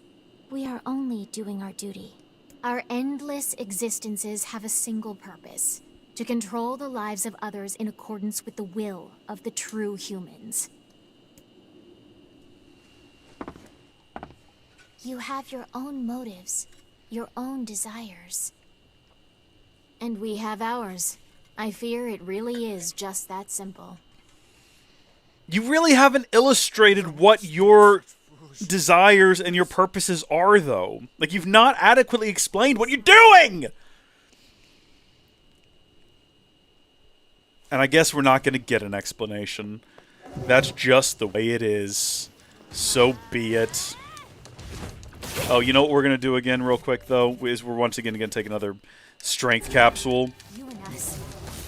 We are only doing our duty. Our endless existences have a single purpose: to control the lives of others in accordance with the will of the true humans. You have your own motives, your own desires. And we have ours. I fear it really is just that simple. You really haven't illustrated what your desires and your purposes are, though. Like, you've not adequately explained what you're doing! And I guess we're not going to get an explanation. That's just the way it is. So be it. Oh, you know what we're going to do again real quick, though? Is we're once again going to take another strength capsule. You and us,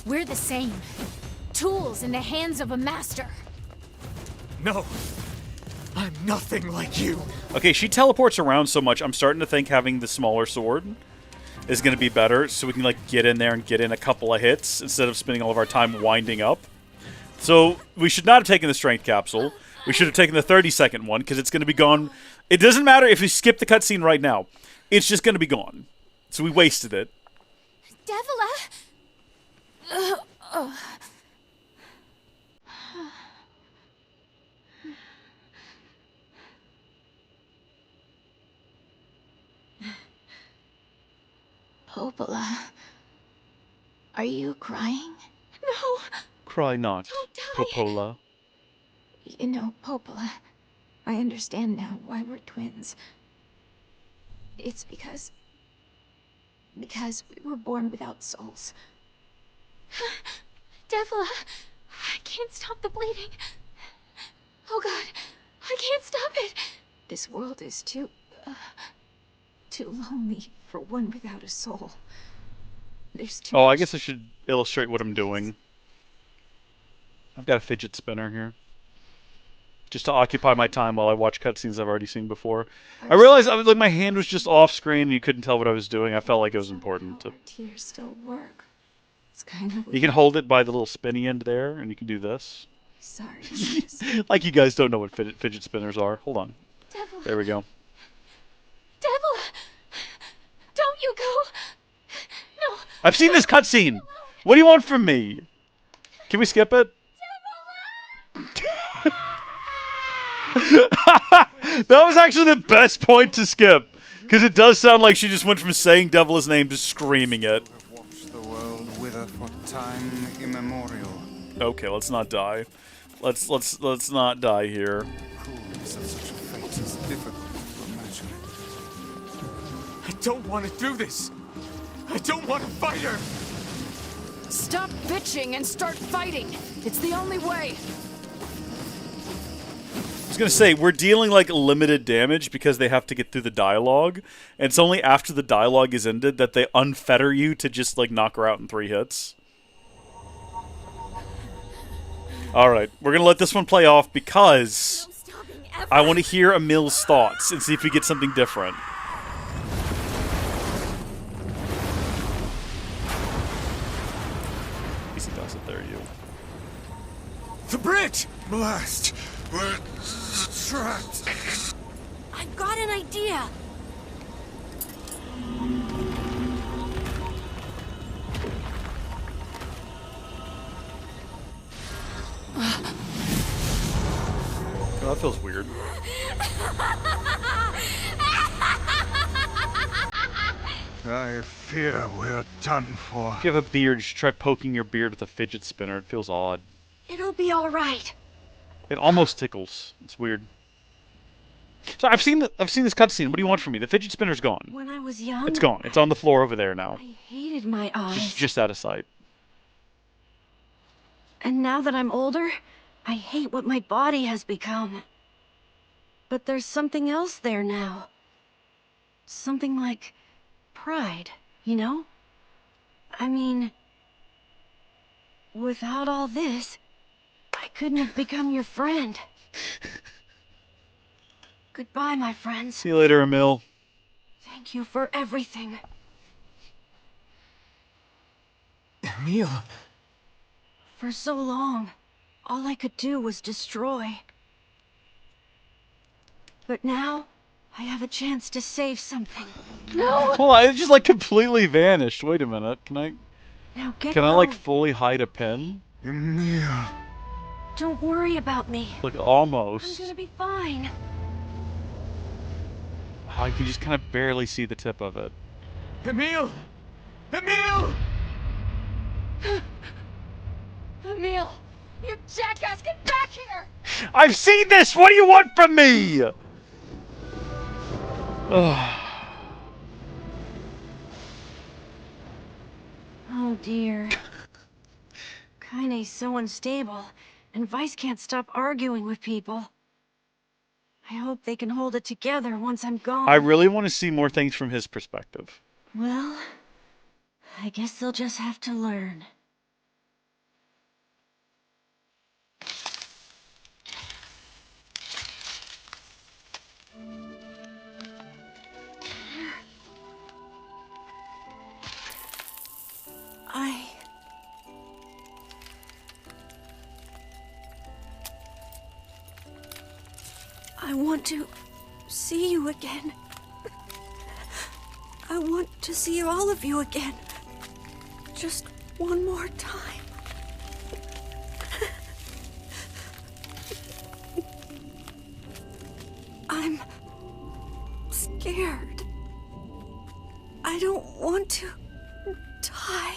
we're the same. Tools in the hands of a master. No, I'm nothing like you. Okay, she teleports around so much, I'm starting to think having the smaller sword is going to be better, so we can, like, get in there and get in a couple of hits instead of spending all of our time winding up. So, we should not have taken the strength capsule. We should have taken the 30-second one, because it's going to be gone. It doesn't matter if we skip the cutscene right now. It's just going to be gone. So we wasted it. Devila! Popola, are you crying? No. Cry not, Don't die. Popola. You know, Popola, I understand now why we're twins. It's because we were born without souls. Devila, I can't stop the bleeding. Oh God, I can't stop it. This world is too lonely for one without a soul. There's too Oh, I much. guess I should illustrate what I'm doing. I've got a fidget spinner here. Just to occupy my time while I watch cutscenes I've already seen before. I realized like my hand was just off screen and you couldn't tell what I was doing. I felt like it was important to... Our tears still work. It's kind of You can hold it by the little spinny end there, and you can do this. sorry. Like you guys don't know what fidget spinners are. Hold on. Devil. There we go. Devil! Don't you go! No! I've seen this cutscene! What do you want from me? Can we skip it? That was actually the best point to skip. Because it does sound like she just went from saying Devila's name to screaming it. Have watched the world wither for time immemorial. Okay, let's not die. Let's not die here. Coolness of such a fate is difficult to imagine. I don't want to do this. I don't want to fight her. Stop bitching and start fighting. It's the only way. I was gonna say, we're dealing like limited damage because they have to get through the dialogue, and it's only after the dialogue is ended that they unfetter you to just like knock her out in 3 hits. Alright, we're gonna let this one play off because I want to hear Emil's thoughts and see if we get something different. Easy does it, there you. The bridge. Blast! We're trapped! I've got an idea. Oh, that feels weird. I fear we're done for. If you have a beard, you should try poking your beard with a fidget spinner. It feels odd. It'll be all right. It almost tickles. It's weird. So I've seen this cutscene. What do you want from me? The fidget spinner's gone. When I was young, It's gone. It's on the floor over there now. I hated my eyes. Just out of sight. And now that I'm older, I hate what my body has become. But there's something else there now. Something like pride, You know? I mean, without all this, I couldn't have become your friend. Goodbye, my friends. See you later, Emil. Thank you for everything. Emil. For so long, all I could do was destroy. But now, I have a chance to save something. No! Well, it just like completely vanished. Wait a minute. Now get Can I like going. fully hide a pin? Emil. Don't worry about me. Like I'm almost. gonna be fine. I can just kind of barely see the tip of it. Emil! Emil! Emil! You jackass, get back here! I've seen this! What do you want from me? Oh dear. Kaine's so unstable, and Vice can't stop arguing with people. I hope they can hold it together once I'm gone. I really want to see more things from his perspective. Well, I guess they'll just have to learn. I want to see you again. I want to see all of you again. Just one more time. I'm scared. I don't want to die.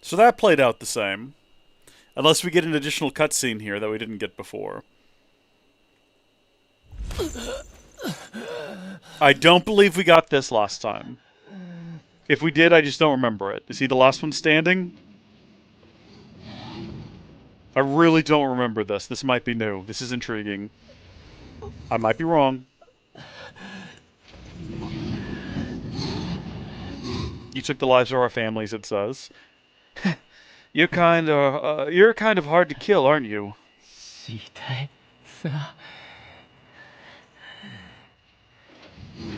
So that played out the same. Unless we get an additional cutscene here that we didn't get before. I don't believe we got this last time. If we did, I just don't remember it. Is he the last one standing? I really don't remember this. This might be new. This is intriguing. I might be wrong. You took the lives of our families, it says. You're kind of hard to kill, aren't you?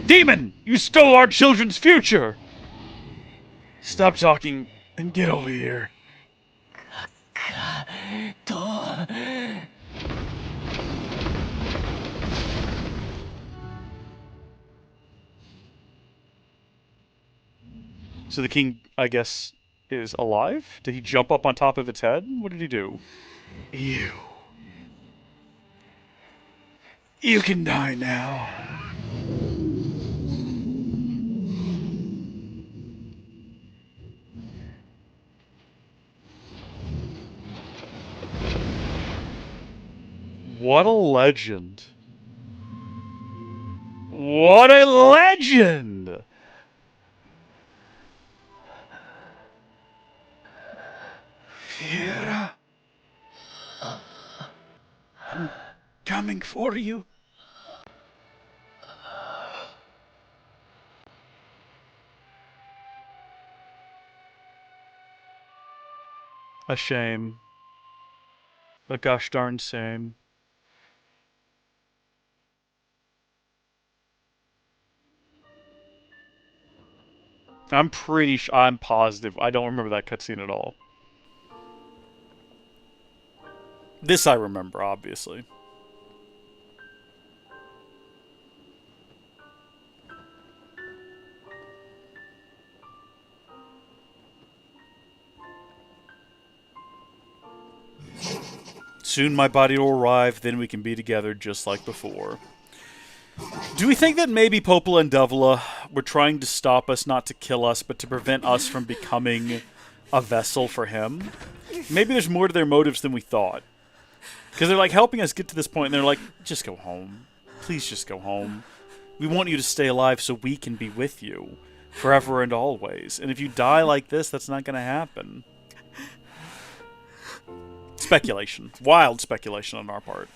Demon! You stole our children's future! Stop talking and get over here. So the king, I guess, is alive? Did he jump up on top of its head? What did he do? You. You can die now. What a legend. What a legend! Fiera. I'm coming for you. A shame. A gosh darn shame. I'm positive. I don't remember that cutscene at all. This I remember, obviously. Soon my body will arrive, then we can be together just like before. Do we think that maybe Popola and Devila were trying to stop us, not to kill us, but to prevent us from becoming a vessel for him? Maybe there's more to their motives than we thought. Because they're like helping us get to this point, and they're like, just go home. Please just go home. We want you to stay alive so we can be with you forever and always. And if you die like this, that's not going to happen. Speculation. Wild speculation on our part.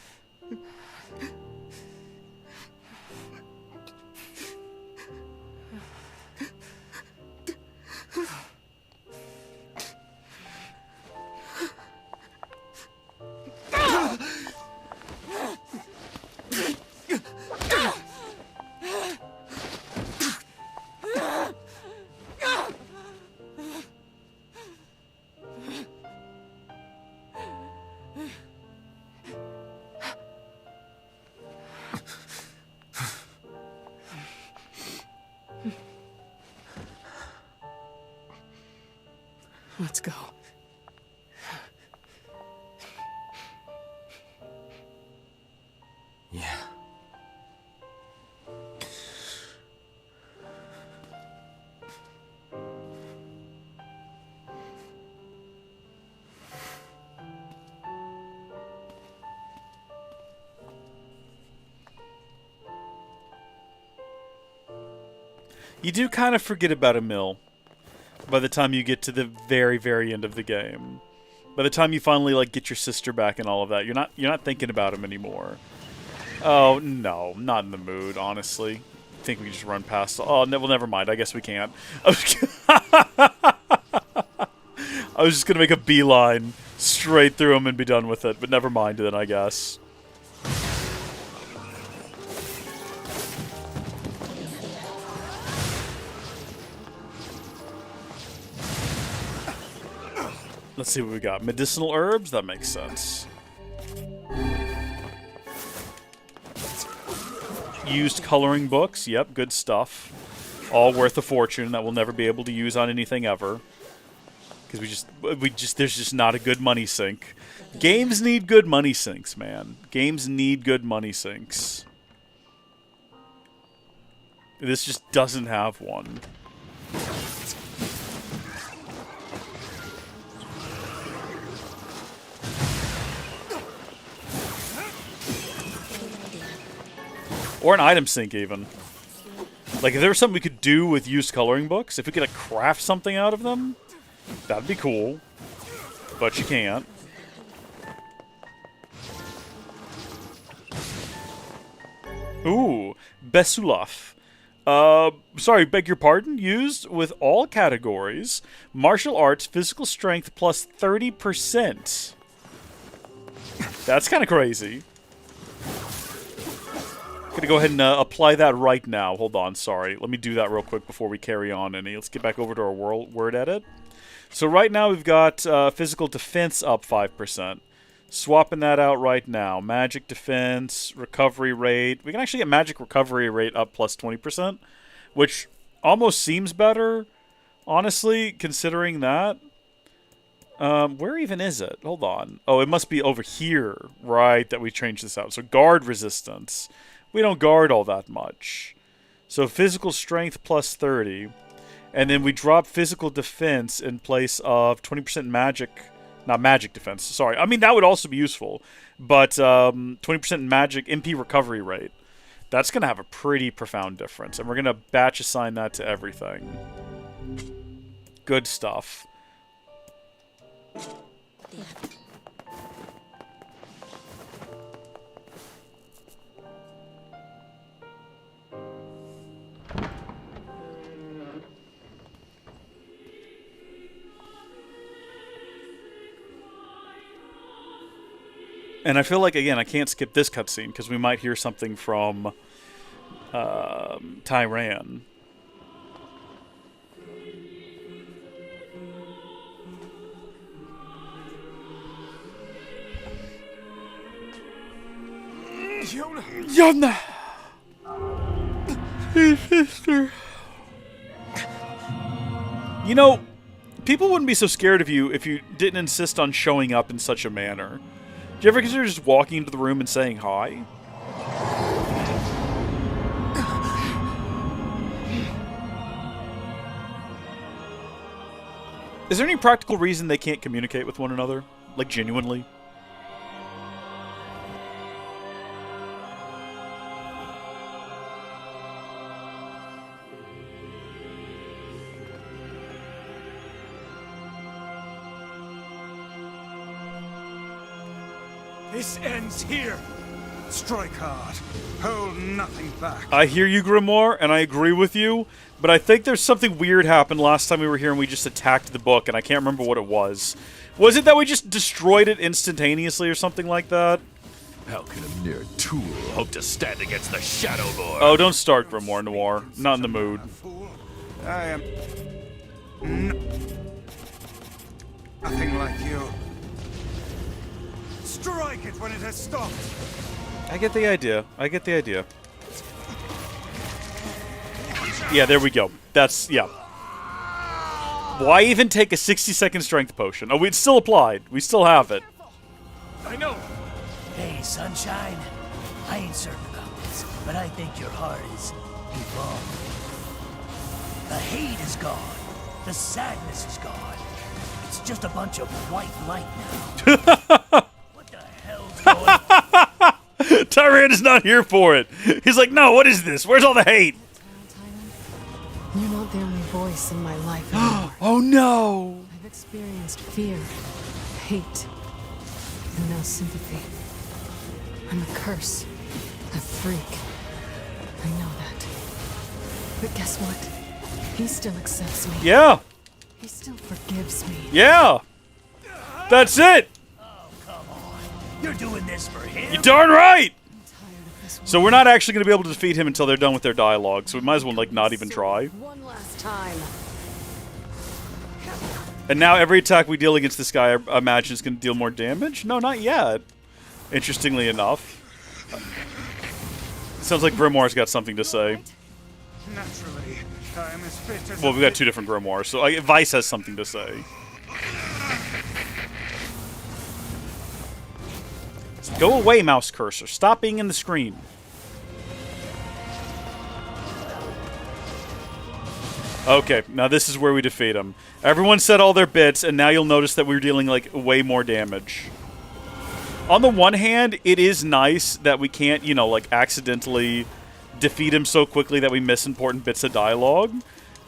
Let's go. Yeah. You do kind of forget about Emil by the time you get to the very, very end of the game. By the time you finally like get your sister back and all of that, you're not thinking about him anymore. Oh no, not in the mood, honestly. I think we can just run past. Oh, no, well, never mind. I guess we can't. I was just gonna make a beeline straight through him and be done with it, but never mind then, I guess. Let's see what we got. Medicinal herbs? That makes sense. Used coloring books. Yep, good stuff. All worth a fortune that we'll never be able to use on anything ever. Because there's just not a good money sink. Games need good money sinks, man. Games need good money sinks. This just doesn't have one. Or an item sink, even. Like, if there was something we could do with used coloring books, if we could, like, craft something out of them, that'd be cool. But you can't. Ooh, Besulaf. Sorry, beg your pardon. Used with all categories. Martial arts, physical strength plus 30%. That's kind of crazy. Gonna go ahead and apply that right now. Hold on, sorry. Let me do that real quick before we carry on any. Let's get back over to our word edit. So right now we've got physical defense up 5%. Swapping that out right now. Magic defense, recovery rate. We can actually get magic recovery rate up plus 20%, which almost seems better, honestly, considering that. Where even is it? Hold on. Oh, it must be over here, right, that we changed this out. So guard resistance. We don't guard all that much. So physical strength plus 30. And then we drop physical defense in place of 20% magic. Not magic defense, sorry. I mean, that would also be useful. But 20% magic MP recovery rate. That's going to have a pretty profound difference. And we're going to batch assign that to everything. Good stuff. And I feel like, again, I can't skip this cutscene because we might hear something from Tyran. Yona! Hey, sister. You know, people wouldn't be so scared of you if you didn't insist on showing up in such a manner. you ever consider just walking into the room and saying hi? Is there any practical reason they can't communicate with one another? Like, genuinely? This ends here. Strike hard. Hold nothing back. I hear you, Grimoire, and I agree with you, but I think there's something weird happened last time we were here and we just attacked the book, and I can't remember what it was. Was it that we just destroyed it instantaneously or something like that? How can a mere tool hope to stand against the Shadow Lord? Oh, don't start, Grimoire Noir. Not in the mood. Fool. I am nothing like you. Strike it when it has stopped. I get the idea. I get the idea. Yeah, there we go. That's, yeah. Why even take a 60-second strength potion? Oh, it's still applied. We still have it. I know. Hey, Sunshine. I ain't certain about this, but I think your heart is evolved. The hate is gone. The sadness is gone. It's just a bunch of white light now. What the hell's going on? Tyrant is not here for it. He's like, no, what is this? Where's all the hate? You're not the only voice in my life anymore. Oh, no. I've experienced fear, hate, and now sympathy. I'm a curse, a freak. I know that. But guess what? He still accepts me. Yeah. He still forgives me. Yeah. That's it. Oh, come on. You're doing this for him? You darn right. I'm tired of this So we're not actually going to be able to defeat him until they're done with their dialogue, so we might as well, like, not even try. One last time. And now every attack we deal against this guy, I imagine, is going to deal more damage? No, not yet. Interestingly enough. Sounds like Grimoire's got something to say. Naturally, I am as fit as Well, we got two different Grimoires, so Vice has something to say. So go away, mouse cursor. Stop being in the screen. Okay, now this is where we defeat him. Everyone said all their bits, and now you'll notice that we're dealing, like, way more damage. On the one hand, it is nice that we can't, you know, like, accidentally defeat him so quickly that we miss important bits of dialogue.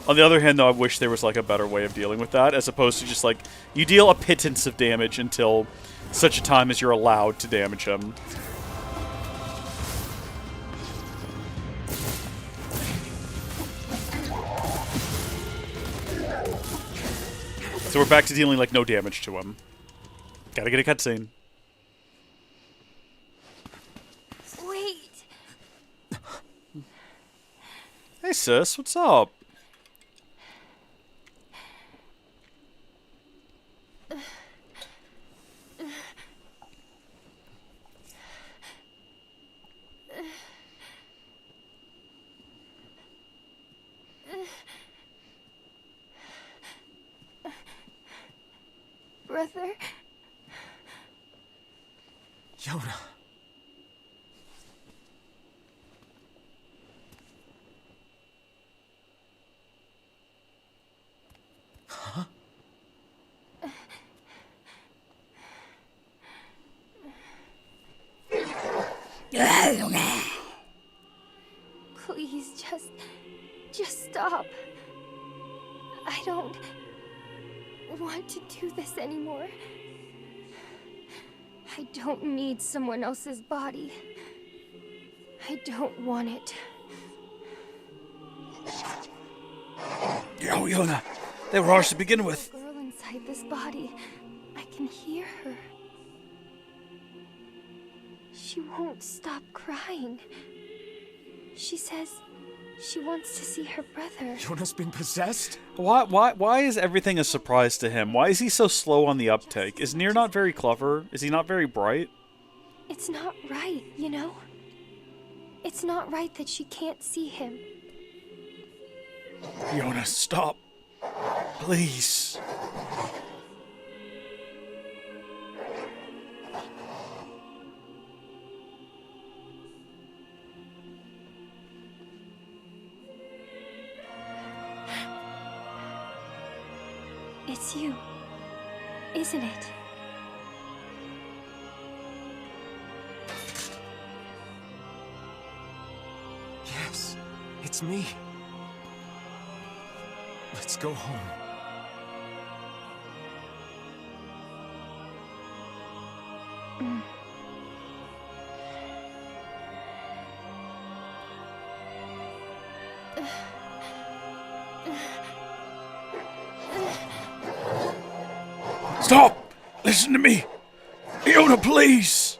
On the other hand, though, I wish there was, like, a better way of dealing with that, as opposed to just, like, you deal a pittance of damage until such a time as you're allowed to damage him. So we're back to dealing, like, no damage to him. Gotta get a cutscene. Wait. Hey, sis, what's up? Brother? Yona. Huh? Please, just stop. I don't want to do this anymore. I don't need someone else's body. I don't want it. Yo, Yona. They were ours to begin with. The girl inside this body. I can hear her. She won't stop crying. She says she wants to see her brother. Yona's been possessed? Why is everything a surprise to him? Why is he so slow on the uptake? Is NieR not very clever? Is he not very bright? It's not right, you know? It's not right that she can't see him. Yona, stop. Please. It's you, isn't it? Yes, it's me. Let's go home. Stop! Listen to me! Iona, please!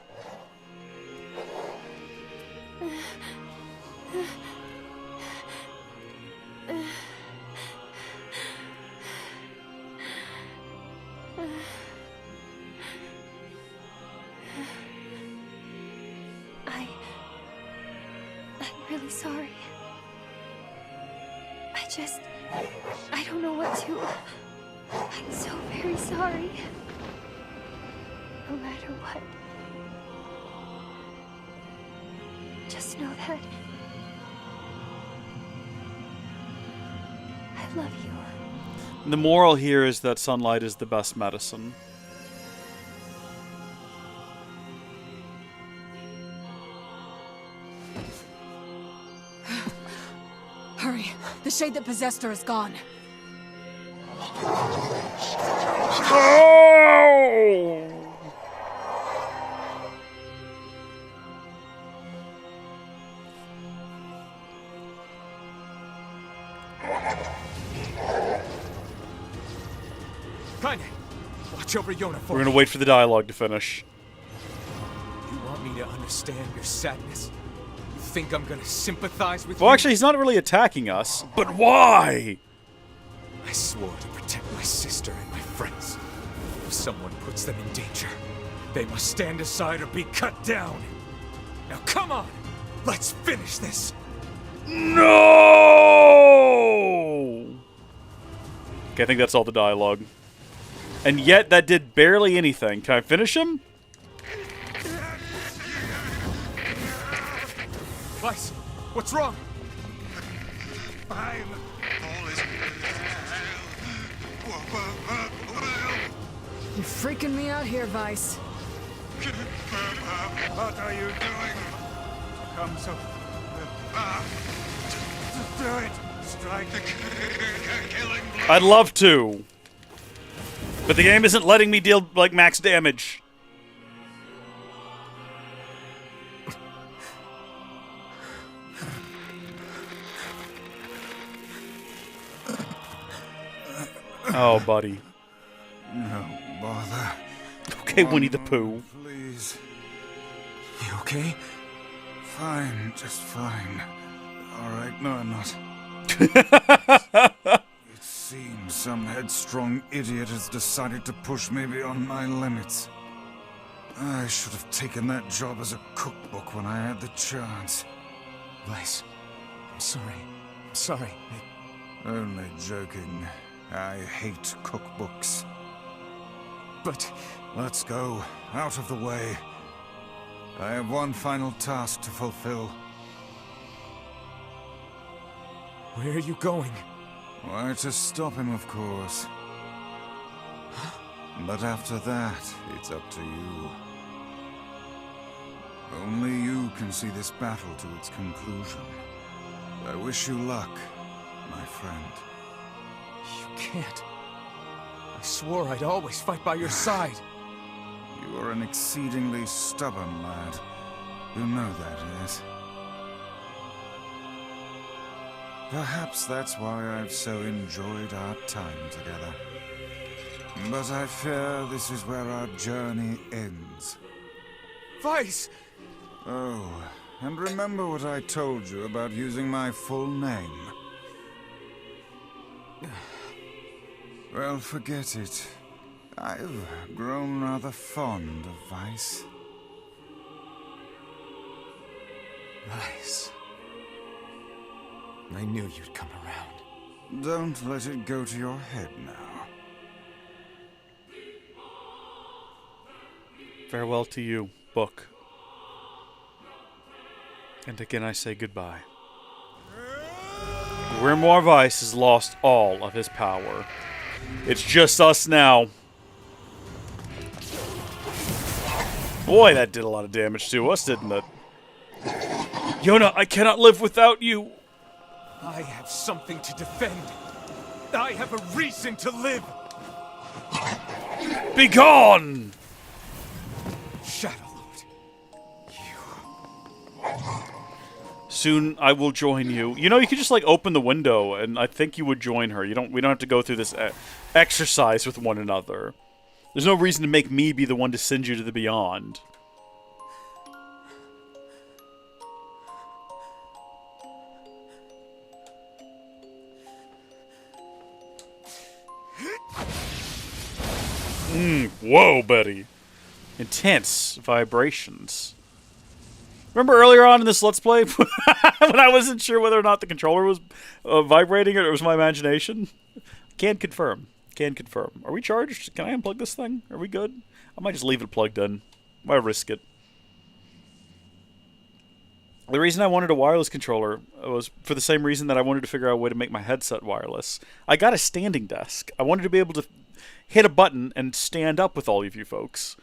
I'm really sorry. I don't know what to... I'm so very sorry. No matter what. Just know that... I love you. The moral here is that sunlight is the best medicine. Hurry! The shade that possessed her is gone. Oh! Kaine, watch over Yona for We're me. gonna wait for the dialogue to finish. You want me to understand your sadness? You think I'm gonna sympathize with you? Well, actually, he's not really attacking us. But why? I swore to protect my sister and my friends. If someone puts them in danger, they must stand aside or be cut down. Now come on! Let's finish this! No! Okay, I think that's all the dialogue. And yet, that did barely anything. Can I finish him? Weiss, what's wrong? Fine. All is well. You're freaking me out here, Weiss. What are you doing? Come so... do it! Strike the killing blow! I'd love to. But the game isn't letting me deal, like, max damage. Oh, buddy. No bother. Okay, Winnie the Pooh. Please. You okay? Fine, just fine. Alright, no, I'm not. It seems some headstrong idiot has decided to push me beyond my limits. I should have taken that job as a cookbook when I had the chance. Weiss, I'm sorry. I'm sorry. Only joking. I hate cookbooks. But... Let's go. Out of the way. I have one final task to fulfill. where are you going? Why, to stop him, of course. But after that, it's up to you. Only you can see this battle to its conclusion. I wish you luck, my friend. You can't. I swore I'd always fight by your side. You are an exceedingly stubborn lad. You know that, yes? Perhaps that's why I've so enjoyed our time together. But I fear this is where our journey ends. Weiss! Oh, and remember what I told you about using my full name. Well, forget it. I've grown rather fond of Weiss. Weiss. I knew you'd come around. Don't let it go to your head now. Farewell to you, book. And again I say goodbye. Grimoire Weiss has lost all of his power. It's just us now. Boy, that did a lot of damage to us, didn't it? Yona, I cannot live without you. I have something to defend. I have a reason to live. Be gone! Shadow Lord, you. Soon I will join you. You know, you could just like open the window, and I think you would join her. We don't have to go through this exercise with one another. There's no reason to make me be the one to send you to the beyond. Whoa, buddy. Intense vibrations. Remember earlier on in this Let's Play when I wasn't sure whether or not the controller was vibrating or it was my imagination? Can confirm. Can confirm. Are we charged? Can I unplug this thing? Are we good? I might just leave it plugged in. Why risk it? The reason I wanted a wireless controller was for the same reason that I wanted to figure out a way to make my headset wireless. I got a standing desk. I wanted to be able to hit a button and stand up with all of you folks.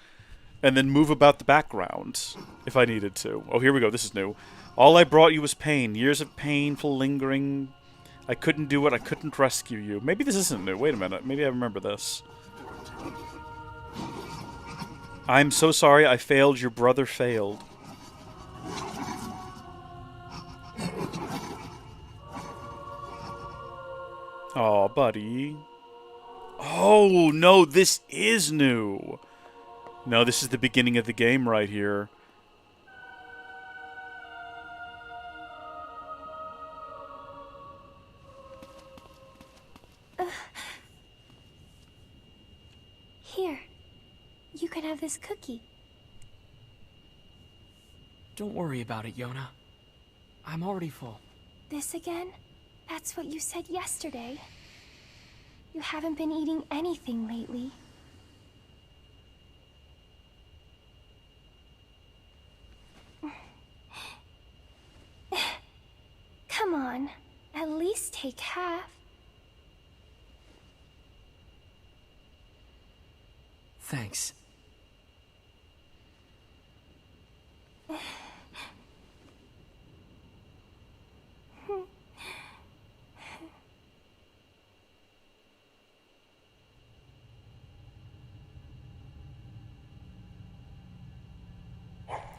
And then move about the background if I needed to. Oh, here we go. This is new. All I brought you was pain. Years of painful lingering. I couldn't do it. I couldn't rescue you. Maybe this isn't new. Wait a minute. Maybe I remember this. I'm so sorry I failed. Your brother failed. Oh, buddy. Oh, no. This is new. No, this is the beginning of the game right here. Here. You can have this cookie. Don't worry about it, Yona. I'm already full. This again? That's what you said yesterday. You haven't been eating anything lately. Come on, at least take half. Thanks.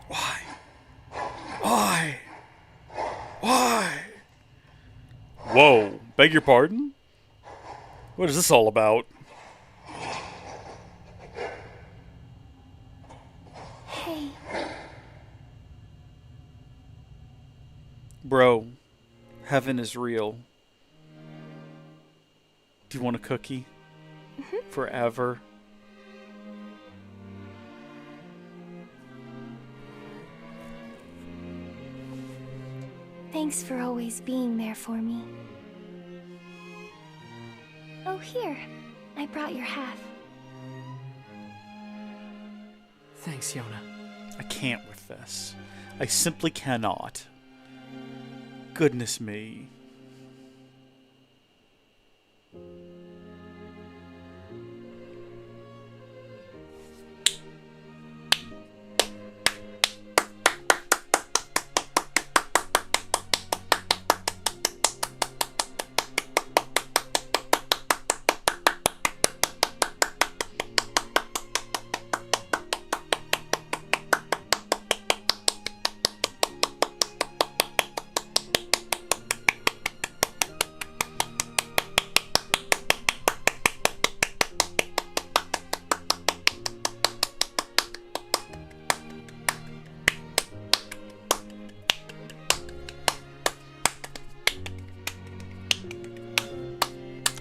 Why? Why? Why? Whoa, beg your pardon? What is this all about? Hey. Bro, heaven is real. Do you want a cookie? Forever? Thanks for always being there for me. Oh, here. I brought your half. Thanks, Yona. I can't with this. I simply cannot. Goodness me.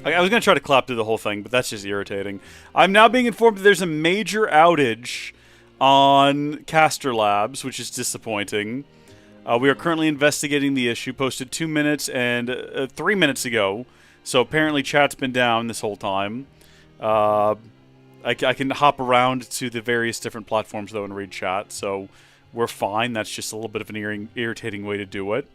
I was going to try to clap through the whole thing, but that's just irritating. I'm now being informed that there's a major outage on Caster Labs, which is disappointing. We are currently investigating the issue, posted 2 minutes and 3 minutes ago. So apparently chat's been down this whole time. I can hop around to the various different platforms, though, and read chat. So we're fine. That's just a little bit of an irritating way to do it.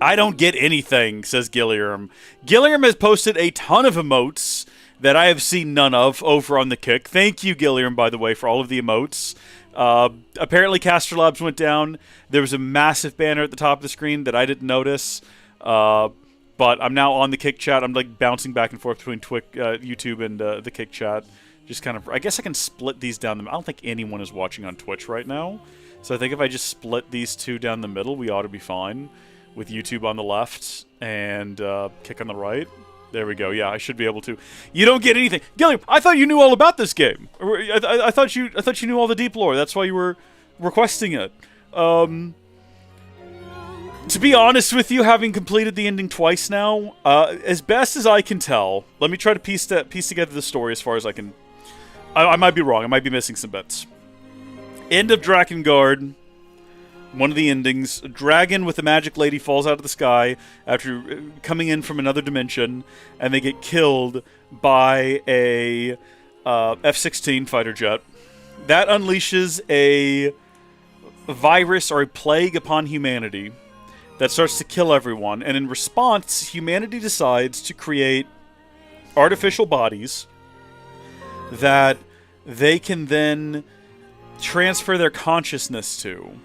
I don't get anything, says Gilliam. Gilliam has posted a ton of emotes that I have seen none of over on the Kick. Thank you, Gilliam, by the way, for all of the emotes. Apparently, Caster Labs went down. There was a massive banner at the top of the screen that I didn't notice. But I'm now on the Kick chat. I'm like bouncing back and forth between YouTube and the Kick chat. Just kind of, I guess I can split these down the middle. I don't think anyone is watching on Twitch right now. So I think if I just split these two down the middle, we ought to be fine. With YouTube on the left and Kick on the right. There we go. Yeah, I should be able to. You don't get anything, Gilliam. I thought you knew all about this game. I thought you knew all the deep lore. That's why you were requesting it. To be honest with you, having completed the ending twice now, as best as I can tell, let me try to piece together the story as far as I can. I might be wrong. I might be missing some bits. End of Drakengard. One of the endings, a dragon with a magic lady falls out of the sky after coming in from another dimension, and they get killed by a F-16 fighter jet. That unleashes a virus or a plague upon humanity that starts to kill everyone, and in response, humanity decides to create artificial bodies that they can then transfer their consciousness to.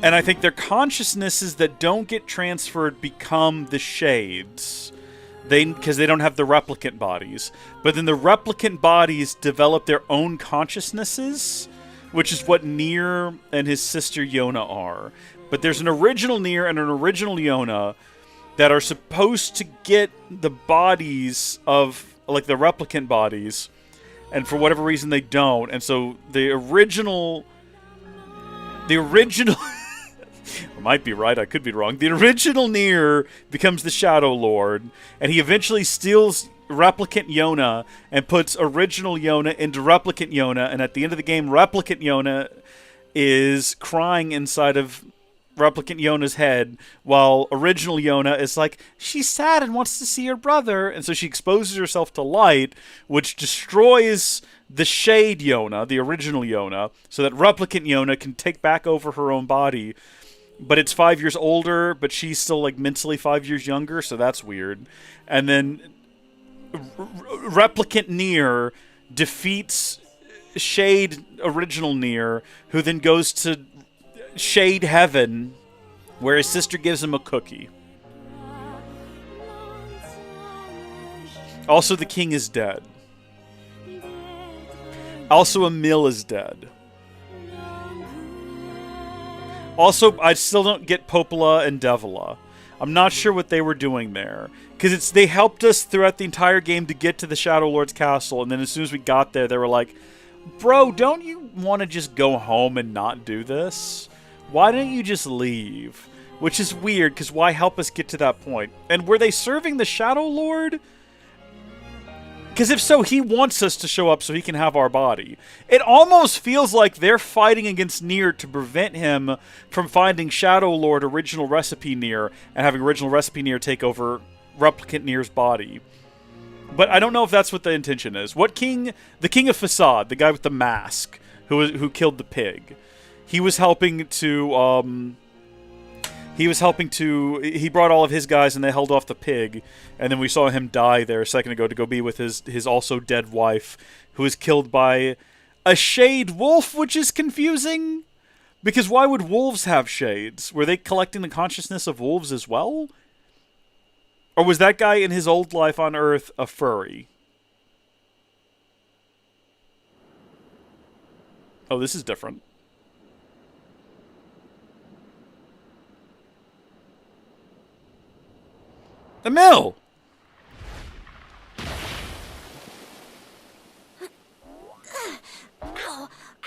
And I think their consciousnesses that don't get transferred become the Shades. Because they don't have the replicant bodies. But then the replicant bodies develop their own consciousnesses, which is what NieR and his sister Yona are. But there's an original NieR and an original Yona that are supposed to get the bodies of, like, the replicant bodies. And for whatever reason they don't. And so the original... I might be right, I could be wrong. The original NieR becomes the Shadow Lord, and he eventually steals Replicant Yona and puts original Yona into Replicant Yona, and at the end of the game, Replicant Yona is crying inside of Replicant Yona's head, while original Yona is like, she's sad and wants to see her brother, and so she exposes herself to light, which destroys the Shade Yona, the original Yona, so that Replicant Yona can take back over her own body. But it's 5 years older, but she's still, like, mentally 5 years younger, so that's weird. And then Replicant NieR defeats Shade original NieR, who then goes to Shade Heaven, where his sister gives him a cookie. Also, the king is dead. Also, Emil is dead. Also, I still don't get Popola and Devila. I'm not sure what they were doing there. Because they helped us throughout the entire game to get to the Shadow Lord's castle, and then as soon as we got there, they were like, bro, don't you want to just go home and not do this? Why don't you just leave? Which is weird, because why help us get to that point? And were they serving the Shadow Lord? Because if so, he wants us to show up so he can have our body. It almost feels like they're fighting against NieR to prevent him from finding Shadow Lord Original Recipe NieR and having Original Recipe NieR take over Replicant NieR's body. But I don't know if that's what the intention is. What king? The King of Facade, the guy with the mask, who killed the pig. He was helping to... He brought all of his guys and they held off the pig. And then we saw him die there a second ago to go be with his also dead wife, who was killed by a shade wolf, which is confusing. Because why would wolves have shades? Were they collecting the consciousness of wolves as well? Or was that guy in his old life on Earth a furry? Oh, this is different. Emil!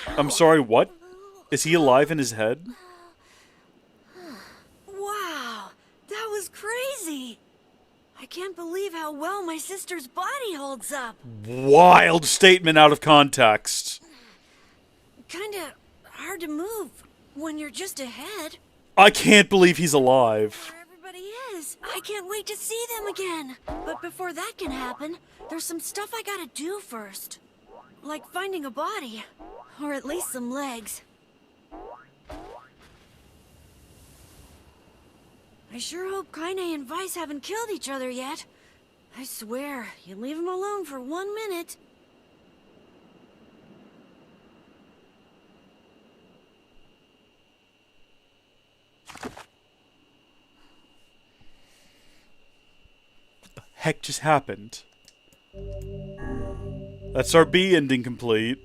I'm sorry, what? Is he alive in his head? Wow, that was crazy. I can't believe how well my sister's body holds up. Wild statement out of context. Kinda hard to move when you're just ahead. I can't believe he's alive. Everybody is. I can't wait to see them again. But before that can happen, there's some stuff I gotta do first. Like finding a body. Or at least some legs. I sure hope Kaine and Weiss haven't killed each other yet. I swear, you leave them alone for 1 minute. Heck just happened? That's our B ending complete.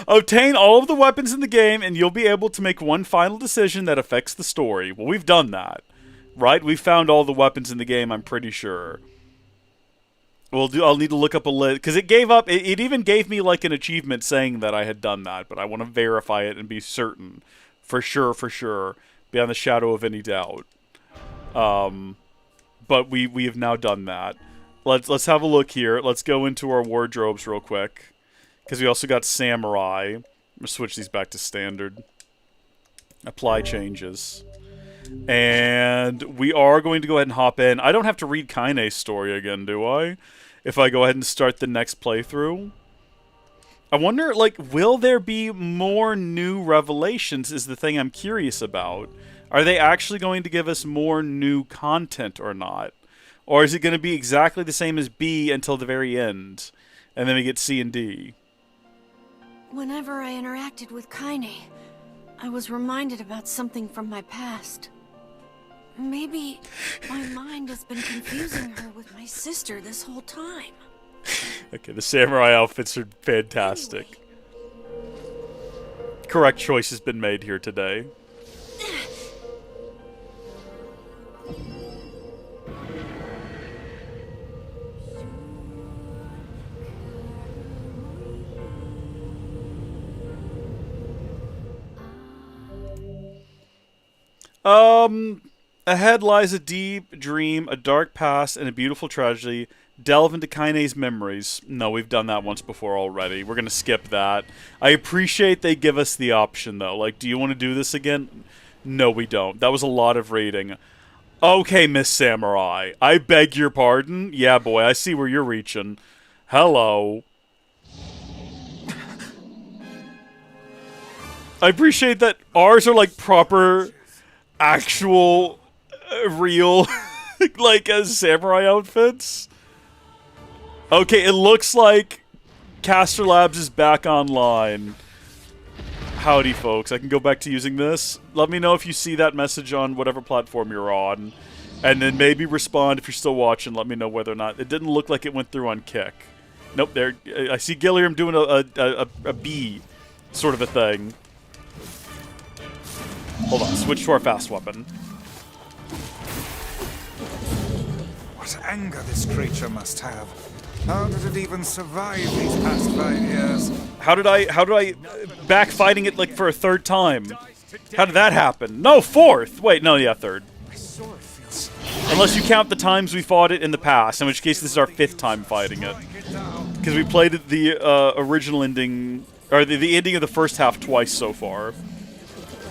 Obtain all of the weapons in the game and you'll be able to make one final decision that affects the story. Well, we've done that. Right? We found all the weapons in the game, I'm pretty sure. I'll need to look up a list, because it gave up, it even gave me like an achievement saying that I had done that, but I want to verify it and be certain. For sure, beyond the shadow of any doubt. But we have now done that. Let's have a look here. Let's go into our wardrobes real quick, because we also got samurai. I'm gonna switch these back to standard. Apply changes. And we are going to go ahead and hop in. I don't have to read Kaine's story again, do I? If I go ahead and start the next playthrough. I wonder, like, will there be more new revelations is the thing I'm curious about. Are they actually going to give us more new content or not? Or is it going to be exactly the same as B until the very end? And then we get C and D. Whenever I interacted with Kaine, I was reminded about something from my past. Maybe my mind has been confusing her with my sister this whole time. Okay, the samurai outfits are fantastic. Anyway. Correct choice has been made here today. Ahead lies a deep dream, a dark past, and a beautiful tragedy. Delve into Kaine's memories. No, we've done that once before already. We're gonna skip that. I appreciate they give us the option, though. Like, do you want to do this again? No, we don't. That was a lot of reading. Okay, Miss Samurai. I beg your pardon? Yeah, boy, I see where you're reaching. Hello. I appreciate that ours are, like, proper, actual, real, like, as samurai outfits. Okay, it looks like Caster Labs is back online. Howdy, folks. I can go back to using this. Let me know if you see that message on whatever platform you're on. And then maybe respond if you're still watching. Let me know whether or not. It didn't look like it went through on Kick. Nope, there. I see Gilliam doing a B sort of a thing. Hold on, switch to our fast weapon. What anger this creature must have. How did it even survive these past 5 years? How did I back fighting it like for a third time? How did that happen? No, fourth! Wait, no, yeah, third. Unless you count the times we fought it in the past, in which case this is our 5th time fighting it. Because we played it the original ending, or the ending of the first half twice so far.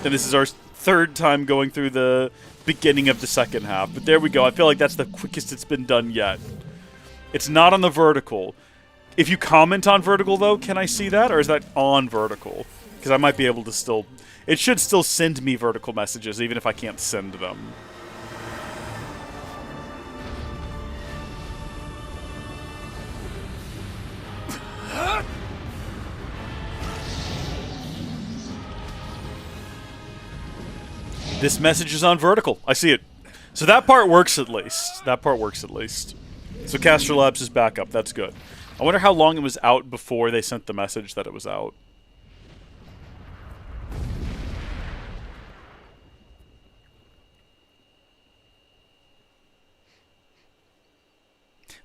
And this is our 3rd time going through the beginning of the second half. But there we go. I feel like that's the quickest it's been done yet. It's not on the vertical. If you comment on vertical, though, can I see that? Or is that on vertical? Because I might be able to still... It should still send me vertical messages, even if I can't send them. This message is on vertical. I see it. So that part works at least. That part works at least. So Caster Labs is back up. That's good. I wonder how long it was out before they sent the message that it was out.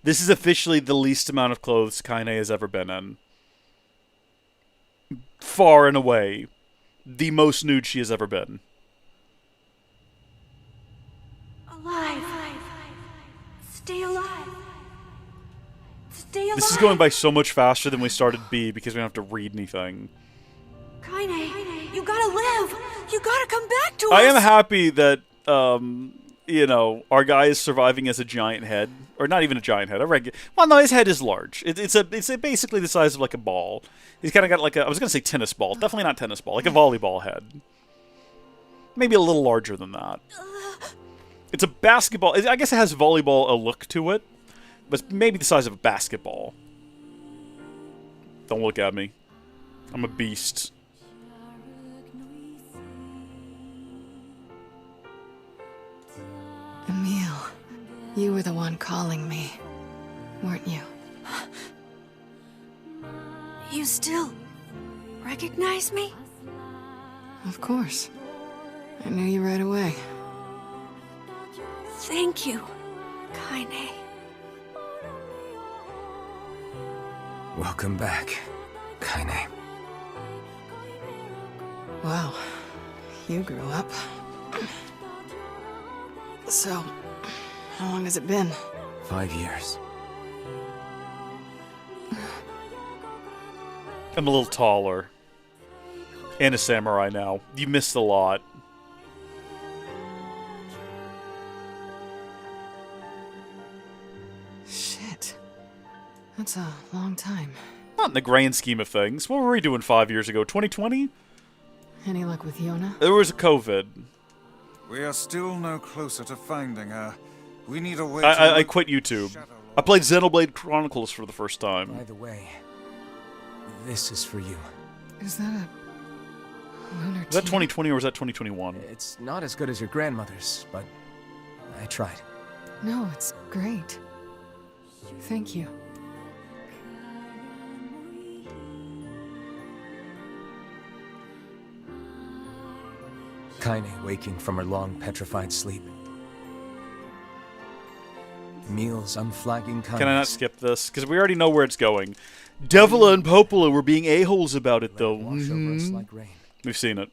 This is officially the least amount of clothes Kaine has ever been in. Far and away. The most nude she has ever been. Alive. Stay alive. Stay alive. This is going by so much faster than we started B because we don't have to read anything. Kaine, you gotta live. You gotta come back to us. I am happy that you know, our guy is surviving as a giant head, or not even a giant head, a regular. Well, no, his head is large. It's basically the size of like a ball. He's kind of got like a, I was gonna say tennis ball, definitely not tennis ball, like a volleyball head. Maybe a little larger than that. It's a basketball. I guess it has volleyball a look to it, but it's maybe the size of a basketball. Don't look at me. I'm a beast. Emil, you were the one calling me, weren't you? You still recognize me? Of course. I knew you right away. Thank you, Kaine. Welcome back, Kaine. Wow, you grew up. So, how long has it been? 5 years. I'm a little taller. And a samurai now. You missed a lot. Shit. That's a long time. Not in the grand scheme of things. What were we doing 5 years ago? 2020? Any luck with Yona? There was a COVID. We are still no closer to finding her. We need a way I quit YouTube. I played Xenoblade Chronicles for the first time. By the way, this is for you. Is that a lunar Is that 2020 or was that 2021? It's not as good as your grandmother's, but I tried. No, it's great. Thank you. Kaine waking from her long petrified sleep. Emil's unflagging kindness. Can I not skip this? Because we already know where it's going. Devila and Popola were being a-holes about it, though. Wash over us like rain. We've seen it.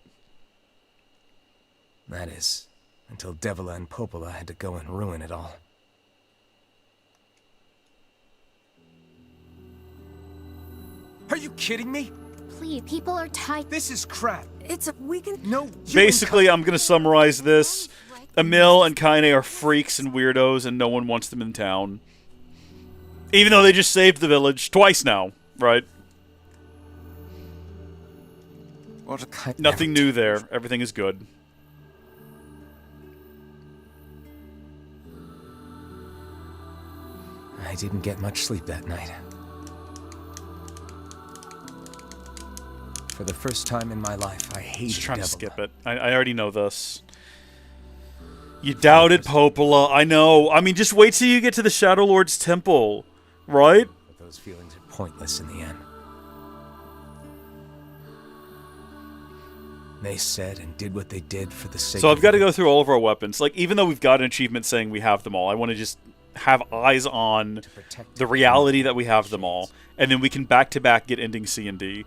That is, until Devila and Popola had to go and ruin it all. Are you kidding me? Please, people are tight. This is crap. It's a weekend. No. Basically, I'm going to summarize this. Emil and Kaine are freaks and weirdos, and no one wants them in town. Even though they just saved the village twice now, right? What a kind. Nothing new there. Everything is good. I didn't get much sleep that night. For the first time in my life, I hated Just trying to Devila. skip it. I already know this. You doubted Popola. I know. I mean, just wait till you get to the Shadow Lord's temple, right? But those feelings are pointless in the end. They said and did what they did for the sake So of I've got to the- go through all of our weapons. Like, even though we've got an achievement saying we have them all, I want to just have eyes on protect the reality that we have them all. And then we can back-to-back get ending C and D.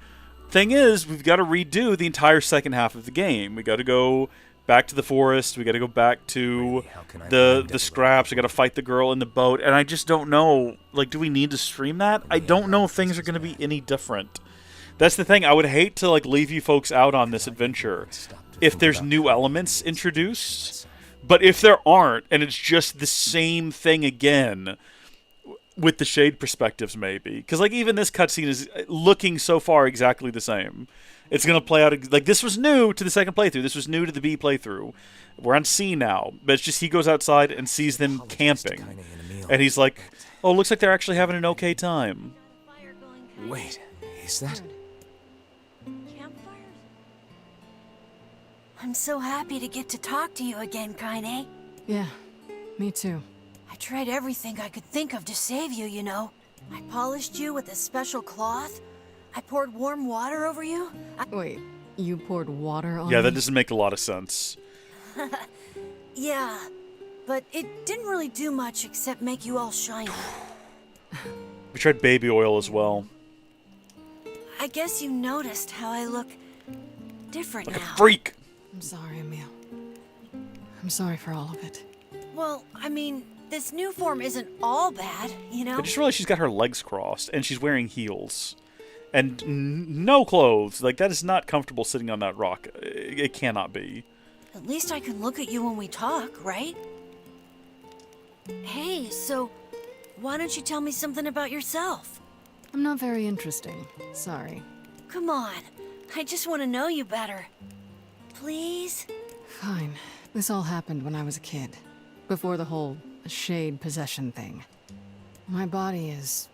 Thing is, we've got to redo the entire second half of the game. We got to go back to the forest. We got to go back to Really, how can I the blame Devila? scraps. We got to fight the girl in the boat. And I just don't know. Like, do we need to stream that? I don't know if things are going to be any different. That's the thing. I would hate to like leave you folks out on this adventure if there's new elements introduced. But if there aren't, and it's just the same thing again, with the shade perspectives maybe. Because like even this cutscene is looking so far exactly the same. It's going to play out... Like this was new to the second playthrough. This was new to the B playthrough. We're on C now. But it's just he goes outside and sees them camping. And he's like, oh, looks like they're actually having an okay time. Wait, is that... Campfires? I'm so happy to get to talk to you again, Kaine. Yeah, me too. I tried everything I could think of to save you, you know. I polished you with a special cloth. I poured warm water over you. Wait, you poured water on Yeah, that me? doesn't make a lot of sense. Yeah, but it didn't really do much except make you all shiny. We tried baby oil as well. I guess you noticed how I look different Like now. a freak! I'm sorry, Emil. I'm sorry for all of it. Well, I mean, this new form isn't all bad, you know? I just realized she's got her legs crossed, and she's wearing heels. And no clothes. Like, that is not comfortable sitting on that rock. It cannot be. At least I can look at you when we talk, right? Hey, so why don't you tell me something about yourself? I'm not very interesting. Sorry. Come on, I just want to know you better. Please? Fine. This all happened when I was a kid. Before the whole shade possession thing. My body is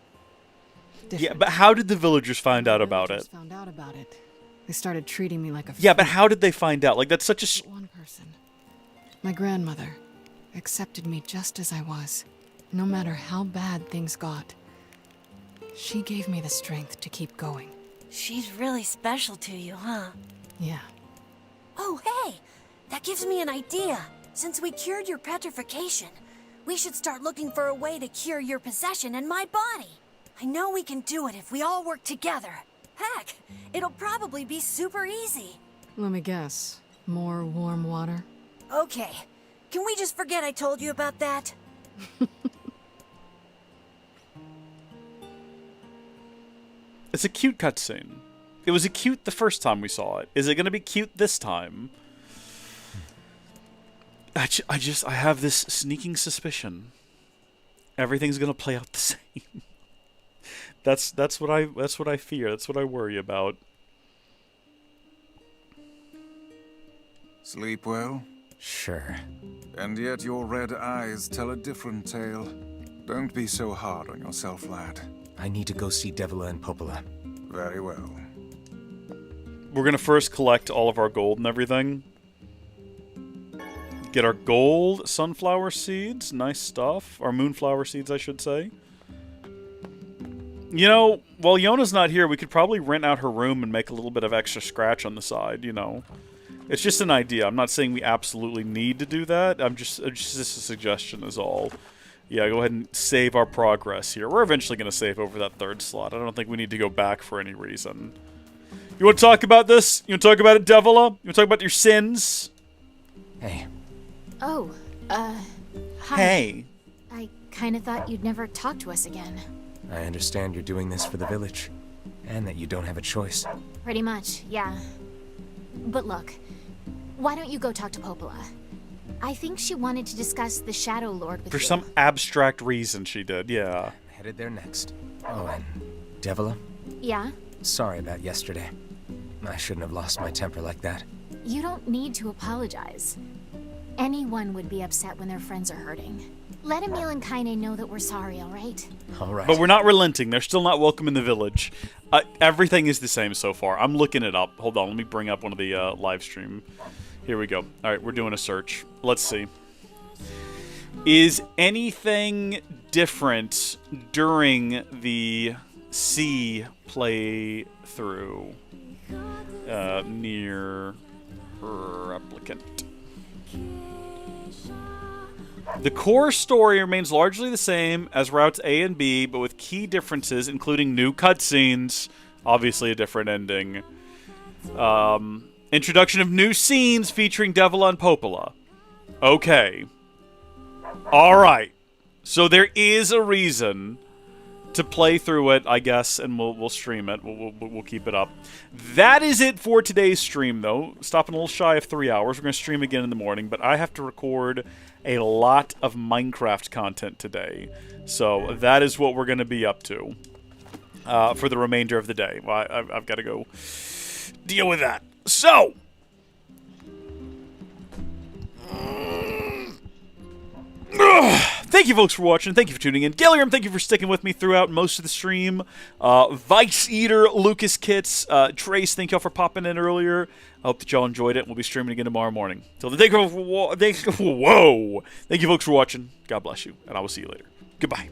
different. Yeah, but how did the villagers find out about it? Found out about it. They started treating me like a Yeah, but freak. how did they find out? Like, that's such a... One person. My grandmother accepted me just as I was. No matter how bad things got. She gave me the strength to keep going. She's really special to you, huh? Yeah. Oh, hey! That gives me an idea. Since we cured your petrification, we should start looking for a way to cure your possession and my body. I know we can do it if we all work together. Heck, it'll probably be super easy. Let me guess. More warm water? Okay, can we just forget I told you about that? It's a cute cutscene. It was a cute the first time we saw it. Is it going to be cute this time? I have this sneaking suspicion. Everything's going to play out the same. That's what I fear. That's what I worry about. Sleep well? Sure. And yet your red eyes tell a different tale. Don't be so hard on yourself, lad. I need to go see Devila and Popola. Very well. We're going to first collect all of our gold and everything. Get our gold sunflower seeds. Nice stuff. Our moonflower seeds, I should say. You know, while Yona's not here, we could probably rent out her room and make a little bit of extra scratch on the side, you know. It's just an idea. I'm not saying we absolutely need to do that. It's just a suggestion is all. Yeah, go ahead and save our progress here. We're eventually going to save over that third slot. I don't think we need to go back for any reason. You want to talk about this? You want to talk about it, Devila? You want to talk about your sins? Hey. Oh, hi. Hey. I kinda thought you'd never talk to us again. I understand you're doing this for the village, and that you don't have a choice. Pretty much, yeah. But look, why don't you go talk to Popola? I think she wanted to discuss the Shadow Lord with you. For some abstract reason she did, yeah. I'm headed there next. Oh, and Devila? Yeah? Sorry about yesterday. I shouldn't have lost my temper like that. You don't need to apologize. Anyone would be upset when their friends are hurting. Let Emil and Kaine know that we're sorry, alright? Alright. But we're not relenting. They're still not welcome in the village. Everything is the same so far. I'm looking it up. Hold on, let me bring up one of the live stream. Here we go. Alright, we're doing a search. Let's see. Is anything different during the C playthrough? NieR Replicant. The core story remains largely the same as routes A and B, but with key differences, including new cutscenes, obviously a different ending. Introduction of new scenes featuring Devila and Popola. Okay. Alright. So there is a reason to play through it, I guess, and we'll stream it. We'll keep it up. That is it for today's stream, though. Stopping a little shy of 3 hours. We're going to stream again in the morning, but I have to record a lot of Minecraft content today. So that is what we're going to be up to for the remainder of the day. Well, I've got to go deal with that. So... Thank you, folks, for watching. Thank you for tuning in. Gallium, thank you for sticking with me throughout most of the stream. Vice Eater, Lucas Kits, Trace, thank y'all for popping in earlier. I hope that y'all enjoyed it. We'll be streaming again tomorrow morning. Till then, thank you, folks, for watching. God bless you, and I will see you later. Goodbye.